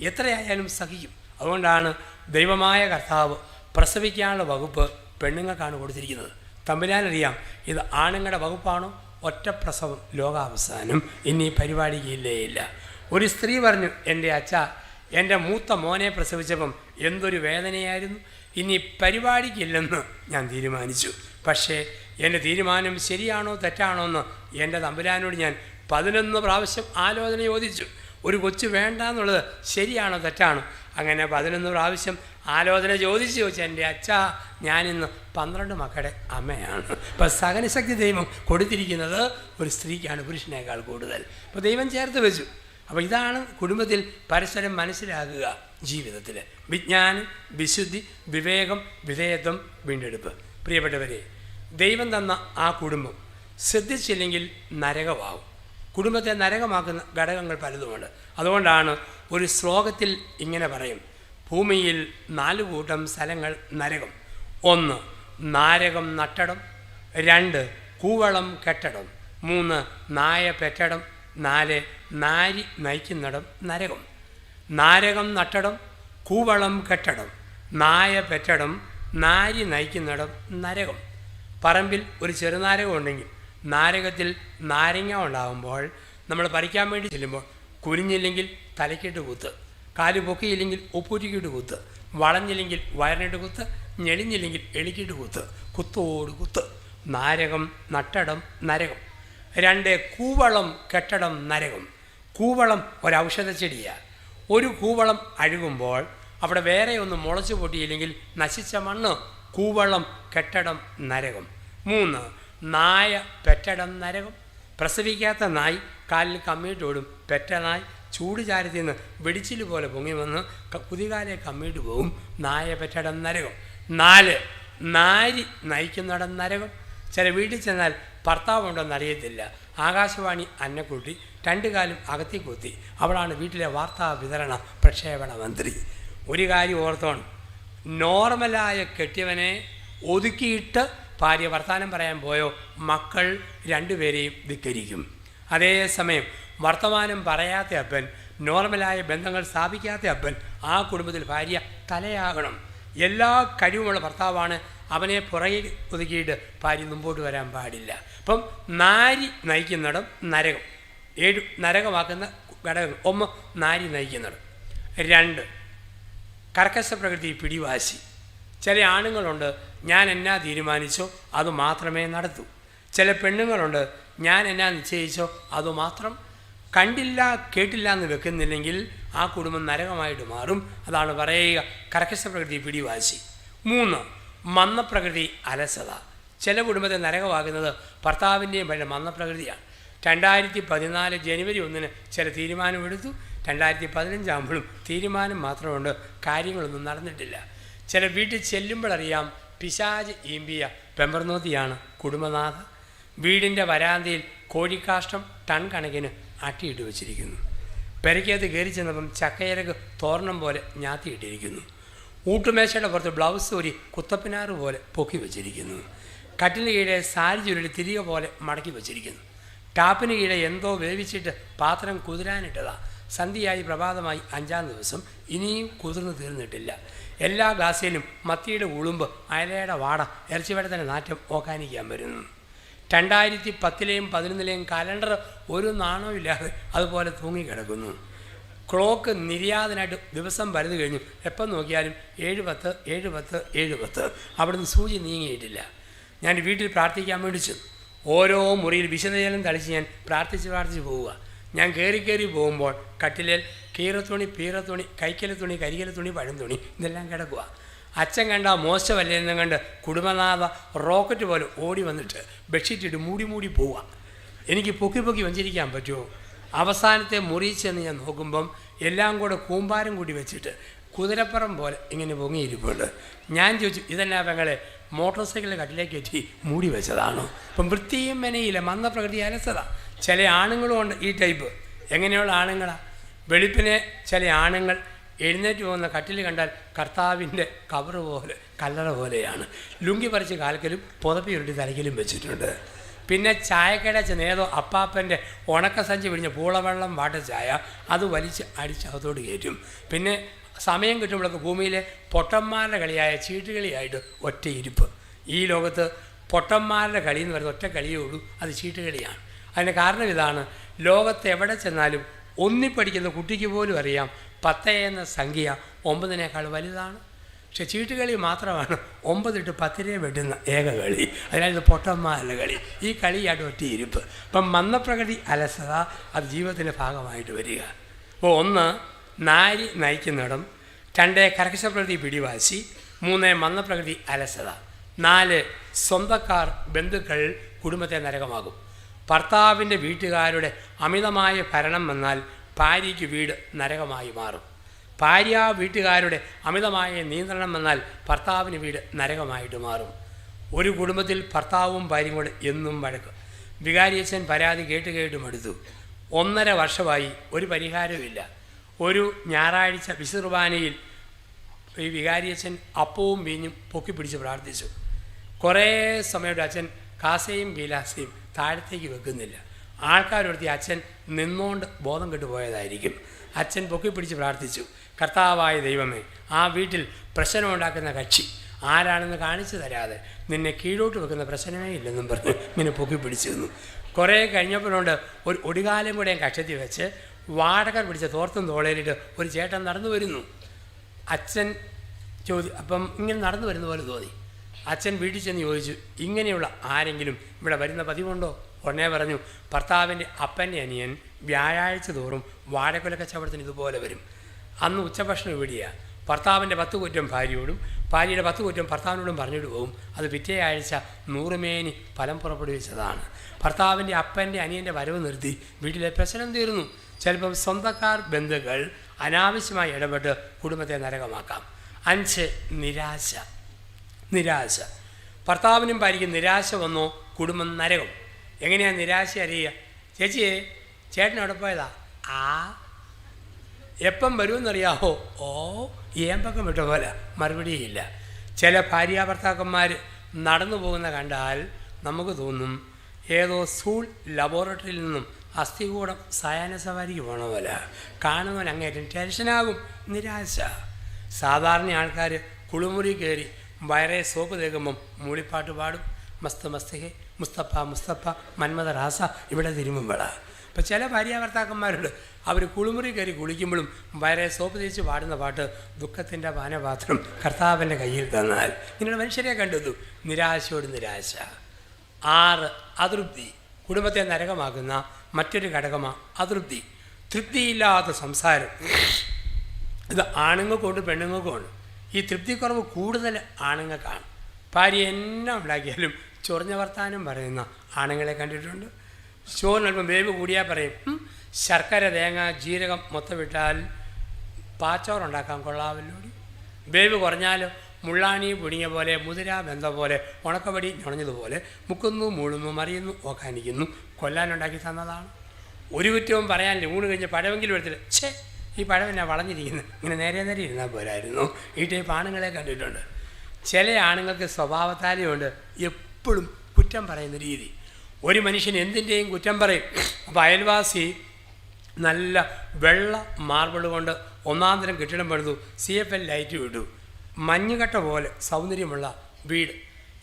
എത്രയായാലും സഹിക്കും. അതുകൊണ്ടാണ് ദൈവമായ കർത്താവ് പ്രസവിക്കാനുള്ള വകുപ്പ് പെണ്ണുങ്ങൾക്കാണ് കൊടുത്തിരിക്കുന്നത്. തമ്പുരാനറിയാം ഇത് ആണുങ്ങളുടെ വകുപ്പാണോ, ഒറ്റ പ്രസവം ലോകാവസാനം, ഇനി പരിപാടിക്ക് ഇല്ല. ഒരു സ്ത്രീ പറഞ്ഞു, എൻ്റെ അച്ഛ എൻ്റെ മൂത്ത മോനെ പ്രസവിച്ചപ്പം എന്തൊരു വേദനയായിരുന്നു, ഇനി പരിപാടിക്കില്ലെന്ന് ഞാൻ തീരുമാനിച്ചു. പക്ഷേ എൻ്റെ തീരുമാനം ശരിയാണോ തെറ്റാണോ എന്ന് എൻ്റെ തമ്പുരാനോട് ഞാൻ 11 പ്രാവശ്യം ആലോചന ചോദിച്ചു. ഒരു കൊച്ചു വേണ്ട എന്നുള്ളത് ശരിയാണോ തെറ്റാണോ? അങ്ങനെ 11 പ്രാവശ്യം ആലോചന ചോദിച്ചു എൻ്റെ അച്ഛ ഞാനിന്ന് 12 മക്കളുടെ അമ്മയാണ്. ഇപ്പം സഹനശക്തി ദൈവം കൊടുത്തിരിക്കുന്നത് ഒരു സ്ത്രീക്കാണ് പുരുഷനേക്കാൾ കൂടുതൽ. അപ്പോൾ ദൈവം ചേർത്ത് വെച്ചു. അപ്പോൾ ഇതാണ് കുടുംബത്തിൽ പരസ്പരം മനസ്സിലാക്കുക. ജീവിതത്തിൽ വിജ്ഞാനം, വിശുദ്ധി, വിവേകം, വിധേയത്വം, വീണ്ടെടുപ്പ്. പ്രിയപ്പെട്ടവരെ, ദൈവം തന്ന ആ കുടുംബം ശ്രദ്ധിച്ചില്ലെങ്കിൽ നരകമാവും. കുടുംബത്തെ നരകമാക്കുന്ന ഘടകങ്ങൾ പലതുമുണ്ട്. അതുകൊണ്ടാണ് ഒരു ശ്ലോകത്തിൽ ഇങ്ങനെ പറയും, ഭൂമിയിൽ 4 കൂട്ടം സ്ഥലങ്ങൾ നരകം. 1 നാരകം നട്ടടം, 2 കൂവളം കെട്ടടം, 3 നായ പെറ്റടം, 4 നാരി നയിക്കുന്നിടം നരകം. നാരകം നട്ടടം, കൂവളം കെട്ടടം, നായ പെറ്റടം, നാരി നയിക്കുന്നിടം നരകം. പറമ്പിൽ ഒരു ചെറുനാരകം ഉണ്ടെങ്കിൽ നാരകത്തിൽ നാരങ്ങ ഉണ്ടാകുമ്പോൾ നമ്മൾ പറിക്കാൻ വേണ്ടി ചെല്ലുമ്പോൾ കുനിഞ്ഞില്ലെങ്കിൽ തലക്കിട്ട് കുത്ത്, കാല് പൊക്കിയില്ലെങ്കിൽ ഉപ്പൂറ്റിക്കിട്ട് കുത്ത്, വളഞ്ഞില്ലെങ്കിൽ വയറിനിട്ട് കുത്ത്, ഞെളിഞ്ഞില്ലെങ്കിൽ എളിക്കിട്ട് കുത്ത്, കുത്തോട് കുത്ത്. നാരകം നട്ടടം നരകം. 2 കൂവളം കെട്ടടം നരകം. കൂവളം ഒരൗഷധ ചെടിയാണ്. ഒരു കൂവളം അഴുകുമ്പോൾ അവിടെ വേറെ ഒന്ന് മുളച്ചു പൊട്ടിയില്ലെങ്കിൽ നശിച്ച മണ്ണ്, കൂവളം കെട്ടടം നരകം. 3 നായ പെറ്റടം നരകം. പ്രസവിക്കാത്ത നായി കാലിൽ കമ്മിയിട്ടോടും, പെറ്റ നായി ചൂട് ചാരത്തിൽ നിന്ന് വെടിച്ചിൽ പോലെ പൊങ്ങി വന്ന് കുതികാലെ കമ്മിയിട്ട് പോകും. നായ പെറ്റടം നരകം. 4 നാരി നയിക്കുന്നിടം നരകം. ചില വീട്ടിൽ ചെന്നാൽ ഭർത്താവുണ്ടോയെന്ന് അറിയത്തില്ല, ആകാശവാണി അന്നക്കുട്ടി 2 കാലും അകത്തി കുത്തി, അവളാണ് വീട്ടിലെ വാർത്താ വിതരണ പ്രക്ഷേപണ മന്ത്രി. ഒരു കാര്യം ഓർത്തോണം, നോർമലായ കെട്ടിയവനെ ഒതുക്കിയിട്ട് ഭാര്യ വർത്തമാനം പറയാൻ പോയോ മക്കൾ 2 പേരെയും ധിക്കരിക്കും. അതേസമയം വർത്തമാനം പറയാത്ത അപ്പൻ, നോർമലായ ബന്ധങ്ങൾ സ്ഥാപിക്കാത്ത അപ്പൻ, ആ കുടുംബത്തിൽ ഭാര്യ തലയാകണം. എല്ലാ കഴിവുമുള്ള ഭർത്താവാണ്, അവനെ പുറകെ ഒതുക്കിയിട്ട് ഭാര്യ മുമ്പോട്ട് വരാൻ പാടില്ല. അപ്പം നാരി നയിക്കുന്നിടം നരകം. 7 നരകമാക്കുന്ന ഘടകങ്ങൾ. 1 നാരി നയിക്കുന്നിടം. 2 കർക്കശ പ്രകൃതി പിടിവാശി. ചില ആണുങ്ങളുണ്ട്, ഞാൻ എന്നാ തീരുമാനിച്ചോ അത് മാത്രമേ നടത്തൂ. ചില പെണ്ണുങ്ങളുണ്ട്, ഞാൻ എന്നാ നിശ്ചയിച്ചോ അതുമാത്രം. കണ്ടില്ല കേട്ടില്ല എന്ന് വെക്കുന്നില്ലെങ്കിൽ ആ കുടുംബം നരകമായിട്ട് മാറും. അതാണ് പറയുക കർക്കശ പ്രകൃതി പിടിവാശി. 3, മന്ദപ്രകൃതി അലസത. ചില കുടുംബത്തെ നരകമാകുന്നത് ഭർത്താവിൻ്റെയും പല മന്ദപ്രകൃതിയാണ്. 2014 ജനുവരി 1 ചില തീരുമാനമെടുത്തു. 2015 ആകുമ്പോഴും തീരുമാനം മാത്രമുണ്ട്, കാര്യങ്ങളൊന്നും നടന്നിട്ടില്ല. ചില വീട്ടിൽ ചെല്ലുമ്പോഴറിയാം പിശാച് ഈമ്പിയ പെമ്പർനോത്തിയാണ് കുടുംബനാഥ. വീടിൻ്റെ വരാന്തയിൽ കോഴിക്കാഷ്ടം ടൺ കണക്കിന് അട്ടിയിട്ട് വച്ചിരിക്കുന്നു. പെരയ്ക്കകത്ത് കയറി ചെന്നപ്പം ചക്കയിലക്ക് തോരണം പോലെ ഞാത്തിയിട്ടിരിക്കുന്നു. ഊട്ടുമേശയുടെ പുറത്ത് ബ്ലൗസ് ഒരു കുത്തപ്പിനാറ് പോലെ പൊക്കി വച്ചിരിക്കുന്നു. കട്ടിന് കീഴെ സാരി ചുരുളി തിരികെ പോലെ മടക്കി വച്ചിരിക്കുന്നു. ടാപ്പിന് കീഴെ എന്തോ വേവിച്ചിട്ട് പാത്രം കുതിരാനിട്ടതാ. സന്ധ്യയായി പ്രഭാതമായി 5-ാം ദിവസം, ഇനിയും കുതിർന്ന് തീർന്നിട്ടില്ല. എല്ലാ ഗ്ലാസ്സിലും മത്തിയുടെ ഉളുമ്പ്, അയലയുടെ വാട, ഇറച്ചിവടത്തിൻ്റെ നാറ്റം ഓക്കാനിക്കാൻ വരുന്നു. 2010-ലെയും 2011-ലെയും കലണ്ടർ ഒരു നാണവും ഇല്ലാതെ അതുപോലെ തൂങ്ങിക്കിടക്കുന്നു. ക്ലോക്ക് നിര്യാതനായിട്ട് ദിവസം വലുത് കഴിഞ്ഞു. എപ്പം നോക്കിയാലും 7:10, 7:10, 7:10. അവിടുന്ന് സൂചി നീങ്ങിയിട്ടില്ല. ഞാൻ വീട്ടിൽ പ്രാർത്ഥിക്കാൻ വേണ്ടി ചെന്നു. ഓരോ മുറിയിൽ വിശുദ്ധജലം തളിച്ച് ഞാൻ പ്രാർത്ഥിച്ച് പോവുക. ഞാൻ കയറി പോകുമ്പോൾ കട്ടിലേൽ കീറത്തുണി, പീറത്തുണി, കൈക്കല തുണി, കരികല തുണി, പഴം തുണി ഇതെല്ലാം കിടക്കുക. അച്ഛൻ കണ്ട മോശമല്ലെന്നും കണ്ട് കുടുംബനാഥ റോക്കറ്റ് പോലെ ഓടി വന്നിട്ട് ബെഡ്ഷീറ്റിട്ട് മൂടി പോവുക. എനിക്ക് പൊക്കി വഞ്ചിരിക്കാൻ പറ്റുമോ? അവസാനത്തെ മുറിയിൽ ചെന്ന് ഞാൻ നോക്കുമ്പം എല്ലാം കൂടെ കൂമ്പാരം കൂടി വെച്ചിട്ട് കുതിരപ്പുറം പോലെ ഇങ്ങനെ പൊങ്ങിയിരിപ്പുണ്ട്. ഞാൻ ചോദിച്ചു, ഇതെന്നാ പെങ്ങളെ മോട്ടോർ സൈക്കിളിൽ കട്ടിലേക്ക് കയറ്റി മൂടി വെച്ചതാണോ? അപ്പം വൃത്തിയും മെനയില്ല, മന്ദപ്രകൃതി അലസത. ചില ആണുങ്ങളും ഉണ്ട് ഈ ടൈപ്പ്. എങ്ങനെയുള്ള ആണുങ്ങളാണ്? വെളുപ്പിനെ ചില ആണുങ്ങൾ എഴുന്നേറ്റ് പോകുന്ന കട്ടിൽ കണ്ടാൽ കർത്താവിൻ്റെ കവറ് പോലെ, കല്ലറ പോലെയാണ്. ലുങ്കി പറിച്ച് കാൽക്കലും പുതപ്പി ഉരുട്ടി തലയ്ക്കലും വെച്ചിട്ടുണ്ട്. പിന്നെ ചായക്കട ചെന്നേതോ അപ്പാപ്പൻ്റെ ഉണക്കസഞ്ചി പിടിഞ്ഞ പൂളവെള്ളം വാട്ട ചായ അത് വലിച്ച് അടിച്ചകത്തോട്ട് കയറ്റും. പിന്നെ സമയം കിട്ടുമ്പോഴൊക്കെ ഭൂമിയിലെ പൊട്ടന്മാരുടെ കളിയായ ചീട്ടുകളിയായിട്ട് ഒറ്റ ഇരിപ്പ്. ഈ ലോകത്ത് പൊട്ടന്മാരുടെ കളി എന്ന് പറയുന്നത് ഒറ്റ കളിയേ ഉള്ളൂ, അത് ചീട്ടുകളിയാണ്. അതിൻ്റെ കാരണം ഇതാണ്, ലോകത്ത് എവിടെ ചെന്നാലും ഒന്നിപ്പടിക്കുന്ന കുട്ടിക്ക് പോലും അറിയാം 10 എന്ന സംഖ്യ 9-നേക്കാൾ വലുതാണ്. പക്ഷെ ചീട്ടുകളി മാത്രമാണ് 9 ഇട്ട് 10 രൂപ വെട്ടുന്ന ഏക കളി. അതിനായത് പൊട്ടന്മാരുടെ കളി. ഈ കളിയായിട്ട് ഒറ്റ ഇരിപ്പ്. അപ്പം മന്ദപ്രകൃതി അലസത അത് ജീവിതത്തിൻ്റെ ഭാഗമായിട്ട് വരിക. അപ്പോൾ 1 നാരി നയിക്കുന്നിടം, 2 കർക്കശപ്രകൃതി പിടിവാശി, 3 മന്ദപ്രകൃതി അലസത, 4 സ്വന്തക്കാർ ബന്ധുക്കൾ കുടുംബത്തെ നരകമാകും. ഭർത്താവിൻ്റെ വീട്ടുകാരുടെ അമിതമായ ഭരണം വന്നാൽ ഭാര്യയ്ക്ക് വീട് നരകമായി മാറും. ഭാര്യ വീട്ടുകാരുടെ അമിതമായ നിയന്ത്രണം വന്നാൽ ഭർത്താവിന് വീട് നരകമായിട്ട് മാറും. ഒരു കുടുംബത്തിൽ ഭർത്താവും ഭാര്യയും കൂടെ എന്നും വഴക്ക്. വികാരിയച്ഛൻ പരാതി കേട്ട് മടുത്തു. 1.5 വർഷമായി ഒരു പരിഹാരവുമില്ല. ഒരു ഞായറാഴ്ച വിശുദ്ധ കുർബാനയിൽ ഈ വികാരിയച്ഛൻ അപ്പവും വീഞ്ഞും പൊക്കി പിടിച്ച് പ്രാർത്ഥിച്ചു. കുറേ സമയത്ത് അച്ഛൻ കാസയും ഗീലാസയും താഴത്തേക്ക് വെക്കുന്നില്ല. ആൾക്കാരൊരുത്തി അച്ഛൻ നിന്നുകൊണ്ട് ബോധം കെട്ടുപോയതായിരിക്കും. അച്ഛൻ പൊക്കി പിടിച്ച് പ്രാർത്ഥിച്ചു, കർത്താവായ ദൈവമേ, ആ വീട്ടിൽ പ്രശ്നമുണ്ടാക്കുന്ന കക്ഷി ആരാണെന്ന് കാണിച്ചു തരാതെ നിന്നെ കീഴോട്ട് വെക്കുന്ന പ്രശ്നമേ ഇല്ലെന്നും പറഞ്ഞ് ഇങ്ങനെ പൊക്കി പിടിച്ചു നിന്നു. കുറേ കഴിഞ്ഞപ്പോഴുണ്ട് ഒരു ഒടികാലം കൂടെ കക്ഷത്തി വെച്ച് വാടകർ പിടിച്ച തോർത്തും തോളയിലിട്ട് ഒരു ചേട്ടൻ നടന്നു വരുന്നു. അച്ഛൻ അപ്പം ഇങ്ങനെ നടന്നു വരുന്ന പോലെ തോന്നി. അച്ഛൻ വീട്ടിൽ ചെന്ന് ചോദിച്ചു, ഇങ്ങനെയുള്ള ആരെങ്കിലും ഇവിടെ വരുന്ന പതിവുണ്ടോ? ഉടനെ പറഞ്ഞു, ഭർത്താവിൻ്റെ അപ്പൻ്റെ അനിയൻ വ്യാഴാഴ്ച തോറും വാഴക്കൊല കച്ചവടത്തിന് ഇതുപോലെ വരും. അന്ന് ഉച്ചഭക്ഷണം ഇവിടെയാണ്. ഭർത്താവിൻ്റെ 10 കുറ്റം ഭാര്യയോടും ഭാര്യയുടെ 10 കുറ്റം ഭർത്താവിനോടും പറഞ്ഞിട്ട് പോകും. അത് പിറ്റേ ആഴ്ച 100 മേനി ഫലം പുറപ്പെടുവിച്ചതാണ്. ഭർത്താവിൻ്റെ അപ്പൻ്റെ അനിയൻ്റെ വരവ് നിർത്തി വീട്ടിലെ പ്രശ്നം തീർന്നു. ചിലപ്പം സ്വന്തക്കാർ ബന്ധുക്കൾ അനാവശ്യമായി ഇടപെട്ട് കുടുംബത്തെ നരകമാക്കാം. 5 നിരാശ. ഭർത്താവിനും ഭാര്യയ്ക്കും നിരാശ വന്നോ കുടുംബം നരകം. എങ്ങനെയാണ് നിരാശ അറിയുക? ചേച്ചിയെ, ചേട്ടൻ എവിടെ പോയതാ? എപ്പം വരുമെന്നറിയാമോ? ഏമ്പക്കം വിട്ട പോലെ മറുപടിയില്ല. ചില ഭാര്യാഭർത്താക്കന്മാർ നടന്നു പോകുന്ന കണ്ടാൽ നമുക്ക് തോന്നും ഏതോ സ്കൂൾ ലബോറട്ടറിയിൽ നിന്നും അസ്ഥികൂടം സായാഹ്ന സവാരിക്ക് പോണ പോലെ. കാണുന്നവൻ അങ്ങേറ്റം ടെൻഷനാകും. നിരാശ. സാധാരണ ആൾക്കാർ കുളിമുറി കയറി വയറെ സോപ്പ് തേക്കുമ്പം മൂളിപ്പാട്ട് പാടും. മസ്ത് മസ്തഹെ, മുസ്തഫ മുസ്തഫ, മന്മത റാസ ഇവിടെ തിരുമുമ്പള. ഇപ്പം ചില ഭാര്യാഭർത്താക്കന്മാരുണ്ട്, അവർ കുളിമുറി കയറി കുളിക്കുമ്പോഴും വരെ സോപ്പ് തേച്ച് പാടുന്ന പാട്ട് ദുഃഖത്തിൻ്റെ പാനപാത്രം കർത്താവിൻ്റെ കയ്യിൽ തന്നാൽ. ഇങ്ങനെയുള്ള മനുഷ്യരെ കണ്ടു. നിരാശയോട് നിരാശ. 6 അതൃപ്തി. കുടുംബത്തെ നരകമാക്കുന്ന മറ്റൊരു ഘടകമാണ് അതൃപ്തി. തൃപ്തിയില്ലാത്ത സംസാരം. ഇത് ആണുങ്ങൾക്കുണ്ട് പെണ്ണുങ്ങൾക്കുമുണ്ട്. ഈ തൃപ്തിക്കുറവ് കൂടുതൽ ആണുങ്ങൾക്കാണ്. ഭാര്യ എന്നാ ഉണ്ടാക്കിയാലും ചൊറിഞ്ഞ വർത്താനം പറയുന്ന ആണുങ്ങളെ കണ്ടിട്ടുണ്ട്. ചോറിനൽപ്പം വേവ് കൂടിയാൽ പറയും, ശർക്കര തേങ്ങ ജീരകം മൊത്തം വിട്ടാൽ പാച്ചോറുണ്ടാക്കാൻ കൊള്ളാമല്ലോ. വേവ് കുറഞ്ഞാൽ മുള്ളാണി പുണിയ പോലെ മുതിര ബന്ധ പോലെ ഉണക്കപടി ഞുണഞ്ഞതുപോലെ മുക്കുന്നു മൂളുന്നു മറിയുന്നു ഓക്കാനിക്കുന്നു. കൊല്ലാനുണ്ടാക്കി തന്നതാണ്. ഒരു കുറ്റവും പറയാനില്ല. ഊണ് കഴിഞ്ഞ് പഴമെങ്കിലും എടുത്തിട്ട് ഛേ ഈ പഴം എന്നാ വളഞ്ഞിരിക്കുന്നു, ഇങ്ങനെ നേരെ നേരെ ഇരുന്നാൽ പോരായിരുന്നു. ഈ ടൈപ്പ് ആണുങ്ങളെ കണ്ടിട്ടുണ്ട്. ചില ആണുങ്ങൾക്ക് സ്വഭാവത്താലെയുണ്ട് എപ്പോഴും കുറ്റം പറയുന്ന രീതി. ഒരു മനുഷ്യൻ എന്തിൻ്റെയും കുറ്റം പറയും. അപ്പോൾ അയൽവാസി നല്ല വെള്ള മാർബിൾ കൊണ്ട് ഒന്നാന്തരം കെട്ടിടം പണിതു, CFL ലൈറ്റ് വിട്ടു, മഞ്ഞുകട്ട പോലെ സൗന്ദര്യമുള്ള വീട്.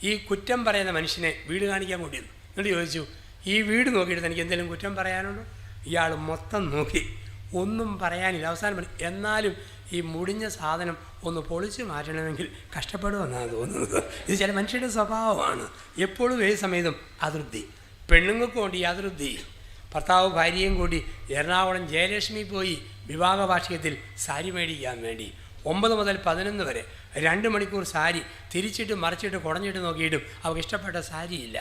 ഈ കുറ്റം പറയുന്ന മനുഷ്യനെ വീട് കാണിക്കാൻ കൊണ്ടിരുന്നു. എന്നിട്ട് ചോദിച്ചു, ഈ വീട് നോക്കിയിട്ട് തനിക്ക് എന്തെങ്കിലും കുറ്റം പറയാനുണ്ടോ? ഇയാൾ മൊത്തം നോക്കി, ഒന്നും പറയാനില്ല. അവസാനം പറഞ്ഞു, എന്നാലും ഈ മുടിഞ്ഞ സാധനം ഒന്ന് പൊളിച്ച് മാറ്റണമെങ്കിൽ കഷ്ടപ്പെടുമെന്നാണ് തോന്നുന്നത്. ഇത് ചില മനുഷ്യരുടെ സ്വഭാവമാണ്. എപ്പോഴും ഏത് സമയത്തും അതൃപ്തി. പെണ്ണുങ്ങൾക്ക് കൊണ്ട് ഈ അതൃപ്തി. ഭർത്താവ് ഭാര്യയും കൂടി എറണാകുളം ജയലക്ഷ്മി പോയി വിവാഹ വാർഷികത്തിൽ സാരി മേടിക്കാൻ വേണ്ടി 9 മുതൽ 11 വരെ 2 മണിക്കൂർ സാരി തിരിച്ചിട്ട് മറിച്ചിട്ട് കുടഞ്ഞിട്ട് നോക്കിയിട്ടും അവർക്ക് ഇഷ്ടപ്പെട്ട സാരിയില്ല.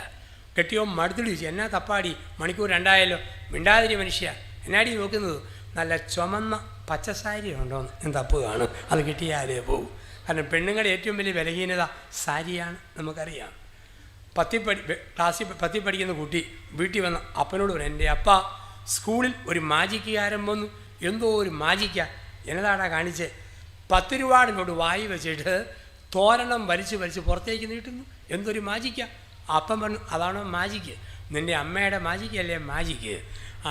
കെട്ടിയോ മടുത്തിട്ട് ചോദിച്ചു, എന്നാ തപ്പാടി മണിക്കൂർ 2 ആയല്ലോ. മിണ്ടാതിരി മനുഷ്യ, എന്നാടി നോക്കുന്നത്? നല്ല ചുമന്ന പച്ചസാരി ഉണ്ടോയെന്ന് ഞാൻ തപ്പുകയാണ്. അത് കിട്ടിയാലേ പോകും. കാരണം പെണ്ണുങ്ങളുടെ ഏറ്റവും വലിയ ബലഹീനത സാരിയാണ്, നമുക്കറിയാം. ക്ലാസ്സിൽ 10 പഠിക്കുന്ന കുട്ടി വീട്ടിൽ വന്ന് അപ്പനോട് പറഞ്ഞു, എൻ്റെ അപ്പ സ്കൂളിൽ ഒരു മാജിക്കുകാരൻ വന്നു, എന്തോ ഒരു മാജിക്ക. എന്നതാടാ കാണിച്ച്? 10 രൂപയുടെ നോട്ട് വായി വെച്ചിട്ട് തോരണം വലിച്ച് പുറത്തേക്ക് നീട്ടുന്നു. എന്തൊരു മാജിക്ക? അപ്പം പറഞ്ഞു, അതാണോ മാജിക്ക്? നിൻ്റെ അമ്മയുടെ മാജിക്കല്ലേ മാജിക്ക്.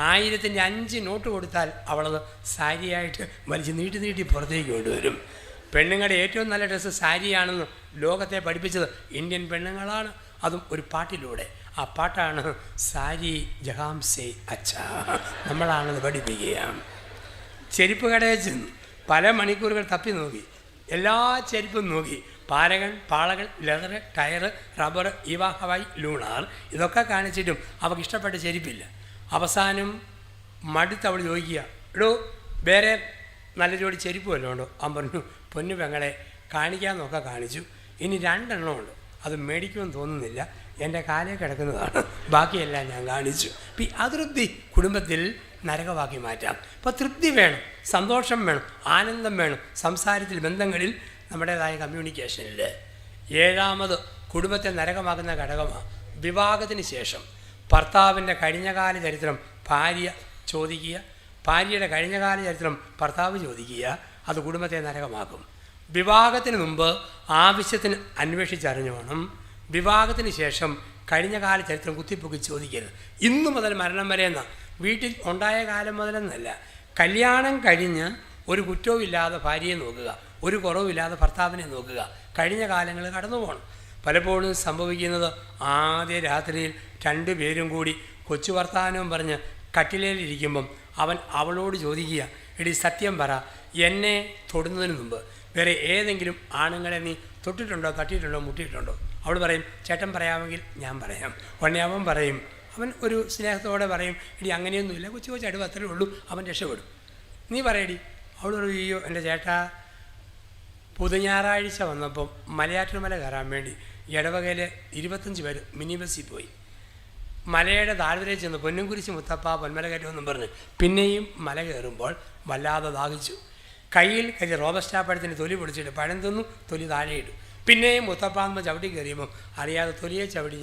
1000-5 നോട്ട് കൊടുത്താൽ അവളത് സാരിയായിട്ട് വലിച്ച് നീട്ടി പുറത്തേക്ക് കൊണ്ടുവരും. പെണ്ണുങ്ങളുടെ ഏറ്റവും നല്ല ഡ്രസ്സ് സാരിയാണെന്ന് ലോകത്തെ പഠിപ്പിച്ചത് ഇന്ത്യൻ പെണ്ണുങ്ങളാണ്. അതും ഒരു പാട്ടിലൂടെ. ആ പാട്ടാണ് സാരി ജഹാം സേ അച്ഛാ. നമ്മളാണത് പഠിപ്പിക്കുക. ചെരുപ്പ് കടയിൽ ചെന്ന് പല മണിക്കൂറുകൾ തപ്പി നോക്കി, എല്ലാ ചെരുപ്പും നോക്കി. പാരകൾ, പാളകൾ, ലെതർ, ടയർ, റബ്ബർ, ഇവ, ഹവായ്, ലൂണാർ ഇതൊക്കെ കാണിച്ചിട്ടും അവർക്ക് ഇഷ്ടപ്പെട്ട ചെരുപ്പില്ല. അവസാനം മടുത്തവൾ ചോദിക്കുക, എടോ വേറെ നല്ല ജോഡി ചെരുപ്പ് വല്ലതും ഉണ്ടോ? അവൻ പറഞ്ഞു, പൊന്നു പെങ്ങളെ കാണിക്കാമെന്നൊക്കെ കാണിച്ചു, ഇനി 2 എണ്ണമുണ്ട്, അത് മേടിക്കുമെന്ന് തോന്നുന്നില്ല, എൻ്റെ കാലേ കിടക്കുന്നതാണ്, ബാക്കിയെല്ലാം ഞാൻ കാണിച്ചു. ഇപ്പം ഈ അതൃപ്തി കുടുംബത്തിൽ നരകമാക്കി മാറ്റാം. ഇപ്പോൾ തൃപ്തി വേണം, സന്തോഷം വേണം, ആനന്ദം വേണം സംസാരത്തിൽ, ബന്ധങ്ങളിൽ, നമ്മുടേതായ കമ്മ്യൂണിക്കേഷനിൽ. 7ാമത് കുടുംബത്തെ നരകമാക്കുന്ന ഘടകമാണ് വിവാഹത്തിന് ശേഷം ഭർത്താവിൻ്റെ കഴിഞ്ഞകാല ചരിത്രം ഭാര്യ ചോദിക്കുക, ഭാര്യയുടെ കഴിഞ്ഞകാല ചരിത്രം ഭർത്താവ് ചോദിക്കുക. അത് കുടുംബത്തെ നരകമാക്കും. വിവാഹത്തിന് മുമ്പ് ആവശ്യത്തിന് അന്വേഷിച്ചറിഞ്ഞോണം. വിവാഹത്തിന് ശേഷം കഴിഞ്ഞകാല ചരിത്രം കുത്തിപ്പൊക്കി ചോദിക്കരുത്. ഇന്നു മുതൽ മരണം വരെ എന്ന വീട്ടിൽ ഉണ്ടായ കാലം മുതലെന്നല്ല. കല്യാണം കഴിഞ്ഞ് ഒരു കുറ്റവും ഇല്ലാതെ ഭാര്യയെ നോക്കുക, ഒരു കുറവുമില്ലാതെ ഭർത്താവിനെ നോക്കുക. കഴിഞ്ഞ കാലങ്ങൾ കടന്നു പോകണം. പലപ്പോഴും സംഭവിക്കുന്നത് ആദ്യ രാത്രിയിൽ 2 പേരും കൂടി കൊച്ചു വർത്താനവും പറഞ്ഞ് കട്ടിലേലിരിക്കുമ്പം അവളോട് ചോദിക്കുക, എടി സത്യം പറ, എന്നെ തൊടുന്നതിന് മുമ്പ് വേറെ ഏതെങ്കിലും ആണുങ്ങളെ നീ തൊട്ടിട്ടുണ്ടോ, തട്ടിയിട്ടുണ്ടോ, മുട്ടിയിട്ടുണ്ടോ? അവൾ പറയും, ചേട്ടൻ പറയാമെങ്കിൽ ഞാൻ പറയാം. ഉടനെ അവൻ പറയും, അവൻ ഒരു സ്നേഹത്തോടെ പറയും, എടി അങ്ങനെയൊന്നുമില്ല, കൊച്ചു അടുവ് അത്രേ ഉള്ളൂ, അവൻ രക്ഷപ്പെടും. നീ പറയടി. അവൾ പറയും, അയ്യോ എൻ്റെ ചേട്ടാ, പുതുഞാറാഴ്ച വന്നപ്പം മലയാറ്റൂർമല കയറാൻ വേണ്ടി ഇടവകയിൽ 25 പേര് മിനി ബസ്സിൽ പോയി. മലയുടെ താഴ്വരയിൽ ചെന്ന് പൊന്നുംകുരിശ് മുത്തപ്പ പൊന്മല കയറ്റുമെന്നും പറഞ്ഞ് പിന്നെയും മല കയറുമ്പോൾ വല്ലാതെ ദാഹിച്ചു. കയ്യിൽ റോബസ്റ്റാപ്പഴത്തിൻ്റെ തൊലി പൊടിച്ചിട്ട് പഴം തിന്നു, തൊലി താഴെ ഇട്ടു. പിന്നെയും മുത്തപ്പാകുമ്പോൾ ചവിട്ടി കയറിയുമ്പം അറിയാതെ തൊലിയെ ചവിട്ടി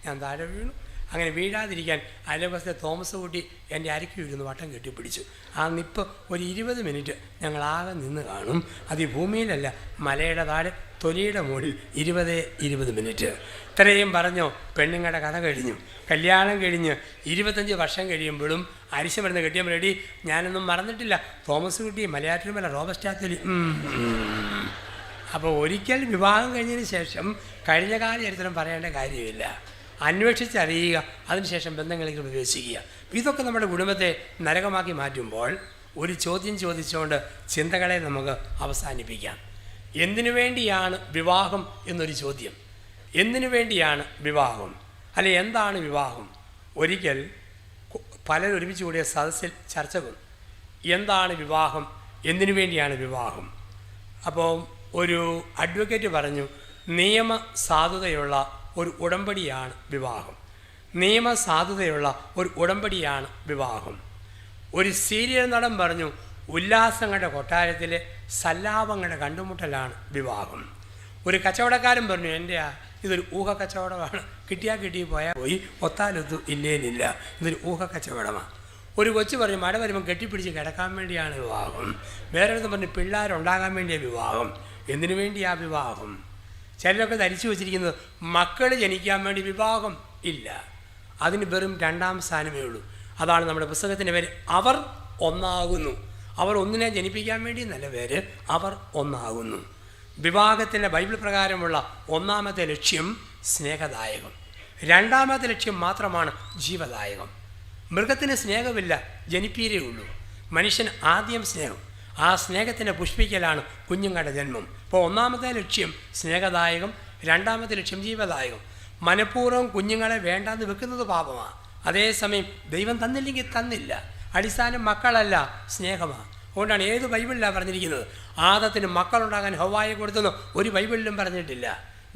ഞാൻ താഴെ വീണു. അങ്ങനെ വീഴാതിരിക്കാൻ അയൽവക്കത്തെ തോമസ് കുട്ടി എൻ്റെ അരയ്ക്ക് വീഴുന്നു വട്ടം കെട്ടിപ്പിടിച്ചു. ആ നിപ്പ് ഒരു 20 മിനിറ്റ് ഞങ്ങളാകെ നിന്ന് കാണും. അത് ഈ ഭൂമിയിലല്ല, മലയുടെ താഴെ തൊലിയുടെ മുകളിൽ 20 മിനിറ്റ്. ഇത്രയും പറഞ്ഞോ പെണ്ണുങ്ങളുടെ കഥ കഴിഞ്ഞു. കല്യാണം കഴിഞ്ഞ് 25 വർഷം കഴിയുമ്പോഴും അരിശമരുന്ന് കെട്ടിയ റെഡി, ഞാനൊന്നും മറന്നിട്ടില്ല, തോമസ് കുട്ടി മലയാറ്റൂർമല റോബസ്റ്റാത്തൊലി. അപ്പോൾ ഒരിക്കൽ വിവാഹം കഴിഞ്ഞതിന് ശേഷം കഴിഞ്ഞ കാല ചരിത്രം പറയേണ്ട കാര്യമില്ല. അന്വേഷിച്ചറിയുക, അതിനുശേഷം ബന്ധങ്ങളിലേക്ക് പ്രവേശിക്കുക. ഇതൊക്കെ നമ്മുടെ കുടുംബത്തെ നരകമാക്കി മാറ്റുമ്പോൾ ഒരു ചോദ്യം ചോദിച്ചുകൊണ്ട് ചിന്തകളെ നമുക്ക് അവസാനിപ്പിക്കാം. എന്തിനു വേണ്ടിയാണ് വിവാഹം എന്നൊരു ചോദ്യം. എന്തിനു വേണ്ടിയാണ് വിവാഹം, അല്ലെ എന്താണ് വിവാഹം? ഒരിക്കൽ പലരും ഒരുമിച്ച് കൂടിയ സദസ്സിൽ ചർച്ച വന്നു. എന്താണ് വിവാഹം, എന്തിനു വേണ്ടിയാണ് വിവാഹം? അപ്പോൾ ഒരു അഡ്വക്കേറ്റ് പറഞ്ഞു, നിയമസാധുതയുള്ള ഒരു ഉടമ്പടിയാണ് വിവാഹം. നിയമസാധുതയുള്ള ഒരു ഉടമ്പടിയാണ് വിവാഹം. ഒരു സീരിയൽ നടൻ പറഞ്ഞു, ഉല്ലാസങ്ങളുടെ കൊട്ടാരത്തിലെ സല്ലാപങ്ങളുടെ കണ്ടുമുട്ടലാണ് വിവാഹം. ഒരു കച്ചവടക്കാരൻ പറഞ്ഞു, ഇതൊരു ഊഹ കച്ചവടമാണ്, കിട്ടിയാൽ കിട്ടി പോയാൽ പോയി, ഒത്താലൊത്തു ഇല്ലേനില്ല, ഇതൊരു ഊഹ കച്ചവടമാണ്. ഒരു കൊച്ചു പറഞ്ഞു, മഴ വരുമ്പോൾ കെട്ടിപ്പിടിച്ച് കിടക്കാൻ വേണ്ടിയാണ് വിവാഹം. വേറൊരു പറഞ്ഞു, പിള്ളേരുണ്ടാകാൻ വേണ്ടിയ വിവാഹം. എന്തിനു വേണ്ടിയാ വിവാഹം? ചിലരൊക്കെ ധരിച്ചു വച്ചിരിക്കുന്നത് മക്കൾ ജനിക്കാൻ വേണ്ടി വിവാഹം ഇല്ല, അതിന് വെറും 2ാം സ്ഥാനമേ ഉള്ളൂ. അതാണ് നമ്മുടെ പുസ്തകത്തിൻ്റെ പേര്, അവർ ഒന്നാകുന്നു. അവർ ഒന്നിനെ ജനിപ്പിക്കാൻ വേണ്ടി നല്ല പേര്, അവർ ഒന്നാകുന്നു. വിവാഹത്തിൻ്റെ ബൈബിൾ പ്രകാരമുള്ള 1ാമത്തെ ലക്ഷ്യം സ്നേഹദായകം, 2ാമത്തെ ലക്ഷ്യം മാത്രമാണ് ജീവദായകം. മൃഗത്തിന് സ്നേഹമില്ല, ജനിപ്പീരേ ഉള്ളൂ. മനുഷ്യന് ആദ്യം സ്നേഹം, ആ സ്നേഹത്തിൻ്റെ പുഷ്പിക്കലാണ് കുഞ്ഞുങ്ങളുടെ ജന്മം. അപ്പോൾ 1ാമത്തെ ലക്ഷ്യം സ്നേഹദായകം, 2ാമത്തെ ലക്ഷ്യം ജീവദായകം. മനഃപൂർവ്വം കുഞ്ഞുങ്ങളെ വേണ്ടാന്ന് വെക്കുന്നത് പാപമാണ്. അതേസമയം ദൈവം തന്നില്ലെങ്കിൽ തന്നില്ല. അടിസ്ഥാനം മക്കളല്ല, സ്നേഹമാണ്. അതുകൊണ്ടാണ് ഏത് ബൈബിളിലാണ് പറഞ്ഞിരിക്കുന്നത്, ആദത്തിന് മക്കളുണ്ടാകാൻ ഹവ്വായെ കൊടുത്തെന്ന് ഒരു ബൈബിളിലും പറഞ്ഞിട്ടില്ല.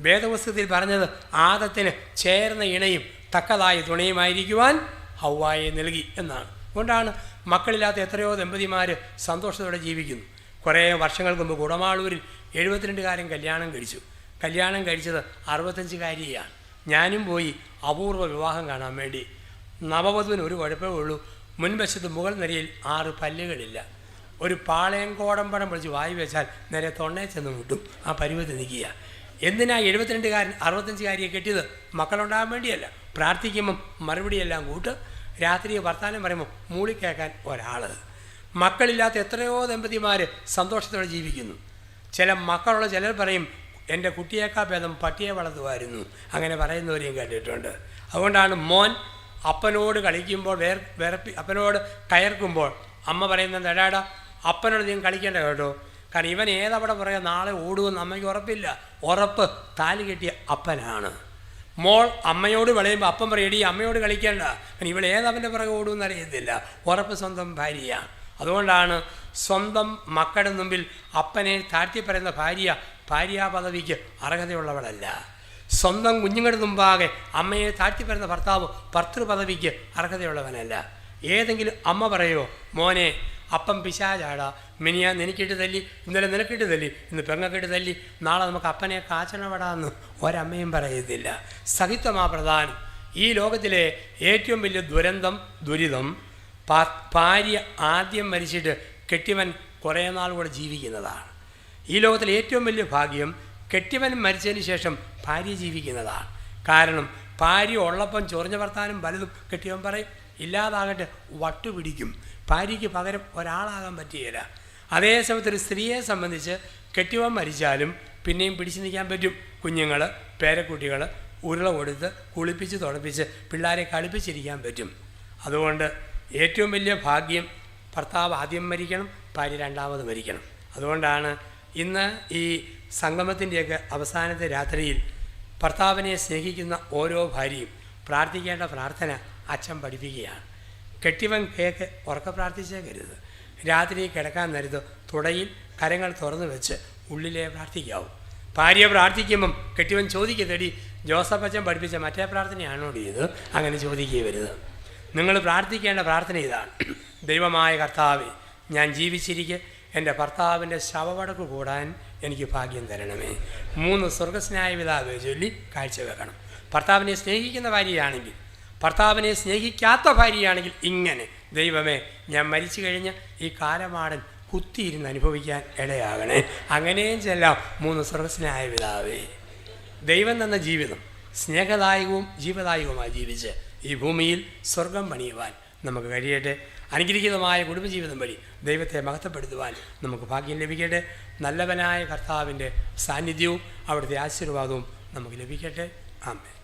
വേദപുസ്തകത്തിൽ പറഞ്ഞത് ആദത്തിന് ചേർന്ന ഇണയും തക്കതായ തുണയുമായിരിക്കുവാൻ ഹവ്വായെ നൽകി എന്നാണ്. അതുകൊണ്ടാണ് മക്കളില്ലാത്ത എത്രയോ ദമ്പതിമാർ സന്തോഷത്തോടെ ജീവിക്കുന്നു. കുറേ വർഷങ്ങൾക്ക് മുമ്പ് കുടമാളൂരിൽ 72കാരൻ കല്യാണം കഴിച്ചു. കല്യാണം കഴിച്ചത് 65കാരിയാണ്. ഞാനും പോയി അപൂർവ വിവാഹം കാണാൻ വേണ്ടി. നവവധുവിന് ഒരു കുഴപ്പമേ ഉള്ളൂ, മുൻവശത്ത് മുകൾ നിരയിൽ 6 പല്ലുകളില്ല. ഒരു പാളയം കോടമ്പടം വിളിച്ച് വായി വെച്ചാൽ നേരെ തൊണ്ണയെ ചെന്ന് മുട്ടും. ആ പരുവത്തിൽ നിൽക്കുക. എന്തിനാ 72കാരൻ 65കാരിയെ കെട്ടിയത്? മക്കളുണ്ടാകാൻ വേണ്ടിയല്ല. പ്രാർത്ഥിക്കുമ്പം മറുപടിയെല്ലാം കൂട്ട്, രാത്രി വർത്താനം പറയുമ്പോൾ മൂളി കേൾക്കാൻ ഒരാൾ. മക്കളില്ലാത്ത എത്രയോ ദമ്പതിമാർ സന്തോഷത്തോടെ ജീവിക്കുന്നു. ചില മക്കളുള്ള ചിലർ പറയും, എൻ്റെ കുട്ടിയേക്കാൾ ഭേദം പട്ടിയെ വളർത്തുമായിരുന്നു, അങ്ങനെ പറയുന്നവരെയും കേട്ടിട്ടുണ്ട്. അതുകൊണ്ടാണ് മോൻ അപ്പനോട് കളിക്കുമ്പോൾ അപ്പനോട് കയർക്കുമ്പോൾ അമ്മ പറയുന്നത്, എടാടാ അപ്പനോട് നീ കളിക്കേണ്ട കേട്ടോ, കാരണം ഇവൻ ഏതവിടെ പറയുക നാളെ ഓടുമെന്ന് അമ്മയ്ക്ക് ഉറപ്പില്ല. ഉറപ്പ് താലി കെട്ടിയ അപ്പനാണ്. മോൾ അമ്മയോട് വിളയുമ്പോൾ അപ്പം പറയും, എടീ അമ്മയോട് കളിക്കേണ്ട, കാരണം ഇവൾ ഏതവൻ്റെ പുറകെ ഓടുമെന്ന് അറിയത്തില്ല. ഉറപ്പ് സ്വന്തം ഭാര്യയാണ്. അതുകൊണ്ടാണ് സ്വന്തം മക്കളുടെ മുമ്പിൽ അപ്പനെ താഴ്ത്തി പറയുന്ന ഭാര്യ പദവിക്ക് അർഹതയുള്ളവളല്ല. സ്വന്തം കുഞ്ഞുങ്ങളുടെ മുമ്പാകെ അമ്മയെ താഴ്ത്തി പറയുന്ന ഭർത്തൃ പദവിക്ക് അർഹതയുള്ളവനല്ല. ഏതെങ്കിലും അമ്മ പറയുമോ, മോനെ അപ്പം പിശാചാടാ, മിനിയാൻ എനിക്കിട്ട് തല്ലി, ഇന്നലെ നിനക്കിട്ട് തല്ലി, ഇന്ന് പെങ്ങക്കിട്ട് തല്ലി, നാളെ നമുക്ക് അപ്പനെ കാച്ചണവിടാന്ന് ഒരമ്മയും പറയത്തില്ല. സഹിത്വമാ പ്രധാനം. ഈ ലോകത്തിലെ ഏറ്റവും വലിയ ദുരിതം ഭാര്യ ആദ്യം മരിച്ചിട്ട് കെട്ടിയവൻ കുറേ നാൾ കൂടെ ജീവിക്കുന്നതാണ്. ഈ ലോകത്തിലെ ഏറ്റവും വലിയ ഭാഗ്യം കെട്ടിയവൻ മരിച്ചതിന് ശേഷം ഭാര്യ ജീവിക്കുന്നതാണ്. കാരണം ഭാര്യ ഉള്ളപ്പം ചൊറിഞ്ഞ വർത്താനം പലതും കെട്ടിയവൻ പറയും, ഇല്ലാതാകട്ടെ വട്ടുപിടിക്കും. ഭാര്യയ്ക്ക് പകരം ഒരാളാകാൻ പറ്റുകയില്ല. അതേസമയത്ത് ഒരു സ്ത്രീയെ സംബന്ധിച്ച് കെട്ടിയവൻ മരിച്ചാലും പിന്നെയും പിടിച്ചു നിൽക്കാൻ പറ്റും. കുഞ്ഞുങ്ങൾ, പേരക്കുട്ടികൾ, ഉരുള കൊടുത്ത് കുളിപ്പിച്ച് തുടപ്പിച്ച് പിള്ളേരെ കളിപ്പിച്ചിരിക്കാൻ പറ്റും. അതുകൊണ്ട് ഏറ്റവും വലിയ ഭാഗ്യം ഭർത്താവ് ആദ്യം മരിക്കണം, ഭാര്യ രണ്ടാമത് മരിക്കണം. അതുകൊണ്ടാണ് ഇന്ന് ഈ സംഗമത്തിൻ്റെയൊക്കെ അവസാനത്തെ രാത്രിയിൽ ഭർത്താവിനെ സ്നേഹിക്കുന്ന ഓരോ ഭാര്യയും പ്രാർത്ഥിക്കേണ്ട പ്രാർത്ഥന അച്ഛൻ പഠിപ്പിക്കുകയാണ്. കെട്ടിവൻ കേക്ക് ഉറക്കെ പ്രാർത്ഥിച്ചേക്കരുത്. രാത്രി കിടക്കാൻ നേരത്ത് തുടയിൽ കരങ്ങൾ തുറന്നു വെച്ച് ഉള്ളിലേ പ്രാർത്ഥിക്കാവൂ. ഭാര്യ പ്രാർത്ഥിക്കുമ്പം കെട്ടിവൻ ചോദിക്കത്തടി, ജോസഫ് അച്ഛൻ പഠിപ്പിച്ച മറ്റേ പ്രാർത്ഥനയാണോ ഇത്? അങ്ങനെ ചോദിക്കരുത്. നിങ്ങൾ പ്രാർത്ഥിക്കേണ്ട പ്രാർത്ഥന ഇതാണ്: ദൈവമായ കർത്താവേ, ഞാൻ ജീവിച്ചിരിക്കെ എൻ്റെ ഭർത്താവിൻ്റെ ശവമടക്ക് കൂടാൻ എനിക്ക് ഭാഗ്യം തരണമേ. 3 സ്വർഗസ്നായ പിതാവേ ചൊല്ലി കാഴ്ചവെക്കണം. ഭർത്താവിനെ സ്നേഹിക്കുന്ന ഭാര്യയാണെങ്കിൽ, ഭർത്താവിനെ സ്നേഹിക്കാത്ത ഭാര്യയാണെങ്കിൽ ഇങ്ങനെ: ദൈവമേ, ഞാൻ മരിച്ചു കഴിഞ്ഞ് ഈ കാലമാടൻ കുത്തിയിരുന്ന് അനുഭവിക്കാൻ ഇടയാകണേ. അങ്ങനെയും ചെല്ലാം 3 സ്വർഗസ്നായ പിതാവേ. ദൈവം തന്ന ജീവിതം സ്നേഹദായകവും ജീവദായകവുമായി ജീവിച്ച് ഈ ഭൂമിയിൽ സ്വർഗം പണിയുവാൻ നമുക്ക് കഴിയട്ടെ. അനുഗ്രഹീതമായ കുടുംബജീവിതം വഴി ദൈവത്തെ മഹത്വപ്പെടുത്തുവാൻ നമുക്ക് ഭാഗ്യം ലഭിക്കട്ടെ. നല്ലവനായ കർത്താവിൻ്റെ സാന്നിധ്യവും അവിടുത്തെ ആശീർവാദവും നമുക്ക് ലഭിക്കട്ടെ. ആമേൻ.